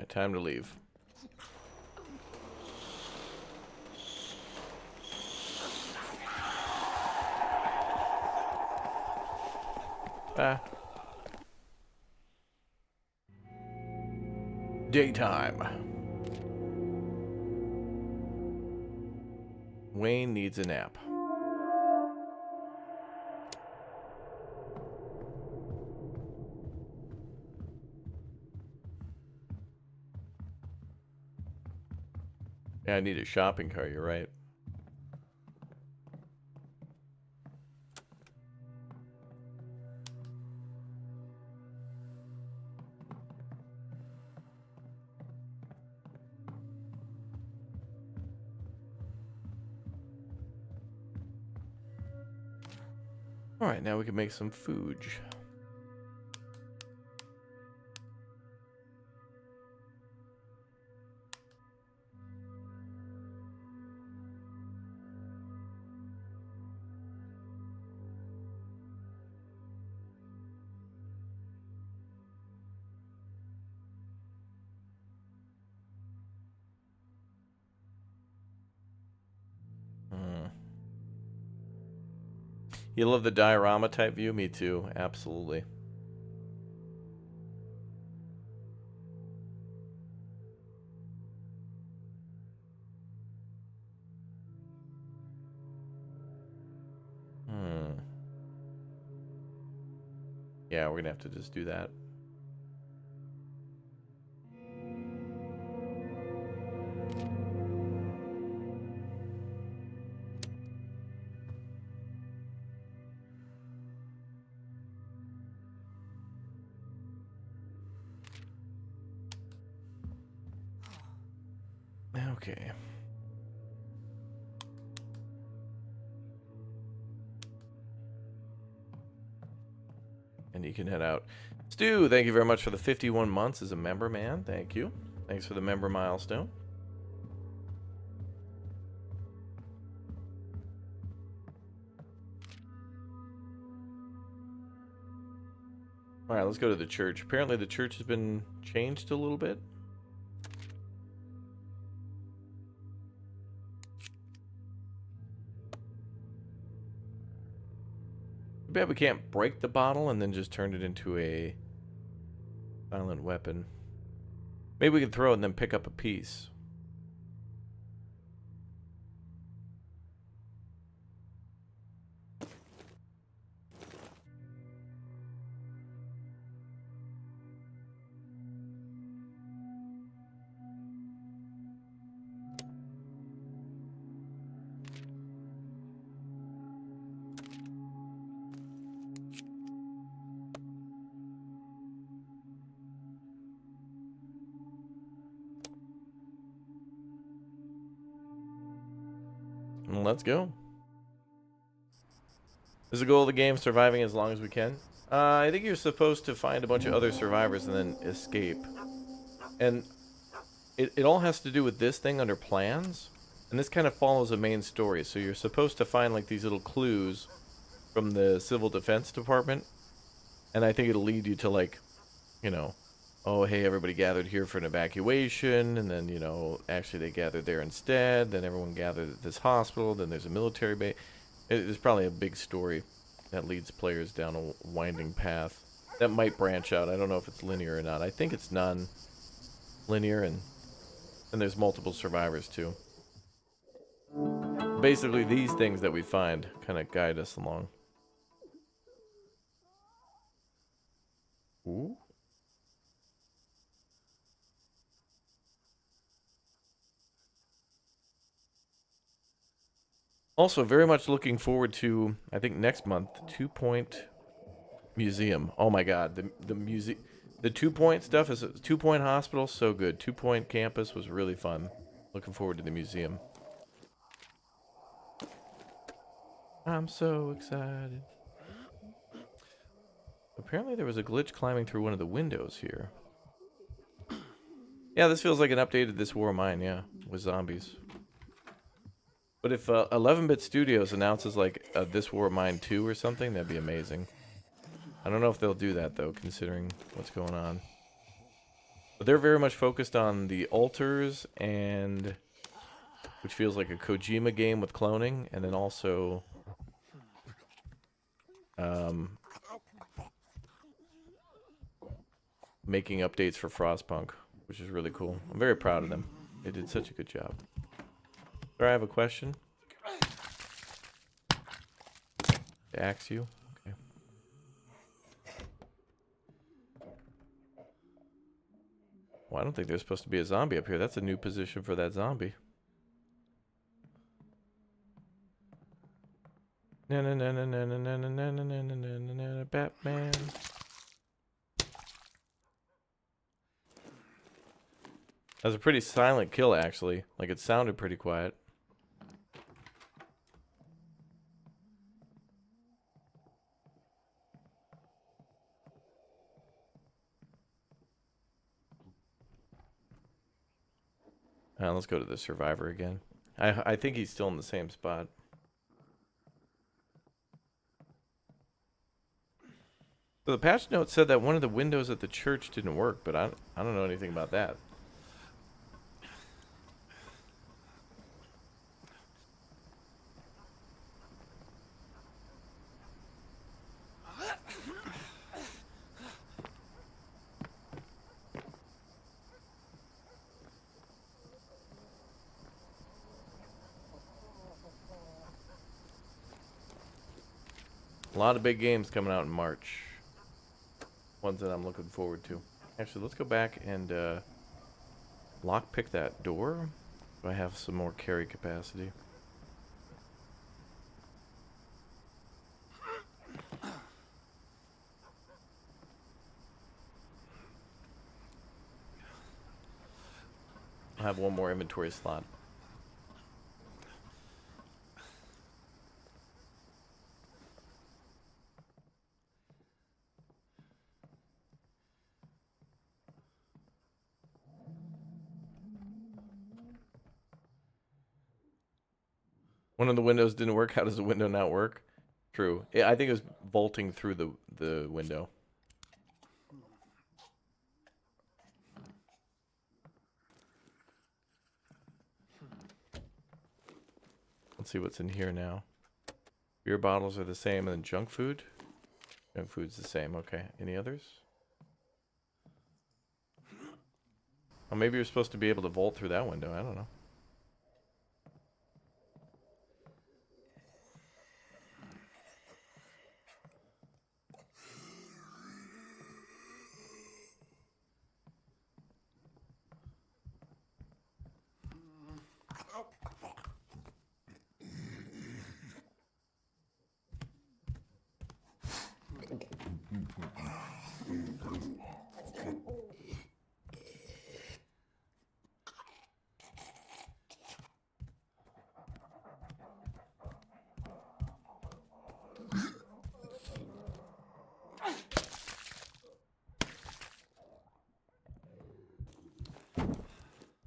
Alright, time to leave. Ah. Daytime. Wayne needs a nap. Yeah, I need a shopping cart, you're right. Alright, now we can make some food. You love the diorama type view? Me too, absolutely. Yeah, we're gonna have to just do that. Okay. And you can head out. Stu, thank you very much for the 51 months as a member, man. Thank you. Thanks for the member milestone. Alright, let's go to the church. Apparently the church has been changed a little bit. Too bad we can't break the bottle and then just turn it into a silent weapon. Maybe we can throw it and then pick up a piece. Let's go. Is the goal of the game surviving as long as we can? I think you're supposed to find a bunch of other survivors and then escape. And it all has to do with this thing under plans. And this kind of follows a main story. So you're supposed to find like these little clues from the Civil Defense Department. And I think it'll lead you to like, you know, oh, hey, everybody gathered here for an evacuation, and then, you know, actually they gathered there instead, then everyone gathered at this hospital, then there's a military base. There's probably a big story that leads players down a winding path. That might branch out. I don't know if it's linear or not. I think it's non-linear, and there's multiple survivors, too. Basically, these things that we find kind of guide us along. Ooh. Also, very much looking forward to, I think next month, 2 Point Museum. Oh my god, the 2 Point stuff is 2 Point Hospital, so good. 2 Point Campus was really fun. Looking forward to the museum. I'm so excited. Apparently there was a glitch climbing through one of the windows here. Yeah, this feels like an updated This War of Mine, yeah, with zombies. But if 11-Bit Studios announces like a This War of Mine 2 or something, that'd be amazing. I don't know if they'll do that though, considering what's going on. But they're very much focused on the altars, and which feels like a Kojima game with cloning, and then also making updates for Frostpunk, which is really cool. I'm very proud of them. They did such a good job. Sir, I have a question to ask you. Okay. Well, I don't think there's supposed to be a zombie up here. That's a new position for that zombie. Na na na na na na na na na na na na na Batman. That was a pretty silent kill, actually. Like, it sounded pretty quiet. Let's go to the survivor again. I think he's still in the same spot. So the patch note said that one of the windows at the church didn't work, but I don't know anything about that. A lot of big games coming out in March. Ones that I'm looking forward to. Actually, let's go back and lockpick that door. I have some more carry capacity. I have one more inventory slot. One of the windows didn't work. How does the window not work? True. Yeah, I think it was vaulting through the window. Let's see what's in here now. Beer bottles are the same, and then junk food. Junk food's the same. Okay. Any others? Oh, maybe you're supposed to be able to vault through that window. I don't know.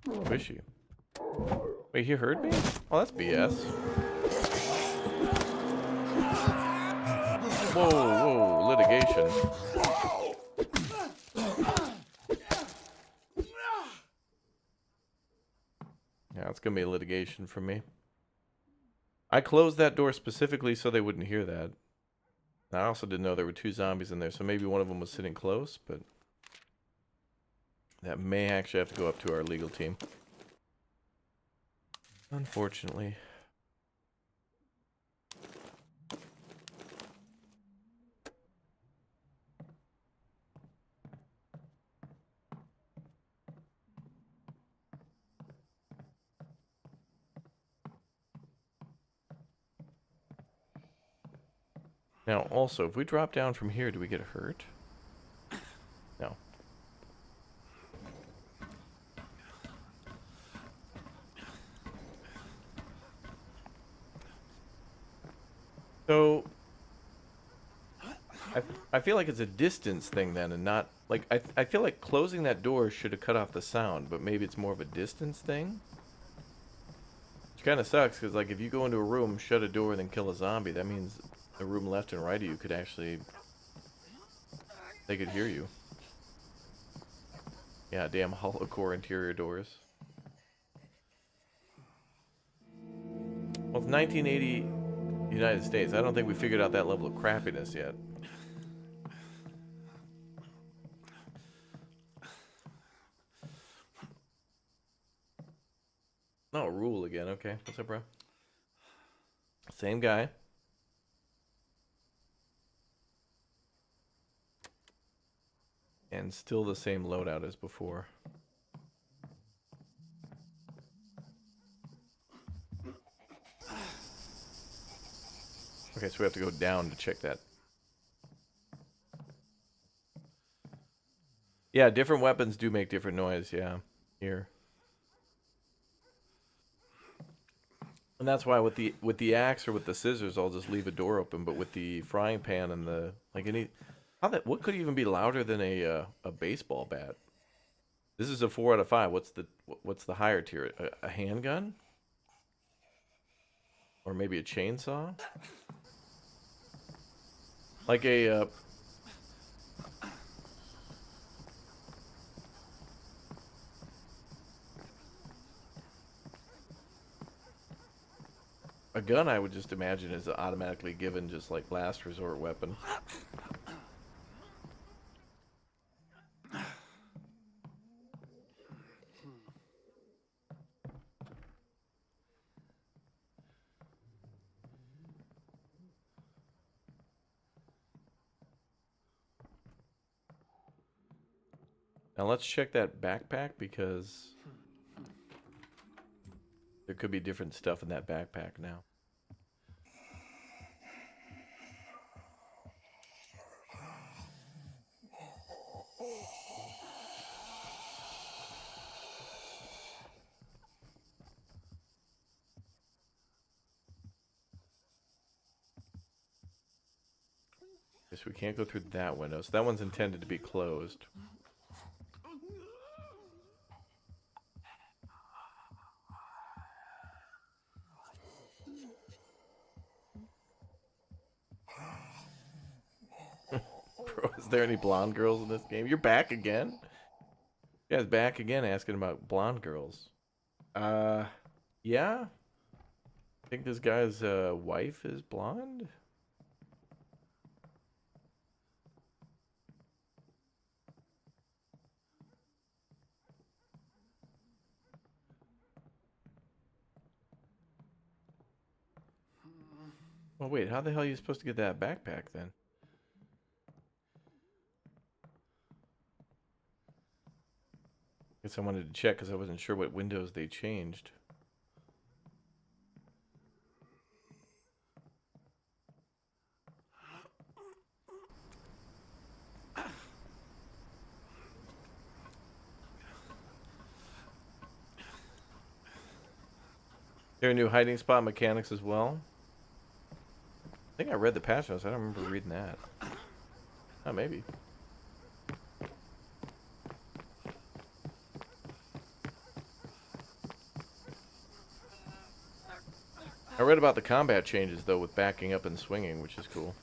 Who is she? Wait, he heard me? Oh, that's BS. Whoa, whoa, litigation. Yeah, it's gonna be litigation for me. I closed that door specifically so they wouldn't hear that. I also didn't know there were two zombies in there, so maybe one of them was sitting close, but that may actually have to go up to our legal team. Unfortunately. Now, also, if we drop down from here, do we get hurt? No. So, I feel like it's a distance thing then, and not, like, I feel like closing that door should have cut off the sound, but maybe it's more of a distance thing? Which kind of sucks, because, like, if you go into a room, shut a door, and then kill a zombie, that means the room left and right of you could actually, they could hear you. Yeah, damn hollow core interior doors. Well, it's 1980 United States. I don't think we figured out that level of crappiness yet. No, Rule again. Okay. What's up, bro? Same guy. And still the same loadout as before. Okay, so we have to go down to check that. Yeah, different weapons do make different noise, yeah. Here. And that's why with the axe or with the scissors, I'll just leave a door open. But with the frying pan and the what could even be louder than a baseball bat? This is a 4 out of 5. What's the higher tier? A handgun, or maybe a chainsaw? Like a gun, I would just imagine, is automatically given just like last resort weapon. Now let's check that backpack, because there could be different stuff in that backpack now. Guess we can't go through that window, so that one's intended to be closed. Bro, is there any blonde girls in this game? You're back again? You guys back again asking about blonde girls. Yeah? I think this guy's wife is blonde? Well, wait, how the hell are you supposed to get that backpack then? Guess I wanted to check because I wasn't sure what windows they changed. There are new hiding spot mechanics as well. I think I read the patch notes. I don't remember reading that. Oh, maybe. I read about the combat changes, though, with backing up and swinging, which is cool.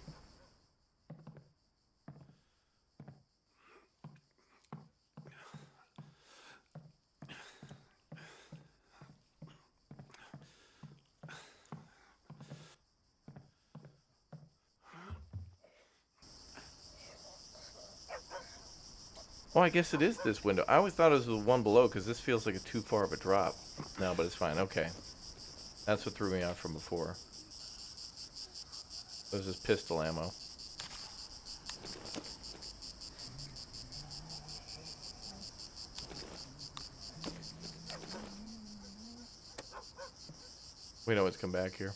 Oh, I guess it is this window. I always thought it was the one below, because this feels like too far of a drop. No, but it's fine. Okay. That's what threw me off from before. There's this pistol ammo. We know it's come back here.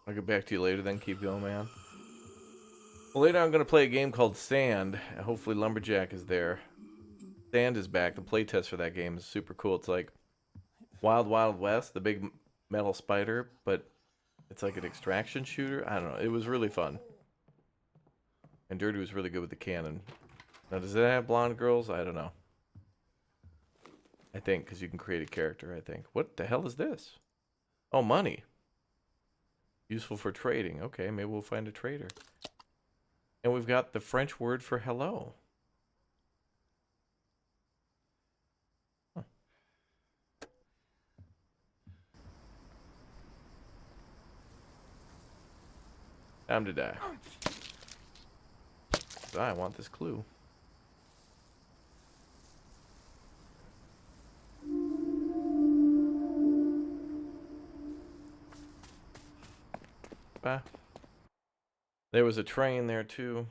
I'll get back to you later then. Keep going, man. Well, later I'm going to play a game called Sand. Hopefully Lumberjack is there. Sand is back. The playtest for that game is super cool. It's like Wild Wild West, the big metal spider, but it's like an extraction shooter. I don't know. It was really fun. And Dirty was really good with the cannon. Now, does it have blonde girls? I don't know. I think, because you can create a character, I think. What the hell is this? Oh, money. Useful for trading. Okay, maybe we'll find a trader. And we've got the French word for hello. Huh. Time to die. I want this clue. Bye. There was a train there too.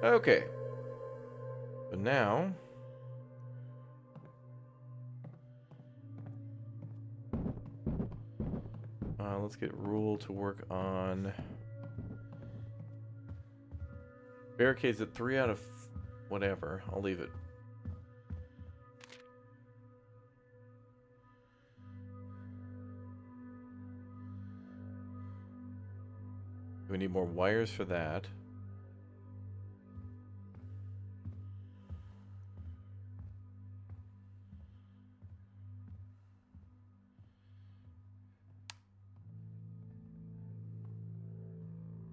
Okay. But now let's get Rule to work on barricades at 3 out of whatever. I'll leave it. We need more wires for that.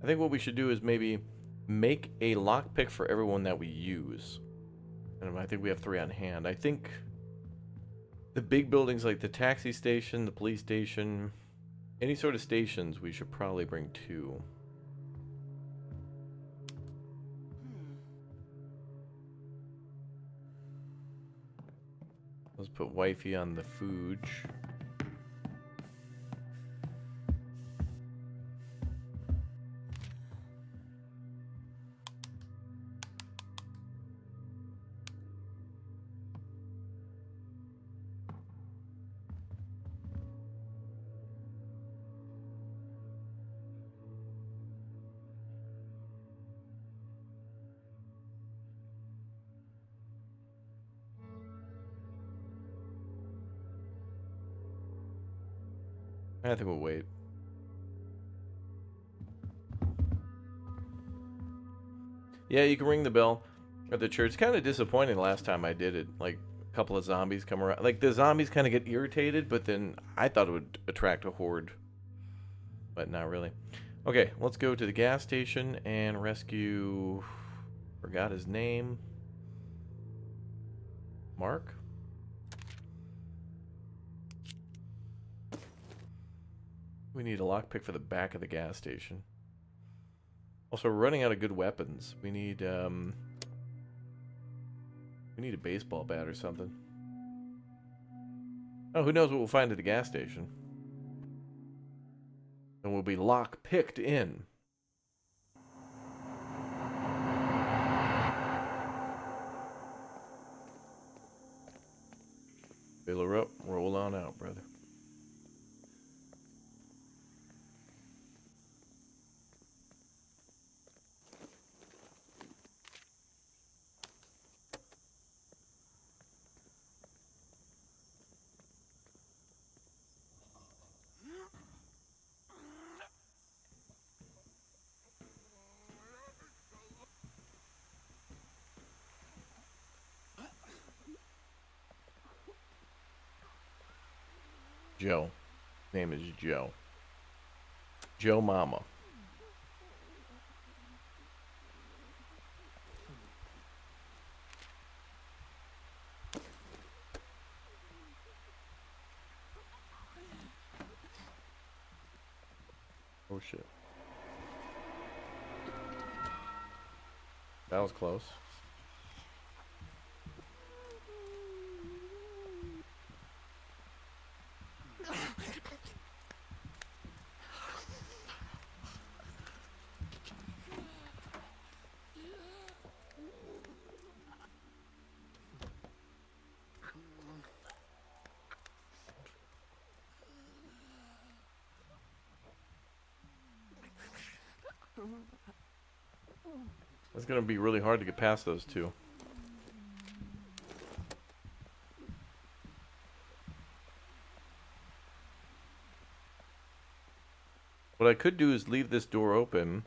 I think what we should do is maybe make a lockpick for everyone that we use. And I think we have 3 on hand. I think the big buildings like the taxi station, the police station, any sort of stations, we should probably bring 2. Let's put wifey on the Fuge. I think we'll wait. Yeah, you can ring the bell at the church. It's kind of disappointing last time I did it. Like, a couple of zombies come around. Like, the zombies kind of get irritated, but then I thought it would attract a horde. But not really. Okay, let's go to the gas station and rescue... Forgot his name. Mark? We need a lockpick for the back of the gas station. Also, we're running out of good weapons. We need a baseball bat or something. Oh, who knows what we'll find at the gas station. And we'll be lock-picked in. Fill her up, roll on out, brother. Joe. His name is Joe. Joe Mama. Oh shit. That was close. It's gonna be really hard to get past those two. What I could do is leave this door open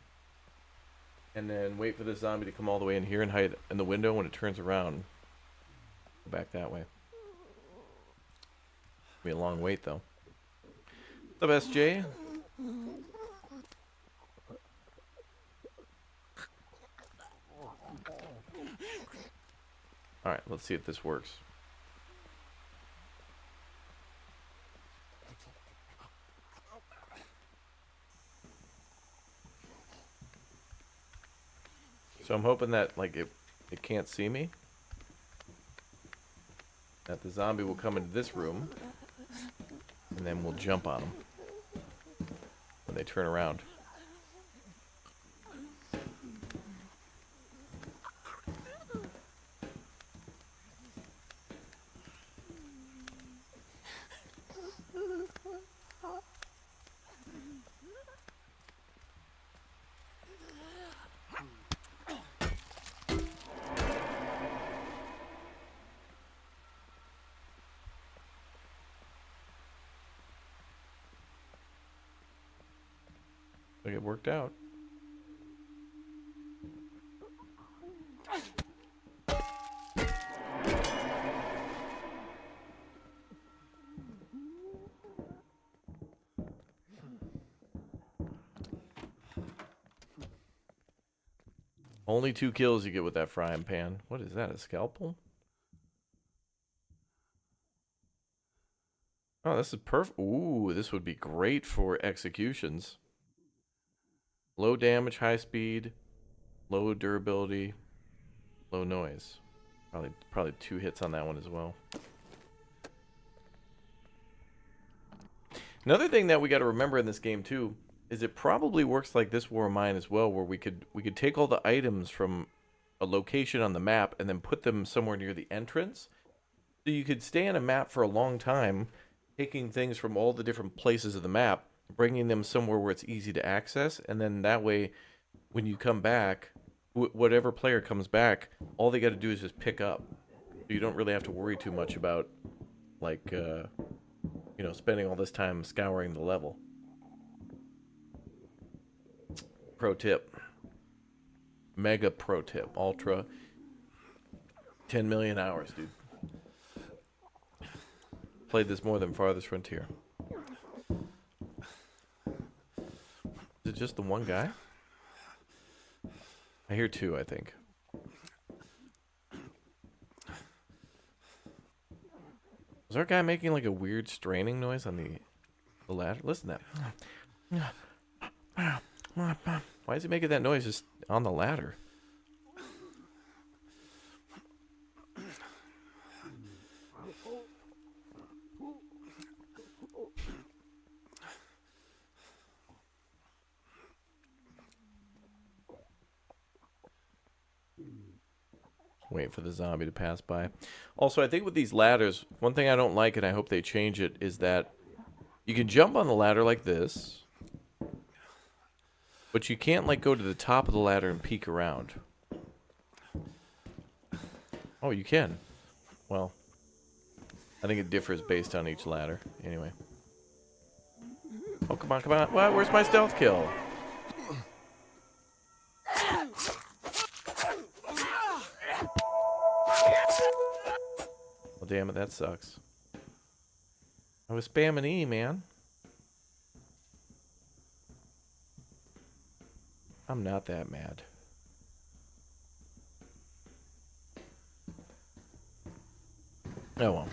and then wait for the zombie to come all the way in here and hide in the window. When it turns around, go back that way. Be a long wait though. What's up, SJ? Alright, let's see if this works. So I'm hoping that like it can't see me. That the zombie will come into this room and then we'll jump on them when they turn around. Like it worked out. Only 2 kills you get with that frying pan. What is that, a scalpel? Oh, this is perfect. Ooh, this would be great for executions. Low damage, high speed, low durability, low noise. Probably 2 hits on that one as well. Another thing that we got to remember in this game too is it probably works like this War of Mine as well, where we could take all the items from a location on the map and then put them somewhere near the entrance. So you could stay on a map for a long time, taking things from all the different places of the map, bringing them somewhere where it's easy to access, and then that way, when you come back, whatever player comes back, all they got to do is just pick up. So you don't really have to worry too much about, like, you know, spending all this time scouring the level. Pro tip. Mega pro tip. Ultra. 10 million hours, dude. Played this more than Farthest Frontier. Is it just the one guy? I hear 2, I think. Was our guy making like a weird straining noise on the ladder? Listen to that. Why is he making that noise just on the ladder? Wait for the zombie to pass by. Also, I think with these ladders, one thing I don't like, and I hope they change it, is that you can jump on the ladder like this, but you can't like go to the top of the ladder and peek around. Oh, you can. Well, I think it differs based on each ladder. Anyway. Oh, come on, come on. What? Where's my stealth kill? Well, damn it, that sucks. I was spamming E, man. I'm not that mad. Oh well.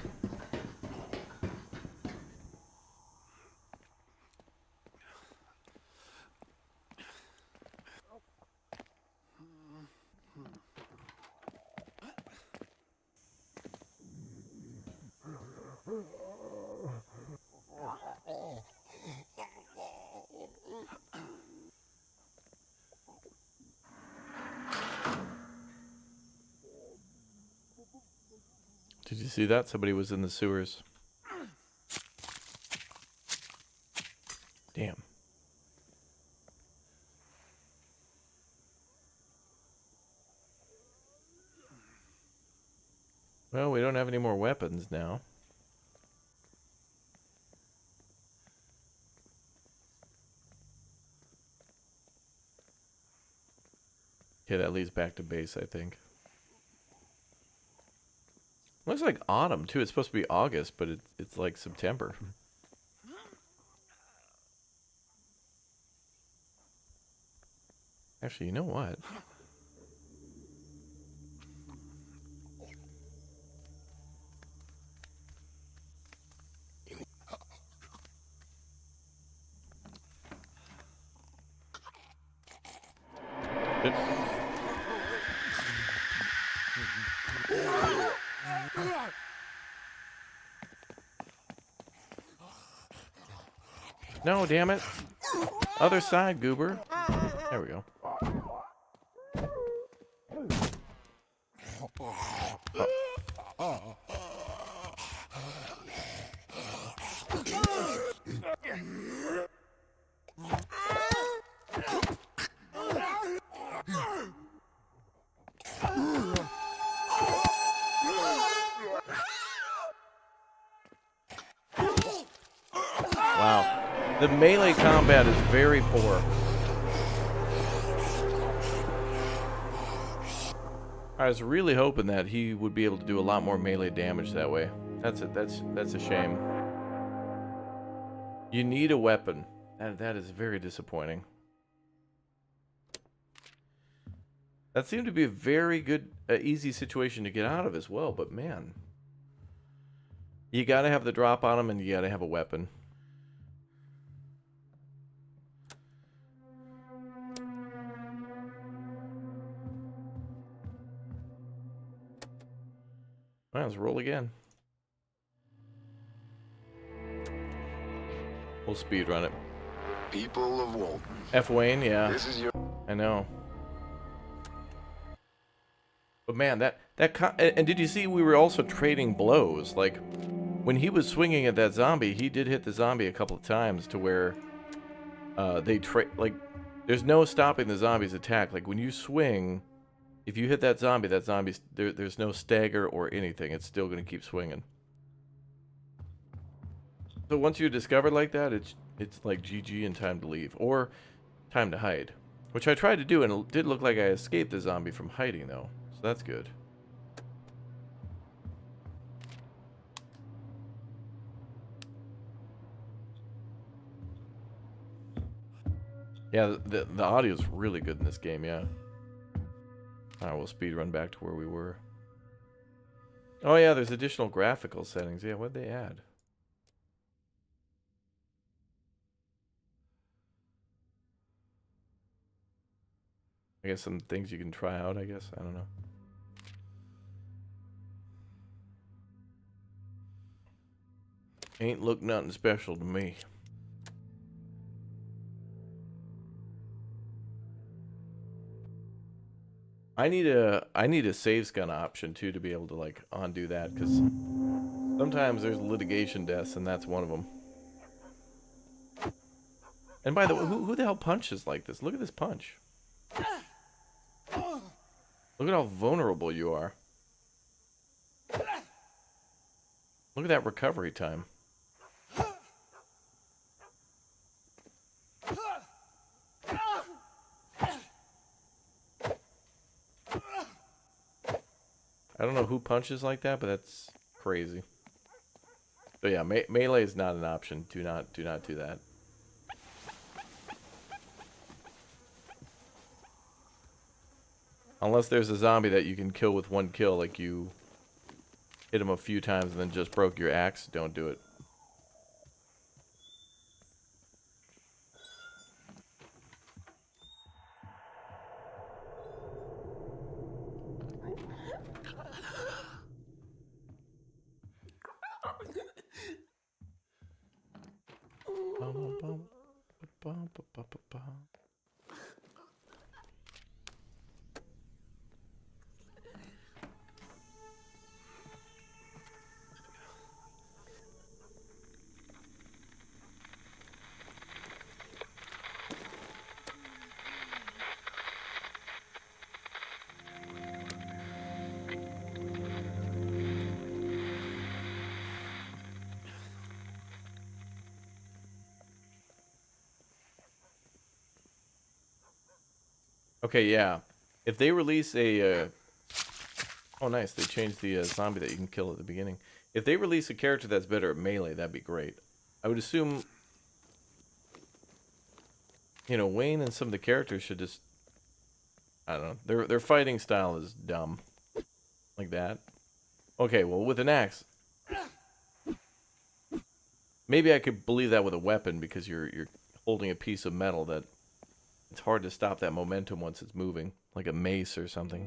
Did you see that? Somebody was in the sewers. Damn. Well, we don't have any more weapons now. Okay, that leads back to base, I think. Looks like autumn, too. It's supposed to be August, but it's like September. Actually, you know what? No, damn it. Other side, goober. There we go. Wow. The melee combat is very poor. I was really hoping that he would be able to do a lot more melee damage that way. That's a shame. You need a weapon. That is very disappointing. That seemed to be a very good, easy situation to get out of as well, but man. You gotta have the drop on him and you gotta have a weapon. Well, let's roll again. We'll speed run it. People of Walton. F. Wayne, yeah. This is your... I know. But man, and did you see we were also trading blows? Like, when he was swinging at that zombie, he did hit the zombie a couple of times to where like, there's no stopping the zombie's attack. Like, when you swing, if you hit that zombie, there's no stagger or anything. It's still going to keep swinging. So once you discover like that, it's like GG and time to leave. Or time to hide. Which I tried to do, and it did look like I escaped the zombie from hiding, though. So that's good. Yeah, the audio is really good in this game, yeah. Alright, we'll speed run back to where we were. Oh yeah, there's additional graphical settings. Yeah, what'd they add? I guess some things you can try out, I guess. I don't know. Ain't look nothing special to me. I need a save scan option too to be able to like undo that, because sometimes there's litigation deaths and that's one of them. And by the way, who the hell punches like this? Look at this punch. Look at how vulnerable you are. Look at that recovery time. I don't know who punches like that, but that's crazy. So yeah, melee is not an option. Do not do that. Unless there's a zombie that you can kill with one kill, like you hit him a few times and then just broke your axe, don't do it. Okay, yeah. If they release a... Oh, nice. They changed the zombie that you can kill at the beginning. If they release a character that's better at melee, that'd be great. I would assume... You know, Wayne and some of the characters should just... I don't know. Their fighting style is dumb. Like that. Okay, well, with an axe... Maybe I could believe that with a weapon, because you're holding a piece of metal that... It's hard to stop that momentum once it's moving. Like a mace or something.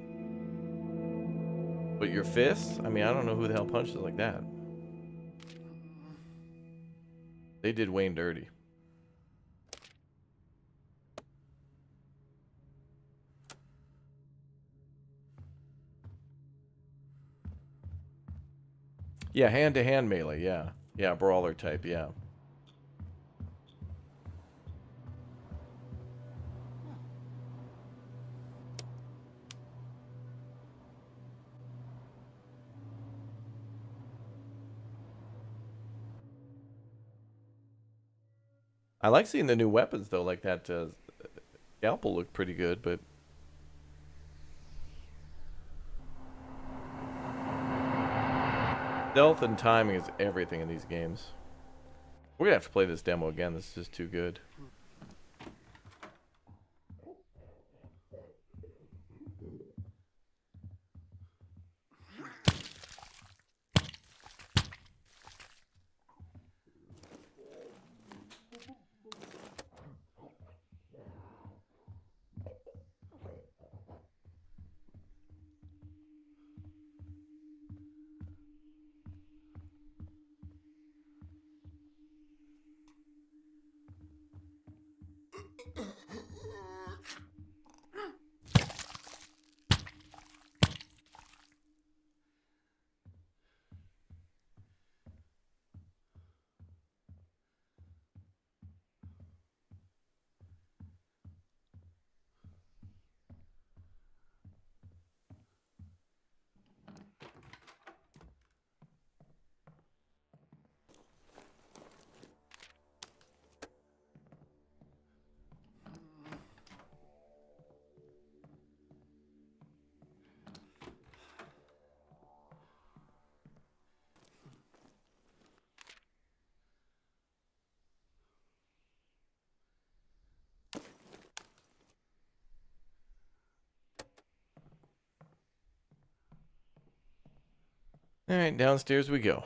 But your fists? I mean, I don't know who the hell punches like that. They did Wayne dirty. Yeah, hand-to-hand melee, yeah. Yeah, brawler type, yeah. I like seeing the new weapons, though, like that scalpel looked pretty good, but... Stealth and timing is everything in these games. We're gonna have to play this demo again, this is just too good. Alright, downstairs we go.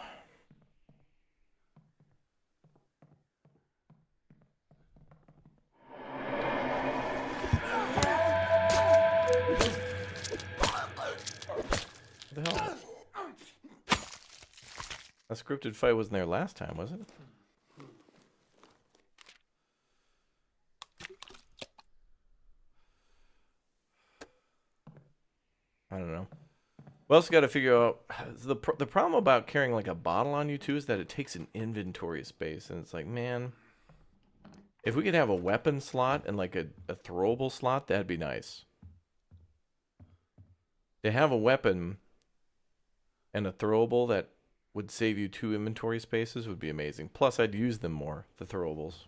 What the hell? A scripted fight wasn't there last time, was it? I don't know. We also got to figure out the problem about carrying like a bottle on you too is that it takes an inventory space, and it's like, man, if we could have a weapon slot and like a throwable slot, that'd be nice. To have a weapon and a throwable that would save you 2 inventory spaces would be amazing. Plus, I'd use them more, the throwables.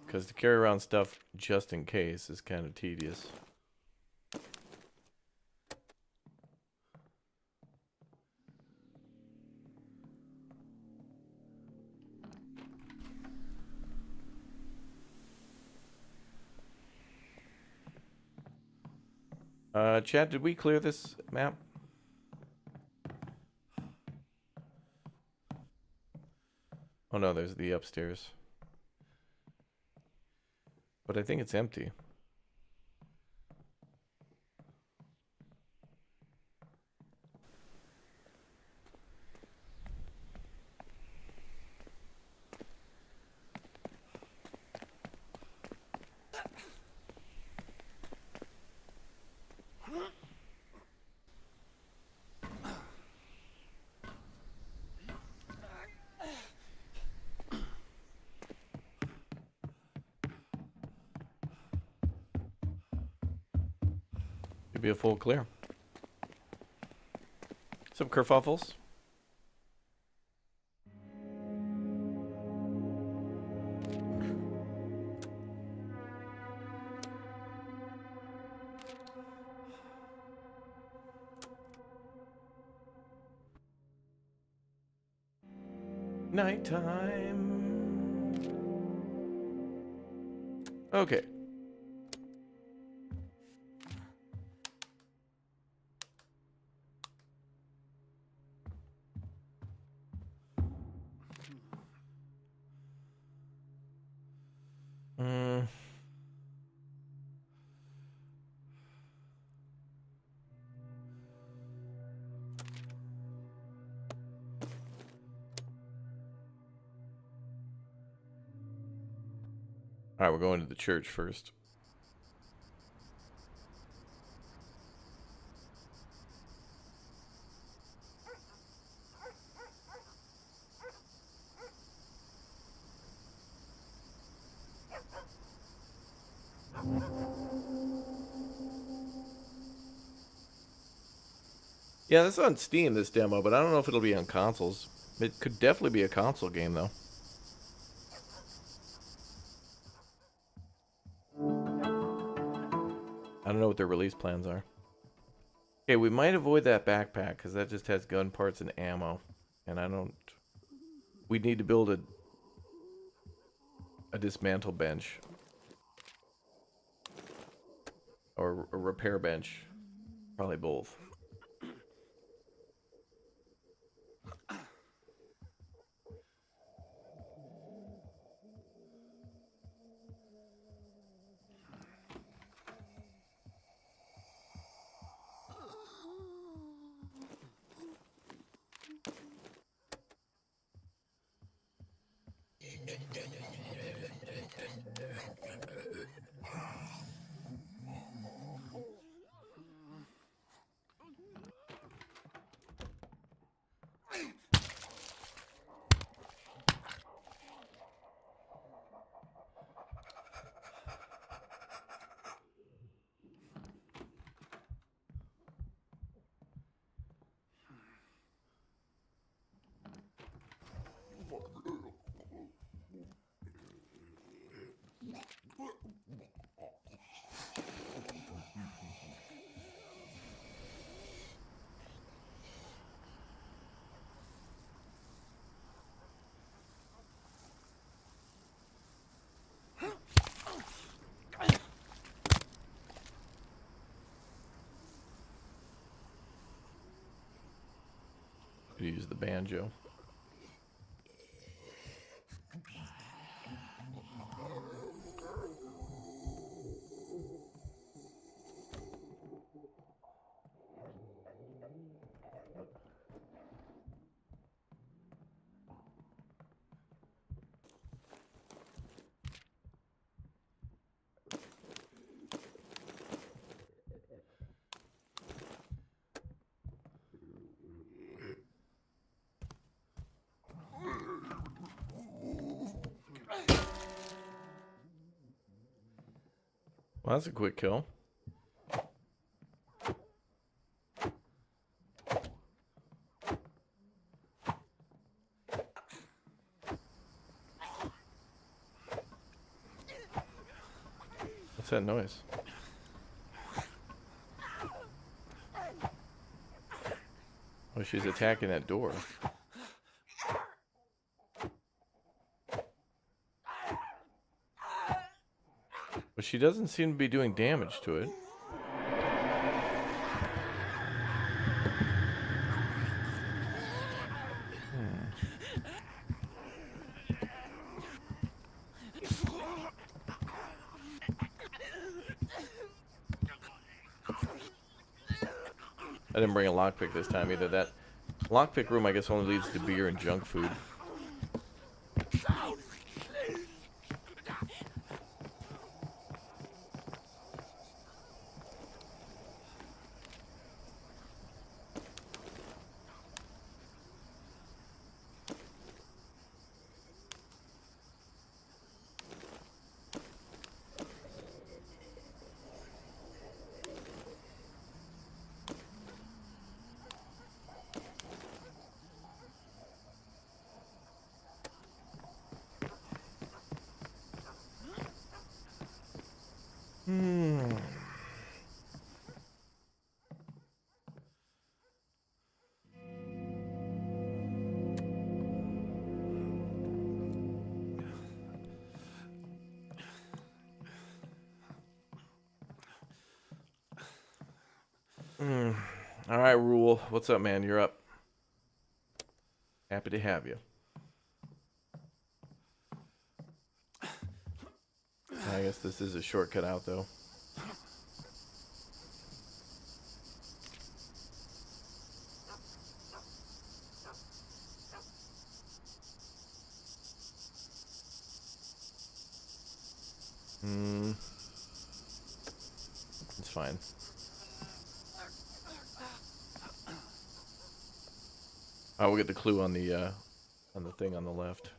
Because to carry around stuff just in case is kind of tedious. Chad, did we clear this map? Oh no, there's the upstairs. But I think it's empty. Could be a full clear. Some kerfuffles. Nighttime. Okay. All right, we're going to the church first. Yeah, this is on Steam, this demo, but I don't know if it'll be on consoles. It could definitely be a console game, though. I don't know what their release plans are. Okay, we might avoid that backpack, because that just has gun parts and ammo. And I don't... We need to build a dismantle bench. Or a repair bench. Probably both. Use the banjo. Well, that's a quick kill. What's that noise? Oh, she's attacking that door. But she doesn't seem to be doing damage to it. I didn't bring a lockpick this time either. That lockpick room, I guess, only leads to beer and junk food. All right, Rule. What's up, man? You're up. Happy to have you. I guess this is a shortcut out, though. It's fine. I will get the clue on the thing on the left.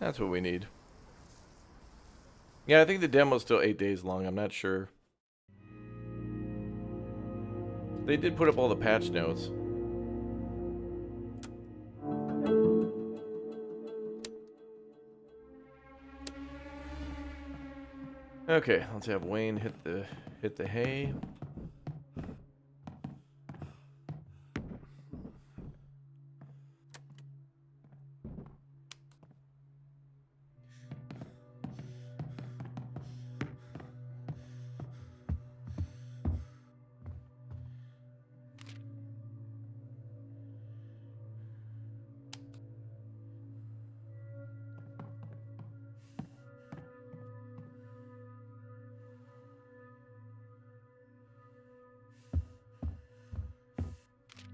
That's what we need. Yeah, I think the demo's still 8 days long. I'm not sure. They did put up all the patch notes. Okay, let's have Wayne hit the hay.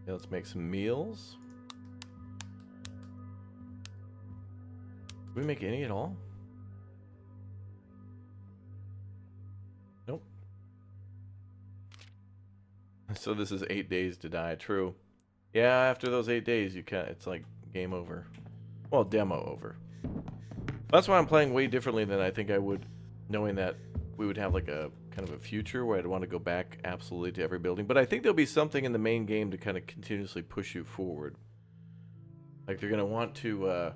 Yeah, let's make some meals. Did we make any at all? Nope. So this is 8 days to die. True. Yeah, after those 8 days, you can't. It's like game over. Well, demo over. That's why I'm playing way differently than I think I would, knowing that we would have like a kind of a future where I'd want to go back absolutely to every building. But I think there'll be something in the main game to kind of continuously push you forward. Like they're gonna want to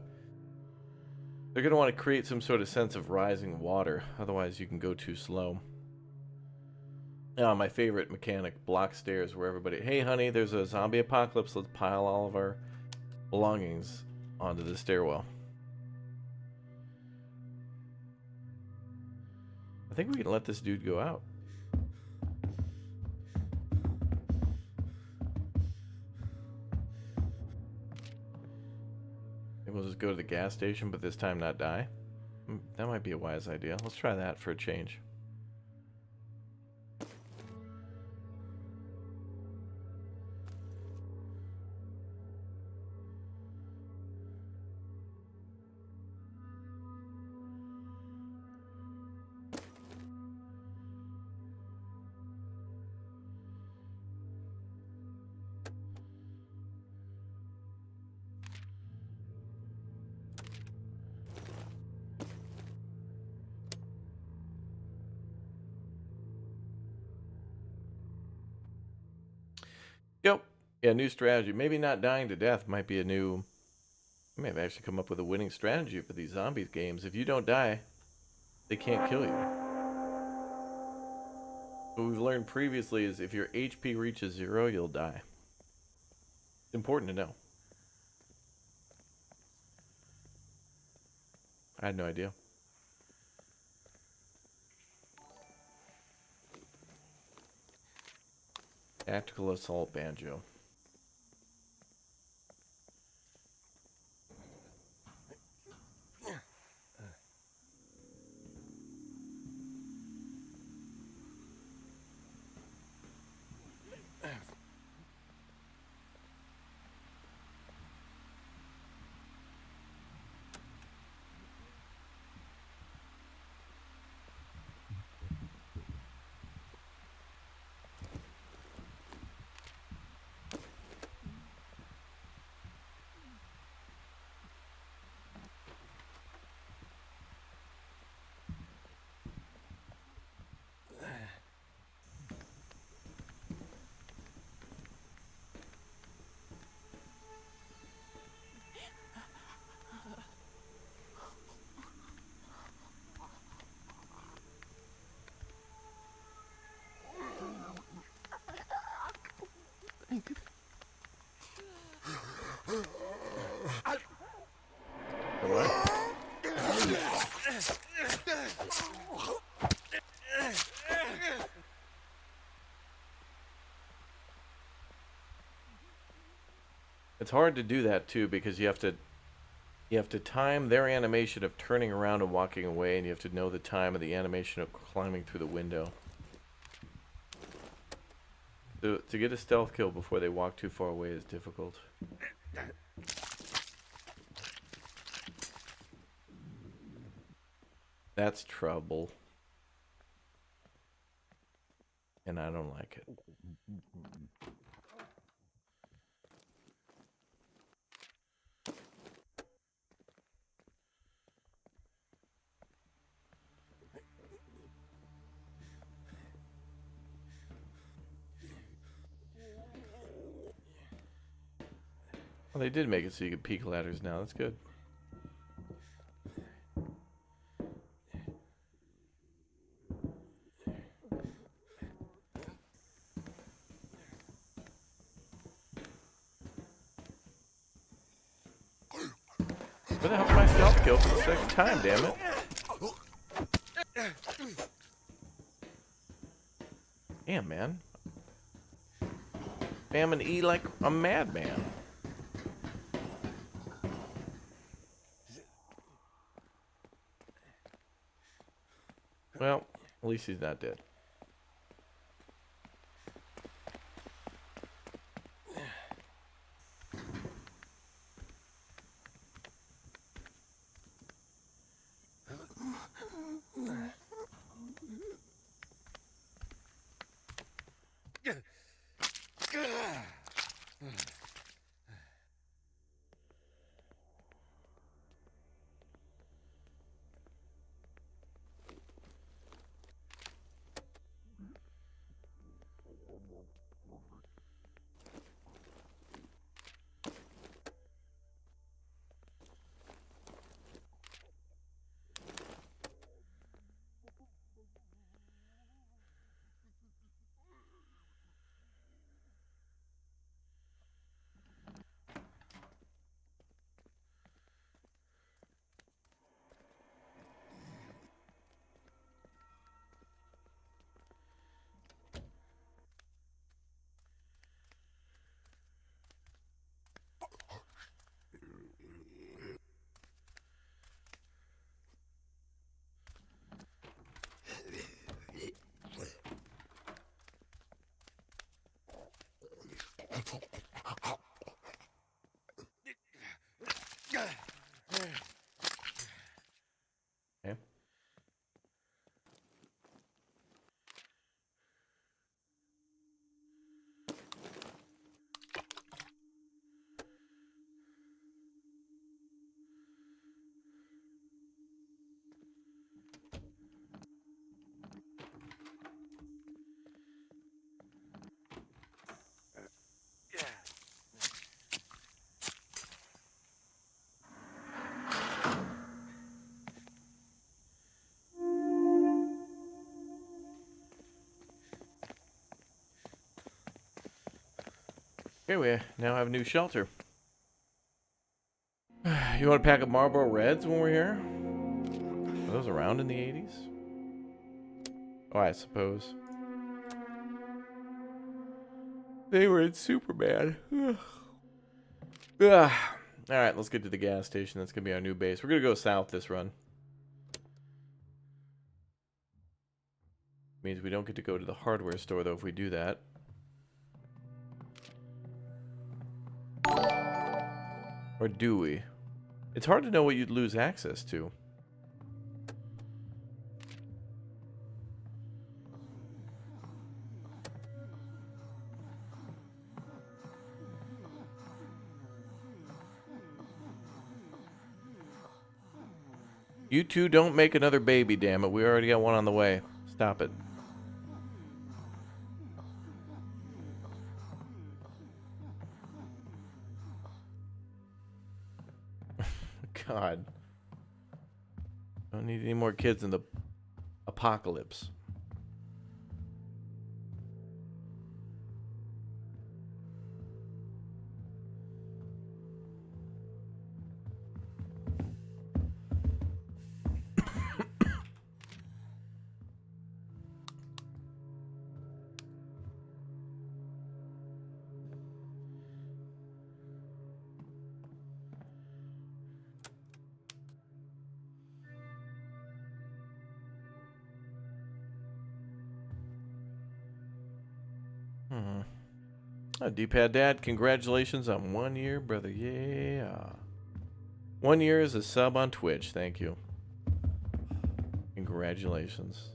create some sort of sense of rising water. Otherwise, you can go too slow. My favorite mechanic, block stairs where everybody, hey honey, there's a zombie apocalypse. Let's pile all of our belongings onto the stairwell. I think we can let this dude go out. Maybe we'll just go to the gas station, but this time not die. That might be a wise idea. Let's try that for a change. Yep. Yeah, new strategy. Maybe not dying to death might be a new... I may have actually come up with a winning strategy for these zombies games. If you don't die, they can't kill you. What we've learned previously is if your HP reaches 0, you'll die. It's important to know. I had no idea. Tactical assault banjo. It's hard to do that too because you have to time their animation of turning around and walking away, and you have to know the time of the animation of climbing through the window. To get a stealth kill before they walk too far away is difficult. That's trouble. And I don't like it. Well, they did make it so you could peek ladders now. That's good. Where the hell's my stealth kill for the second time, damn it? Damn, man. Spamming E like a madman. Well, at least he's not dead. Okay. Okay, we now have a new shelter. You want to pack up Marlboro Reds when we're here? Were those around in the 80s? Oh, I suppose. They were in Superman. Alright, let's get to the gas station. That's going to be our new base. We're going to go south this run. Means we don't get to go to the hardware store, though, if we do that. Or do we? It's hard to know what you'd lose access to. You two don't make another baby, damn it. We already got one on the way. Stop it. God. Don't need any more kids in the apocalypse. D-Pad Dad, congratulations on 1 year, brother. Yeah. 1 year as a sub on Twitch. Thank you. Congratulations.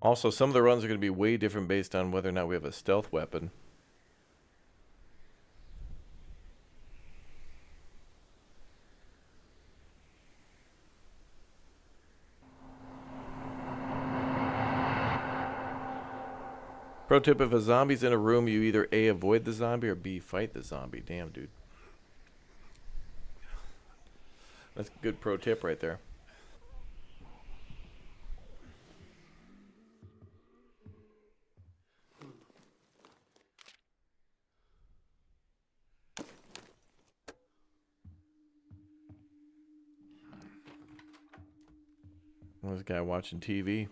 Also, some of the runs are going to be way different based on whether or not we have a stealth weapon. Pro tip, if a zombie's in a room, you either A, avoid the zombie, or B, fight the zombie. Damn, dude. That's a good pro tip right there. This guy watching TV.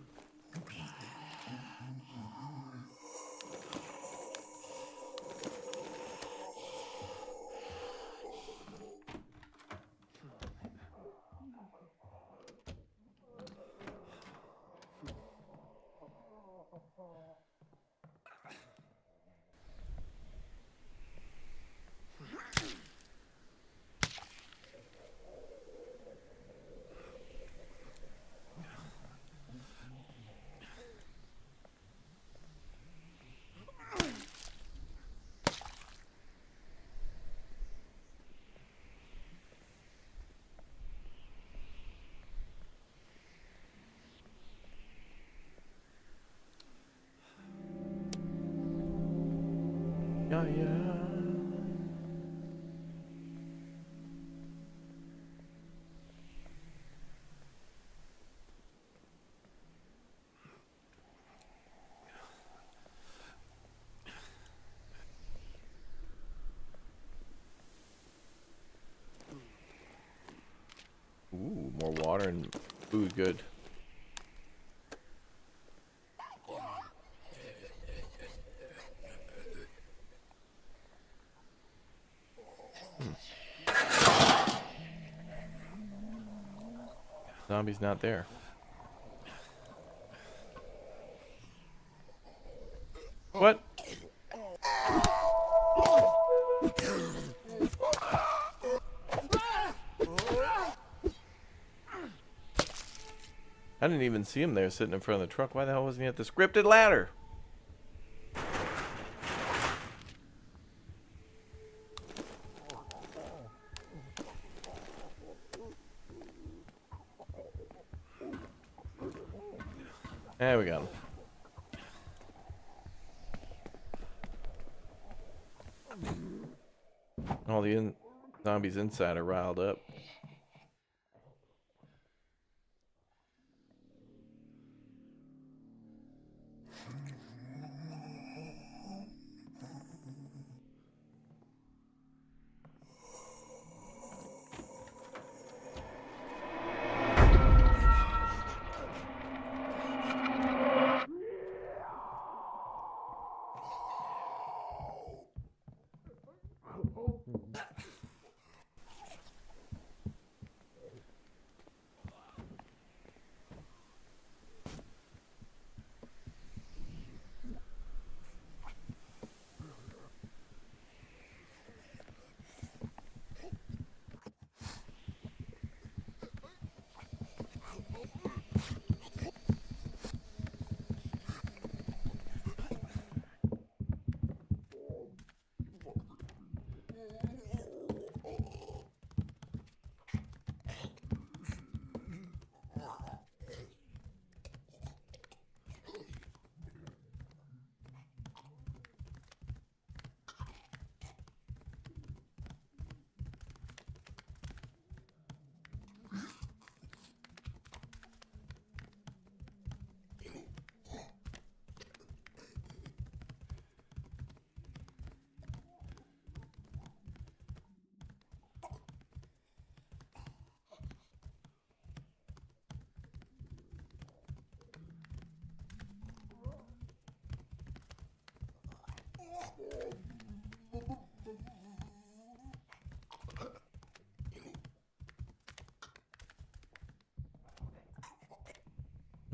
Yeah, yeah. Ooh, more water and food, good. Zombie's not there. What? I didn't even see him there sitting in front of the truck. Why the hell wasn't he at the scripted ladder? There we go. All the zombies inside are riled up.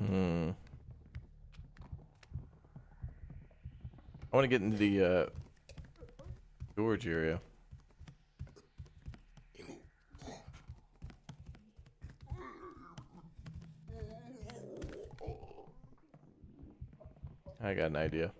I want to get into the storage area. I got an idea.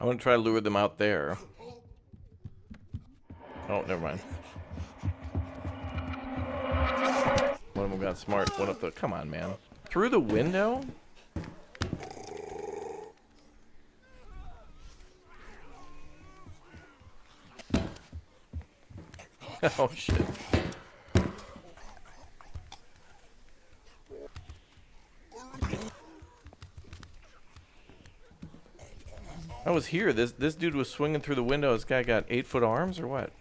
I want to try to lure them out there. Oh, never mind. One of them got smart. One up the... Come on, man. Through the window? Oh, shit. I was here. This dude was swinging through the window. This guy got 8-foot arms or what?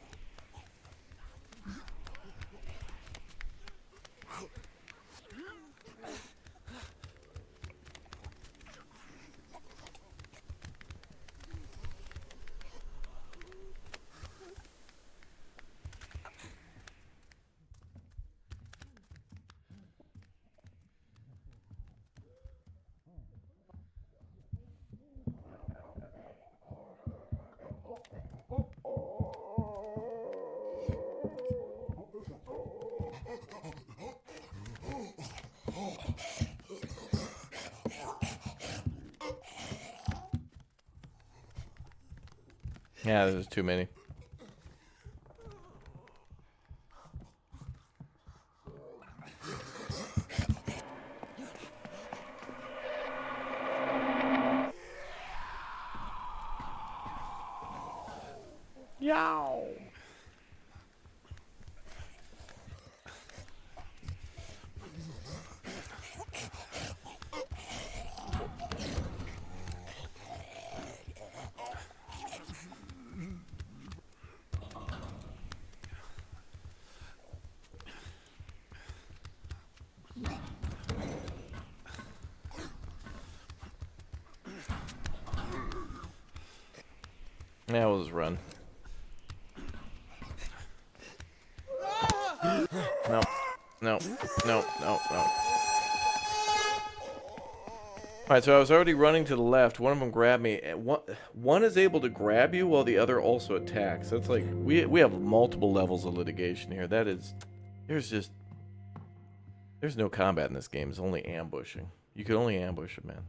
Yeah, there's too many. Yow. Yeah, we'll just run. No, no, no, no, no. Alright, so I was already running to the left. One of them grabbed me. One is able to grab you while the other also attacks. That's like, we have multiple levels of litigation here. That is, there's no combat in this game. It's only ambushing. You can only ambush a man.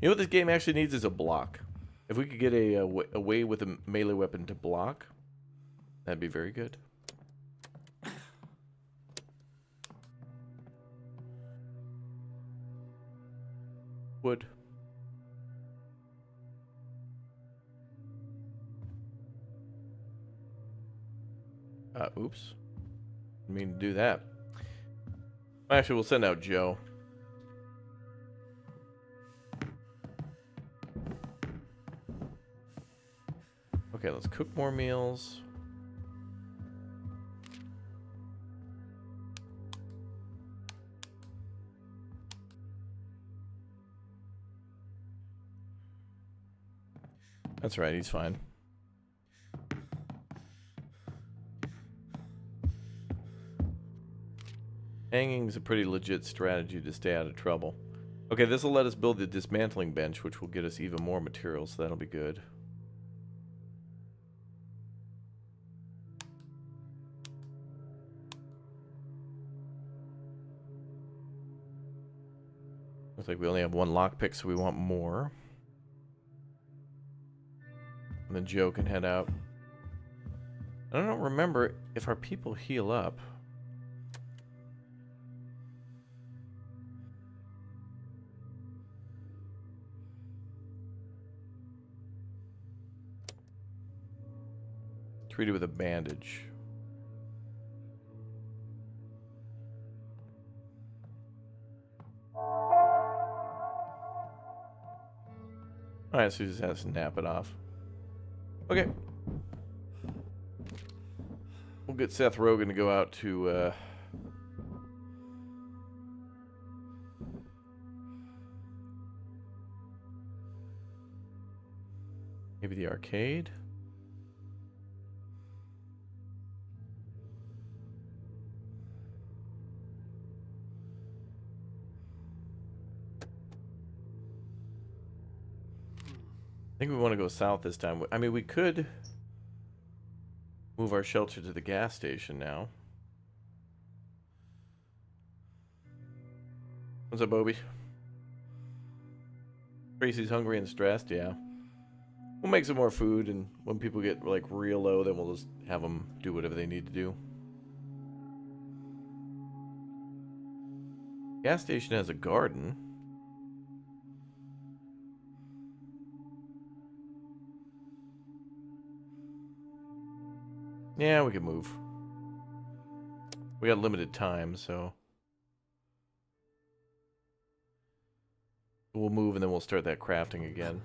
You know what this game actually needs is a block. If we could get a way with a melee weapon to block, that'd be very good. Wood. Oops. Didn't mean to do that. Actually, we'll send out Joe. Okay, let's cook more meals. That's right, he's fine. Hanging's a pretty legit strategy to stay out of trouble. Okay, this will let us build the dismantling bench, which will get us even more materials, so that'll be good. Looks like we only have one lockpick, so we want more. And then Joe can head out. I don't remember if our people heal up. Treated with a bandage. Alright, so he just has to nap it off. Okay. We'll get Seth Rogen to go out to, maybe the arcade? I think we want to go south this time. I mean, we could move our shelter to the gas station now. What's up, Bobby? Tracy's hungry and stressed, yeah. We'll make some more food, and when people get, like, real low, then we'll just have them do whatever they need to do. Gas station has a garden. Yeah, we can move. We got limited time, so we'll move and then we'll start that crafting again.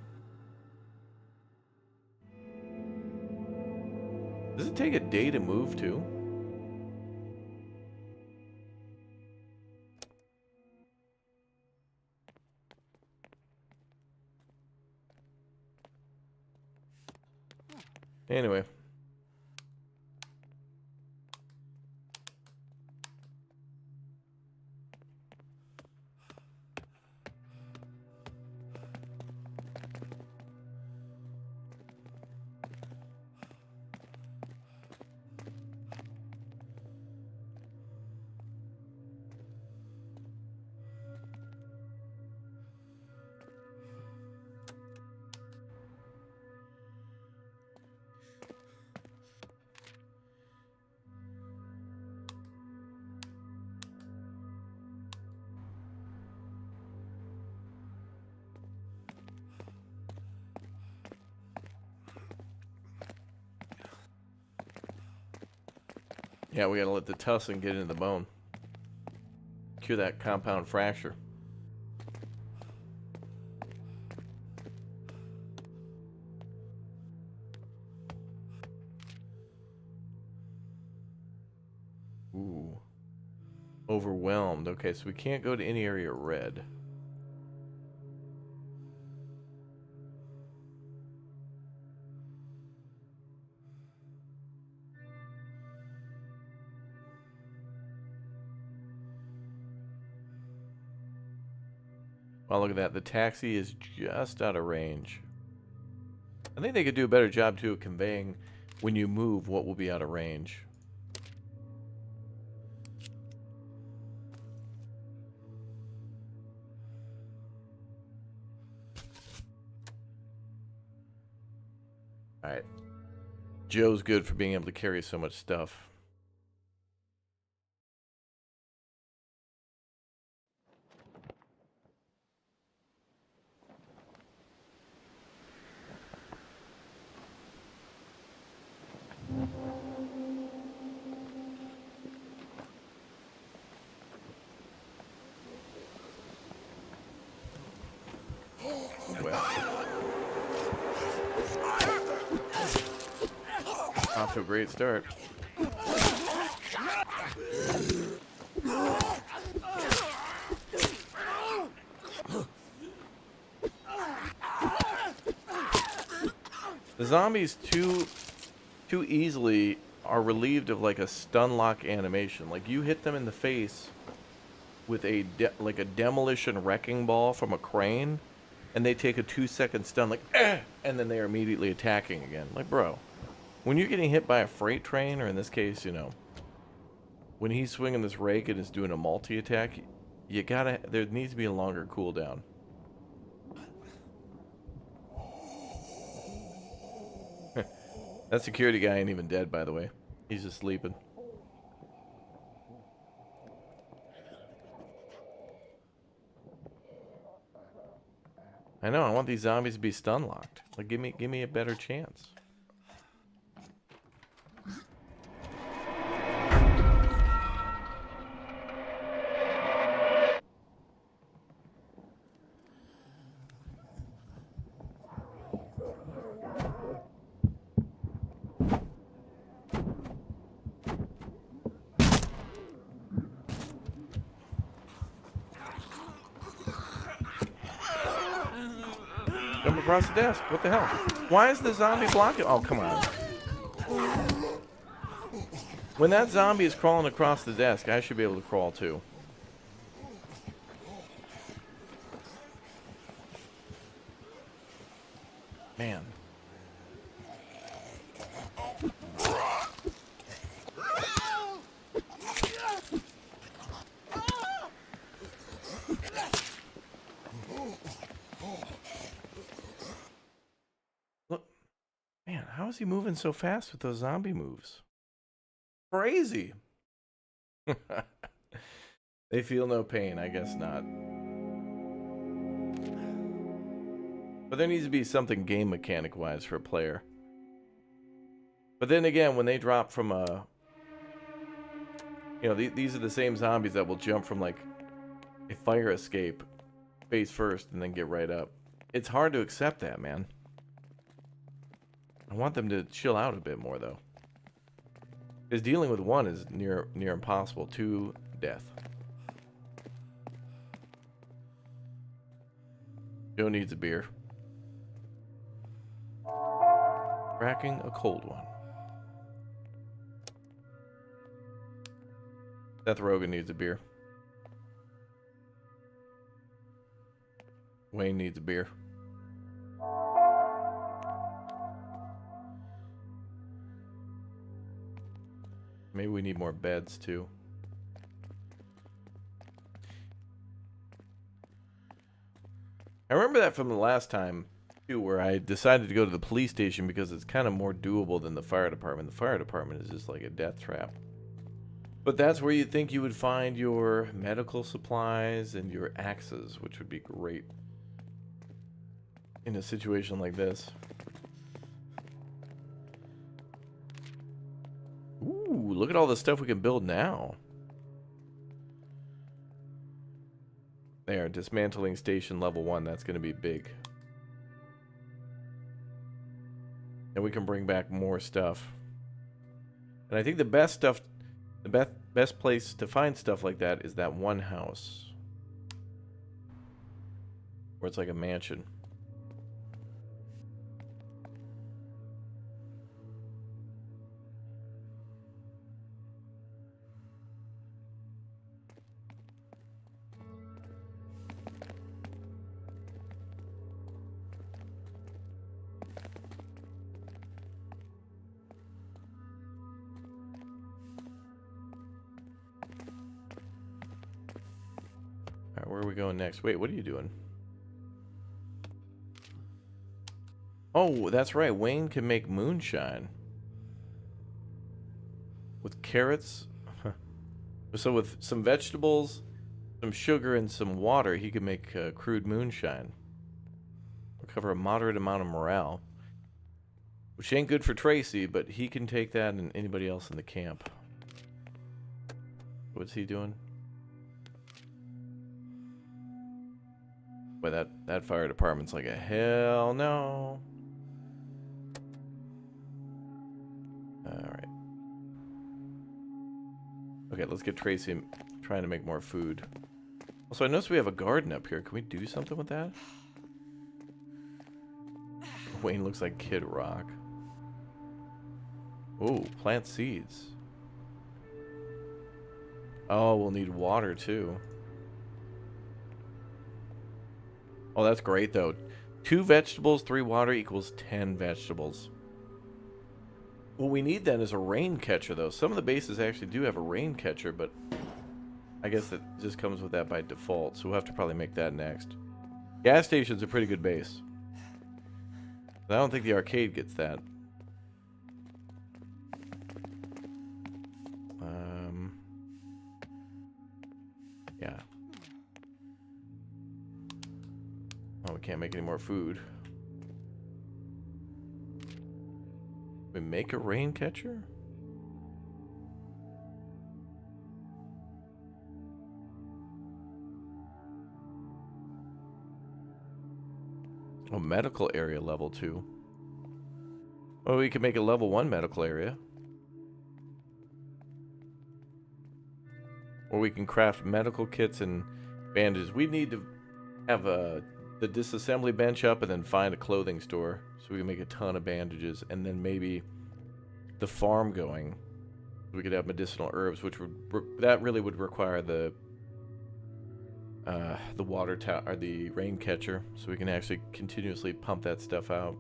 Does it take a day to move too? Anyway. Yeah, we gotta let the tussin get into the bone. Cure that compound fracture. Ooh. Overwhelmed. Okay, so we can't go to any area red. Wow, look at that. The taxi is just out of range. I think they could do a better job, too, of conveying when you move what will be out of range. Alright. Joe's good for being able to carry so much stuff. Off to a great start. The zombies too easily are relieved of like a stun lock animation. Like you hit them in the face with a like a demolition wrecking ball from a crane, and they take a 2-second stun, like, and then they're immediately attacking again. Like, bro, when you're getting hit by a freight train, or in this case, you know, when he's swinging this rake and is doing a multi-attack, you gotta, there needs to be a longer cooldown. That security guy ain't even dead, by the way. He's just sleeping. I know, I want these zombies to be stun locked. Like, give me a better chance. Jump across the desk. What the hell? Why is the zombie blocking? Oh, come on. When that zombie is crawling across the desk, I should be able to crawl too. Man. Look. Man, how is he moving so fast with those zombie moves? Crazy. They feel no pain, I guess not. But there needs to be something game mechanic wise for a player. But then again, when they drop from a, you know, these are the same zombies that will jump from like a fire escape face first and then get right up. It's hard to accept that, man. I want them to chill out a bit more though. Because dealing with one is near impossible. 2, death. Joe needs a beer. Cracking a cold one. Seth Rogen needs a beer. Wayne needs a beer. Maybe we need more beds too. I remember that from the last time too, where I decided to go to the police station because it's kind of more doable than the fire department. The fire department is just like a death trap. But that's where you think you would find your medical supplies and your axes, which would be great in a situation like this. Ooh, look at all the stuff we can build now. There, dismantling station level 1. That's going to be big. And we can bring back more stuff. And I think the best stuff, the best place to find stuff like that is that one house. Where it's like a mansion. Alright, where are we going next? Wait, what are you doing? Oh, that's right. Wayne can make moonshine. With carrots. So with some vegetables, some sugar, and some water, he can make crude moonshine. Recover a moderate amount of morale. Which ain't good for Tracy, but he can take that and anybody else in the camp. What's he doing? Boy, that fire department's like a hell no. Alright. Okay, let's get Tracy trying to make more food. Also, I noticed we have a garden up here. Can we do something with that? Wayne looks like Kid Rock. Ooh, plant seeds. Oh, we'll need water too. Oh, that's great, though. 2 vegetables, 3 water equals 10 vegetables. What we need then is a rain catcher, though. Some of the bases actually do have a rain catcher, but I guess that just comes with that by default, so we'll have to probably make that next. Gas station's a pretty good base. I don't think the arcade gets that. Yeah. Oh, we can't make any more food. We make a rain catcher? Oh, medical area level 2. Well, we could make a level 1 medical area. Or we can craft medical kits and bandages. We need to have the disassembly bench up and then find a clothing store so we can make a ton of bandages, and then maybe the farm going. We could have medicinal herbs, which would that really would require the water tower or the rain catcher, so we can actually continuously pump that stuff out.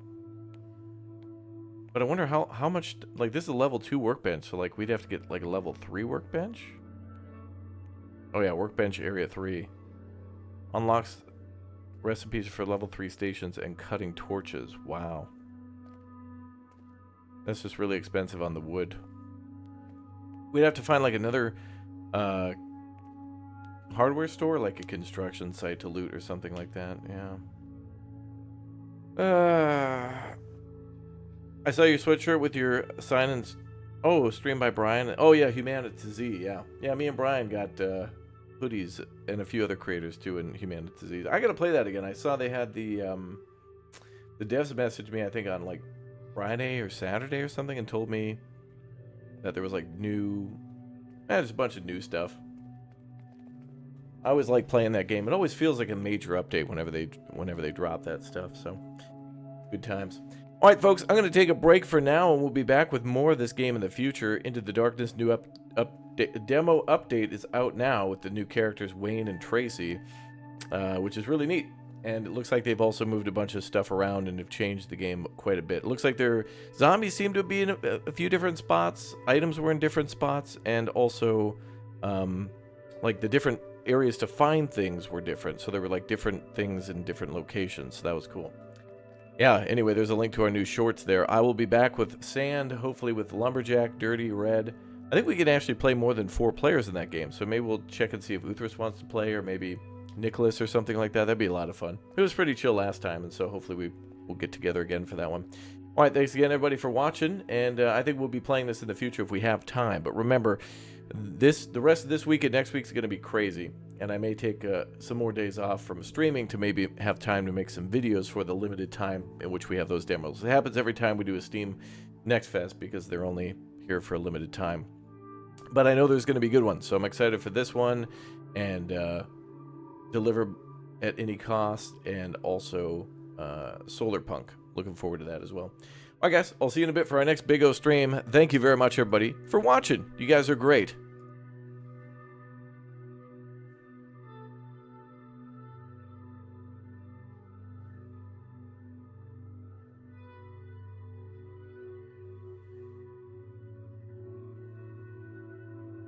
But I wonder how much, like, this is a level 2 workbench, so like we'd have to get like a level 3 workbench. Oh yeah, workbench area 3 unlocks recipes for level 3 stations and cutting torches. Wow, that's just really expensive on the wood. We'd have to find like another hardware store, like a construction site to loot or something like that. Yeah. I saw your sweatshirt with your sign and streamed by Brian. Oh yeah, Humanity Z. Yeah, me and Brian got hoodies and a few other creators too in Humanity Z. I gotta play that again. I saw they had the devs messaged me, I think on like Friday or Saturday or something, and told me that there was like there's a bunch of new stuff. I always like playing that game. It always feels like a major update whenever they drop that stuff. So good times. All right, folks, I'm going to take a break for now, and we'll be back with more of this game in the future. Into the Darkness new demo update is out now with the new characters Wayne and Tracy, which is really neat. And it looks like they've also moved a bunch of stuff around and have changed the game quite a bit. It looks like their zombies seem to be in a few different spots. Items were in different spots, and also like the different areas to find things were different. So there were like different things in different locations. So that was cool. Yeah, anyway, there's a link to our new shorts there. I will be back with Sand, hopefully with Lumberjack, Dirty, Red. I think we can actually play more than 4 players in that game, so maybe we'll check and see if Uthras wants to play, or maybe Nicholas or something like that. That'd be a lot of fun. It was pretty chill last time, and so hopefully we'll get together again for that one. All right, thanks again, everybody, for watching, and I think we'll be playing this in the future if we have time. But remember, the rest of this week and next week's going to be crazy, and I may take some more days off from streaming to maybe have time to make some videos for the limited time in which we have those demos. It happens every time we do a Steam Next Fest because they're only here for a limited time. But I know there's going to be good ones, so I'm excited for this one, and Deliver at Any Cost, and also Solar Punk. Looking forward to that as well. All right, guys, I'll see you in a bit for our next Big O stream. Thank you very much, everybody, for watching. You guys are great.